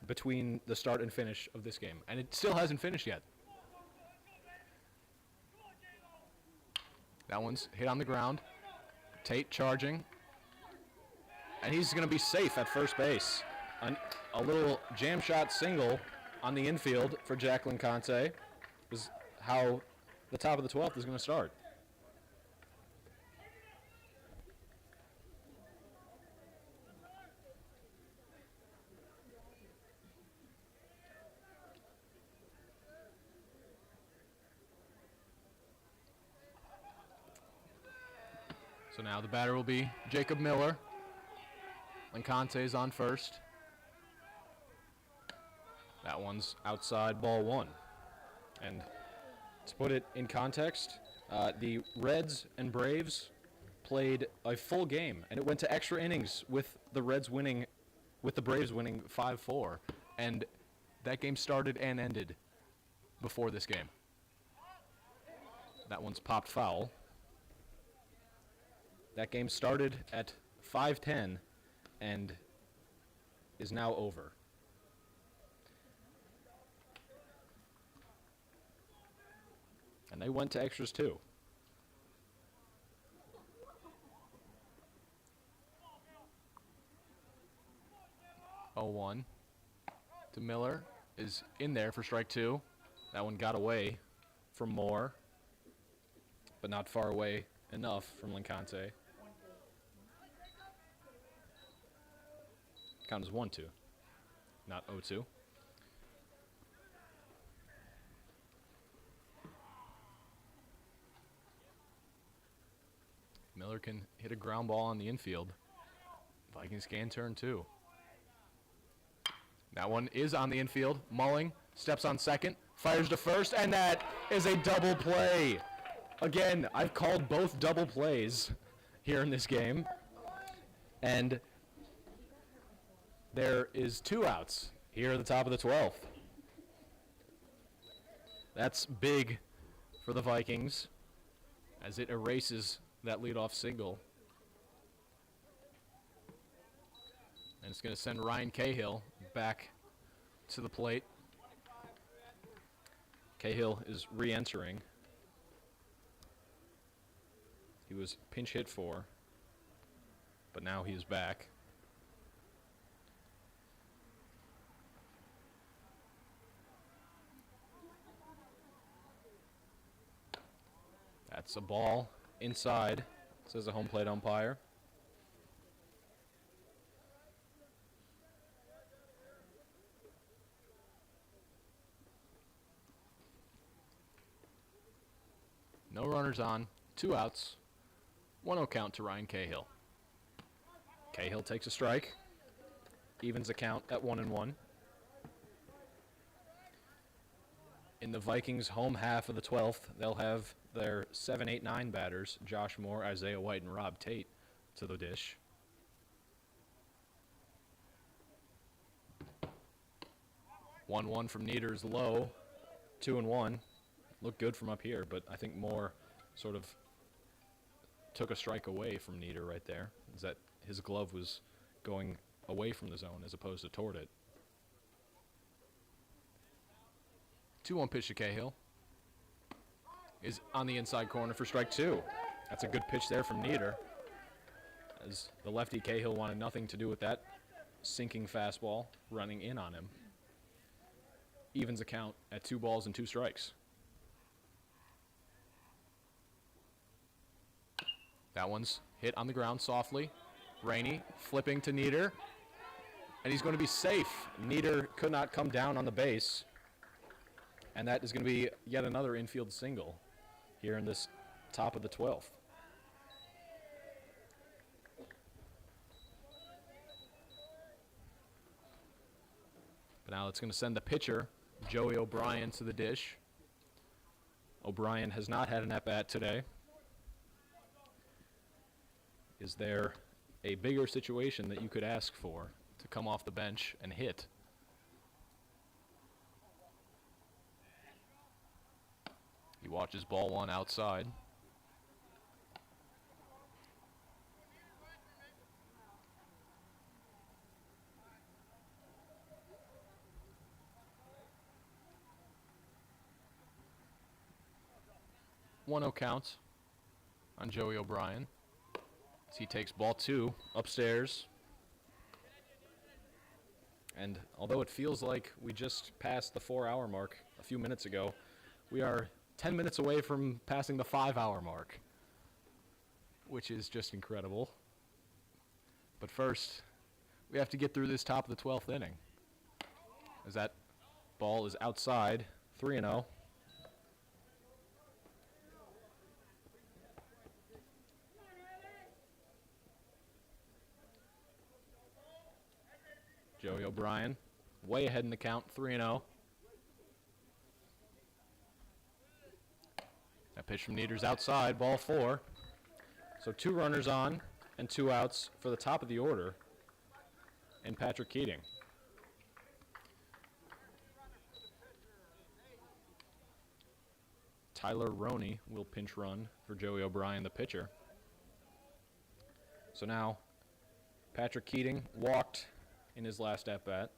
between the start and finish of this game. And it still hasn't finished yet. That one's hit on the ground. Tate charging. And he's going to be safe at first base. A little jam shot single on the infield for Jack Lincante is how the top of the 12th is going to start. So now the batter will be Jacob Miller. Lincante is on first. That one's outside, ball 1. And to put it in context, the Reds and Braves played a full game, and it went to extra innings with the Braves winning 5-4, and that game started and ended before this game. That one's popped foul. That game started at 5:10 and is now over. And they went to extras too. Oh, 1 to Miller is in there for strike 2. That one got away from Moore, but not far away enough from Lincante. Count as 1-2, not 0-2. Miller can hit a ground ball on the infield. Vikings can turn 2. That one is on the infield. Mulling steps on second, fires to first, and that is a double play. Again, I've called both double plays here in this game. And there is 2 outs here at the top of the 12th. That's big for the Vikings as it erases that leadoff single. And it's going to send Ryan Cahill back to the plate. Cahill is re-entering. He was pinch hit for, but now he is back. That's a ball inside, says the home plate umpire. No runners on, 2 outs, 1-0 count to Ryan Cahill. Cahill takes a strike, evens the count at 1-1. In the Vikings' home half of the 12th, they'll have their 7, 8, 9 batters, Josh Moore, Isaiah White, and Rob Tate, to the dish. One from Nieder's low, 2-1. Looked good from up here, but I think Moore sort of took a strike away from Nieder right there. Is that his glove was going away from the zone as opposed to toward it. 2-1 pitch to Cahill. Is on the inside corner for strike 2. That's a good pitch there from Nieder. As the lefty Cahill wanted nothing to do with that sinking fastball running in on him. Evens the count at 2 balls and 2 strikes. That one's hit on the ground softly. Rainey flipping to Nieder. And he's going to be safe. Nieder could not come down on the base. And that is going to be yet another infield single here in this top of the 12th. But now it's going to send the pitcher, Joey O'Brien, to the dish. O'Brien has not had an at-bat today. Is there a bigger situation that you could ask for to come off the bench and hit? He watches ball 1 outside. One 0 count on Joey O'Brien. As he takes ball 2 upstairs. And although it feels like we just passed the 4-hour mark a few minutes ago, we are 10 minutes away from passing the 5-hour mark, which is just incredible. But first, we have to get through this top of the 12th inning. As that ball is outside, 3-0. Joey O'Brien, way ahead in the count, 3-0. That pitch from Nieder's outside, ball 4. So 2 runners on and 2 outs for the top of the order and Patrick Keating. Tyler Roney will pinch run for Joey O'Brien, the pitcher. So now Patrick Keating walked in his last at-bat.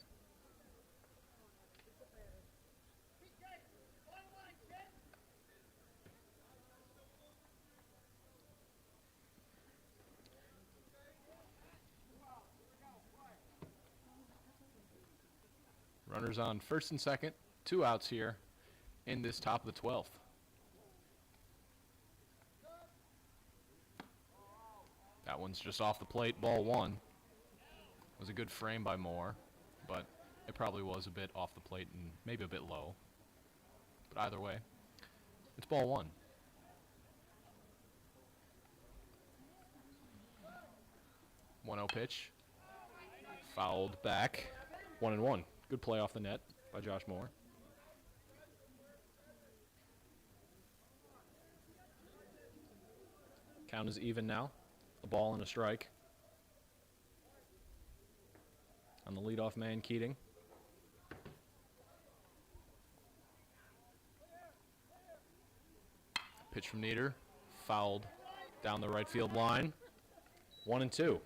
Runners on first and second, 2 outs here in this top of the 12th. That one's just off the plate, ball 1. Was a good frame by Moore, but it probably was a bit off the plate and maybe a bit low. But either way, it's ball 1. One 0 pitch. Fouled back. 1-1. Good play off the net by Josh Moore. Count is even now. A ball and a strike. On the leadoff man, Keating. Pitch from Nieder. Fouled down the right field line. 1-2.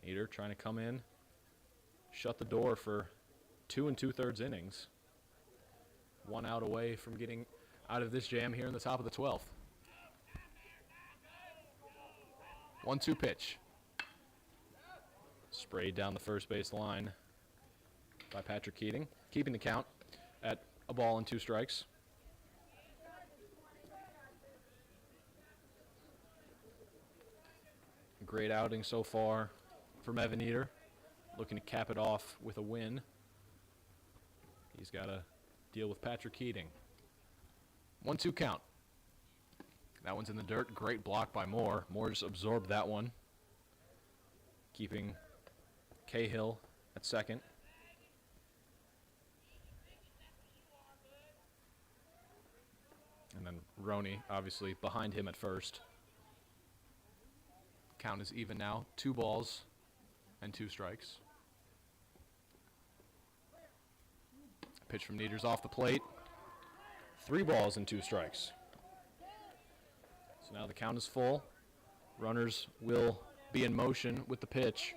Nieder trying to come in, shut the door for 2 2/3 innings. 1 out away from getting out of this jam here in the top of the 12th. 1-2 pitch. Sprayed down the first base line by Patrick Keating, keeping the count at a ball and 2 strikes. Great outing so far from Evan Eater. Looking to cap it off with a win. He's got to deal with Patrick Keating. 1-2 count. That one's in the dirt. Great block by Moore. Moore just absorbed that one, keeping Cahill at second. And then Roney, obviously, behind him at first. Count is even now. 2 balls and 2 strikes. Pitch from Nieder's off the plate. 3 balls and 2 strikes. So now the count is full. Runners will be in motion with the pitch.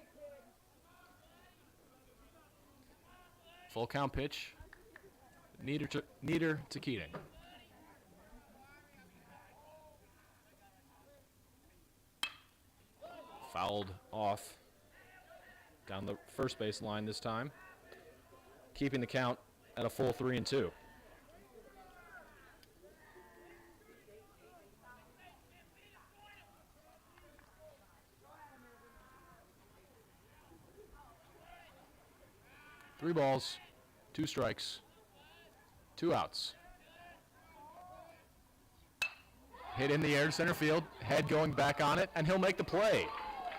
Full count pitch. Nieder to Keating. Fouled off down the first base line this time, keeping the count at a full 3-2. Three balls, 2 strikes, 2 outs. Hit in the air to center field, head going back on it, and he'll make the play.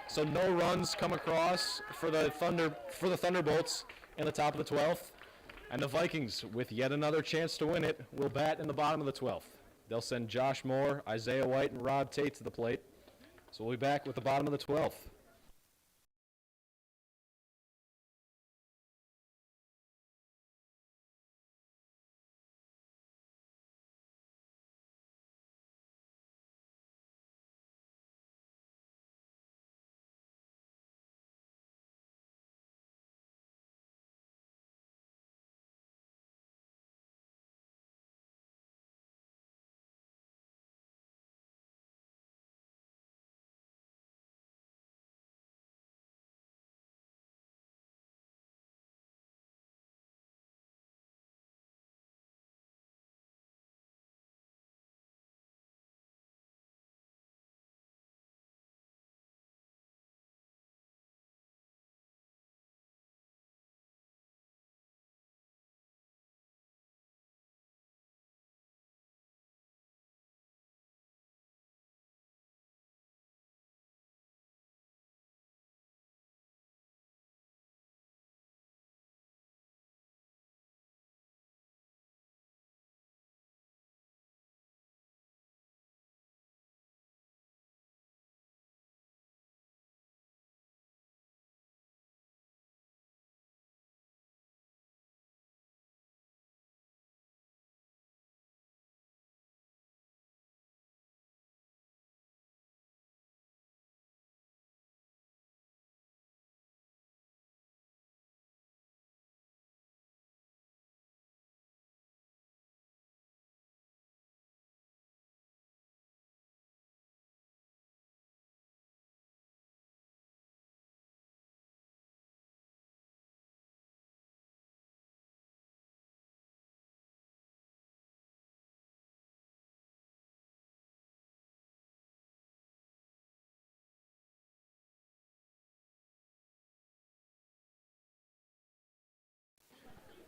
So no runs come across for the Thunderbolts in the top of the 12th. And the Vikings, with yet another chance to win it, will bat in the bottom of the 12th. They'll send Josh Moore, Isaiah White, and Rob Tate to the plate. So we'll be back with the bottom of the 12th.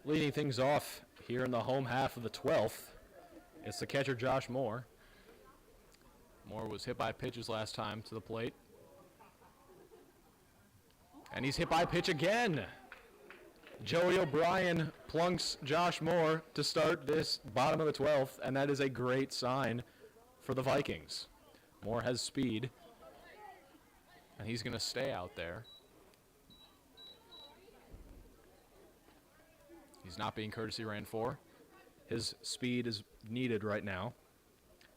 Leading things off here in the home half of the 12th, it's the catcher Josh Moore. Moore was hit by pitches last time to the plate. And he's hit by a pitch again. Joey O'Brien plunks Josh Moore to start this bottom of the 12th, and that is a great sign for the Vikings. Moore has speed, and he's going to stay out there. He's not being courtesy ran for. His speed is needed right now,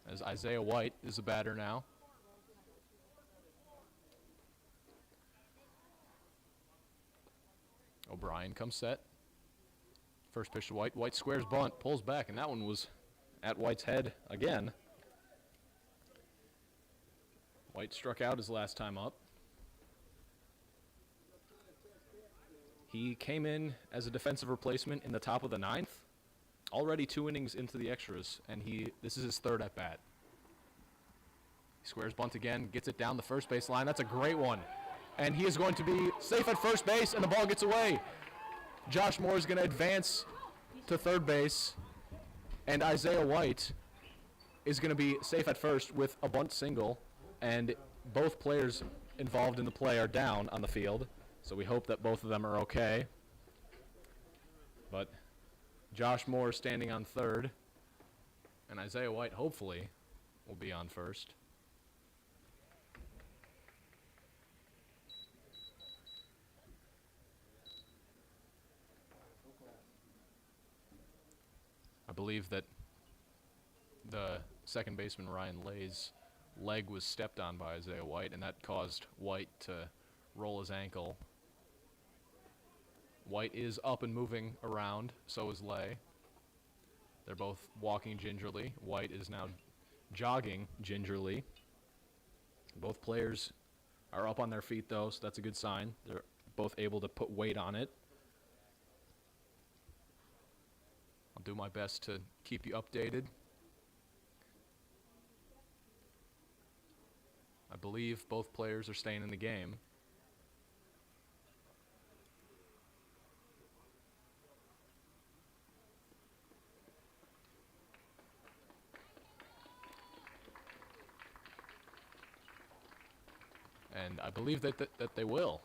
as Isaiah White is the batter now. O'Brien comes set. First pitch to White. White squares bunt, pulls back, and that one was at White's head again. White struck out his last time up. He came in as a defensive replacement in the top of the 9th. already 2 innings into the extras, and this is his 3rd at bat. He squares bunt again, gets it down the first base line. That's a great one. And he is going to be safe at first base, and the ball gets away. Josh Moore is going to advance to third base, and Isaiah White is going to be safe at first with a bunt single, and both players involved in the play are down on the field, so we hope that both of them are okay. But Josh Moore standing on third, and Isaiah White hopefully will be on first. I believe that the second baseman Ryan Lay's leg was stepped on by Isaiah White, and that caused White to roll his ankle. White is up and moving around, so is Lay. They're both walking gingerly. White is now jogging gingerly. Both players are up on their feet, though, so that's a good sign. They're both able to put weight on it. I'll do my best to keep you updated. I believe both players are staying in the game. And I believe that they will.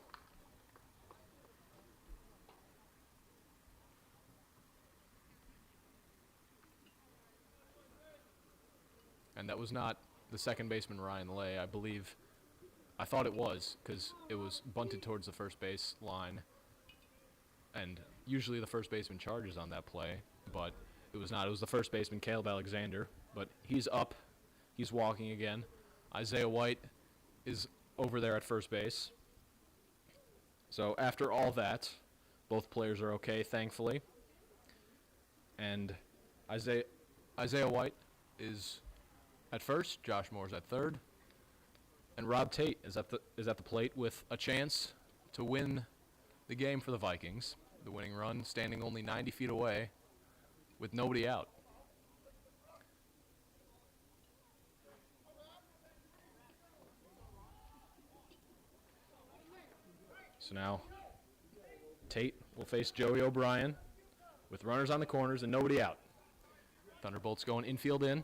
And that was not the second baseman Ryan Lay. I thought it was, because it was bunted towards the first base line. And usually the first baseman charges on that play, but it was not. It was the first baseman, Caleb Alexander. But he's up. He's walking again. Isaiah White is over there at first base. So after all that, both players are okay, thankfully. And Isaiah White is at first, Josh Moore's at third, and Rob Tate is at the plate with a chance to win the game for the Vikings. The winning run, standing only 90 feet away with nobody out. So now Tate will face Joey O'Brien with runners on the corners and nobody out. Thunderbolts going infield in.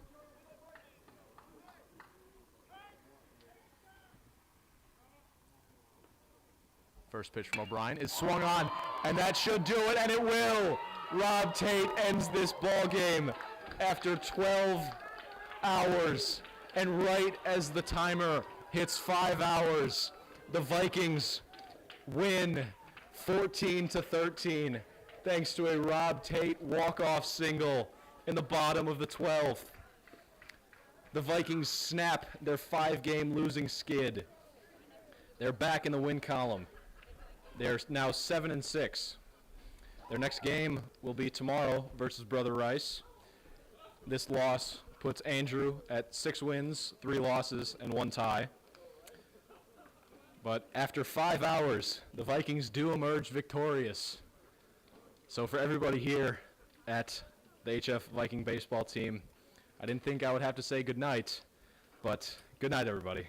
First pitch from O'Brien is swung on, and that should do it, and it will. Rob Tate ends this ball game after 12 hours, and right as the timer hits 5 hours, the Vikings win 14-13, thanks to a Rob Tate walk-off single in the bottom of the 12th. The Vikings snap their 5-game losing skid. They're back in the win column. They're now 7-6. Their next game will be tomorrow versus Brother Rice. This loss puts Andrew at 6 wins, 3 losses, and 1 tie. But after 5 hours, the Vikings do emerge victorious. So for everybody here at the HF Viking baseball team, I didn't think I would have to say goodnight, but good night, everybody.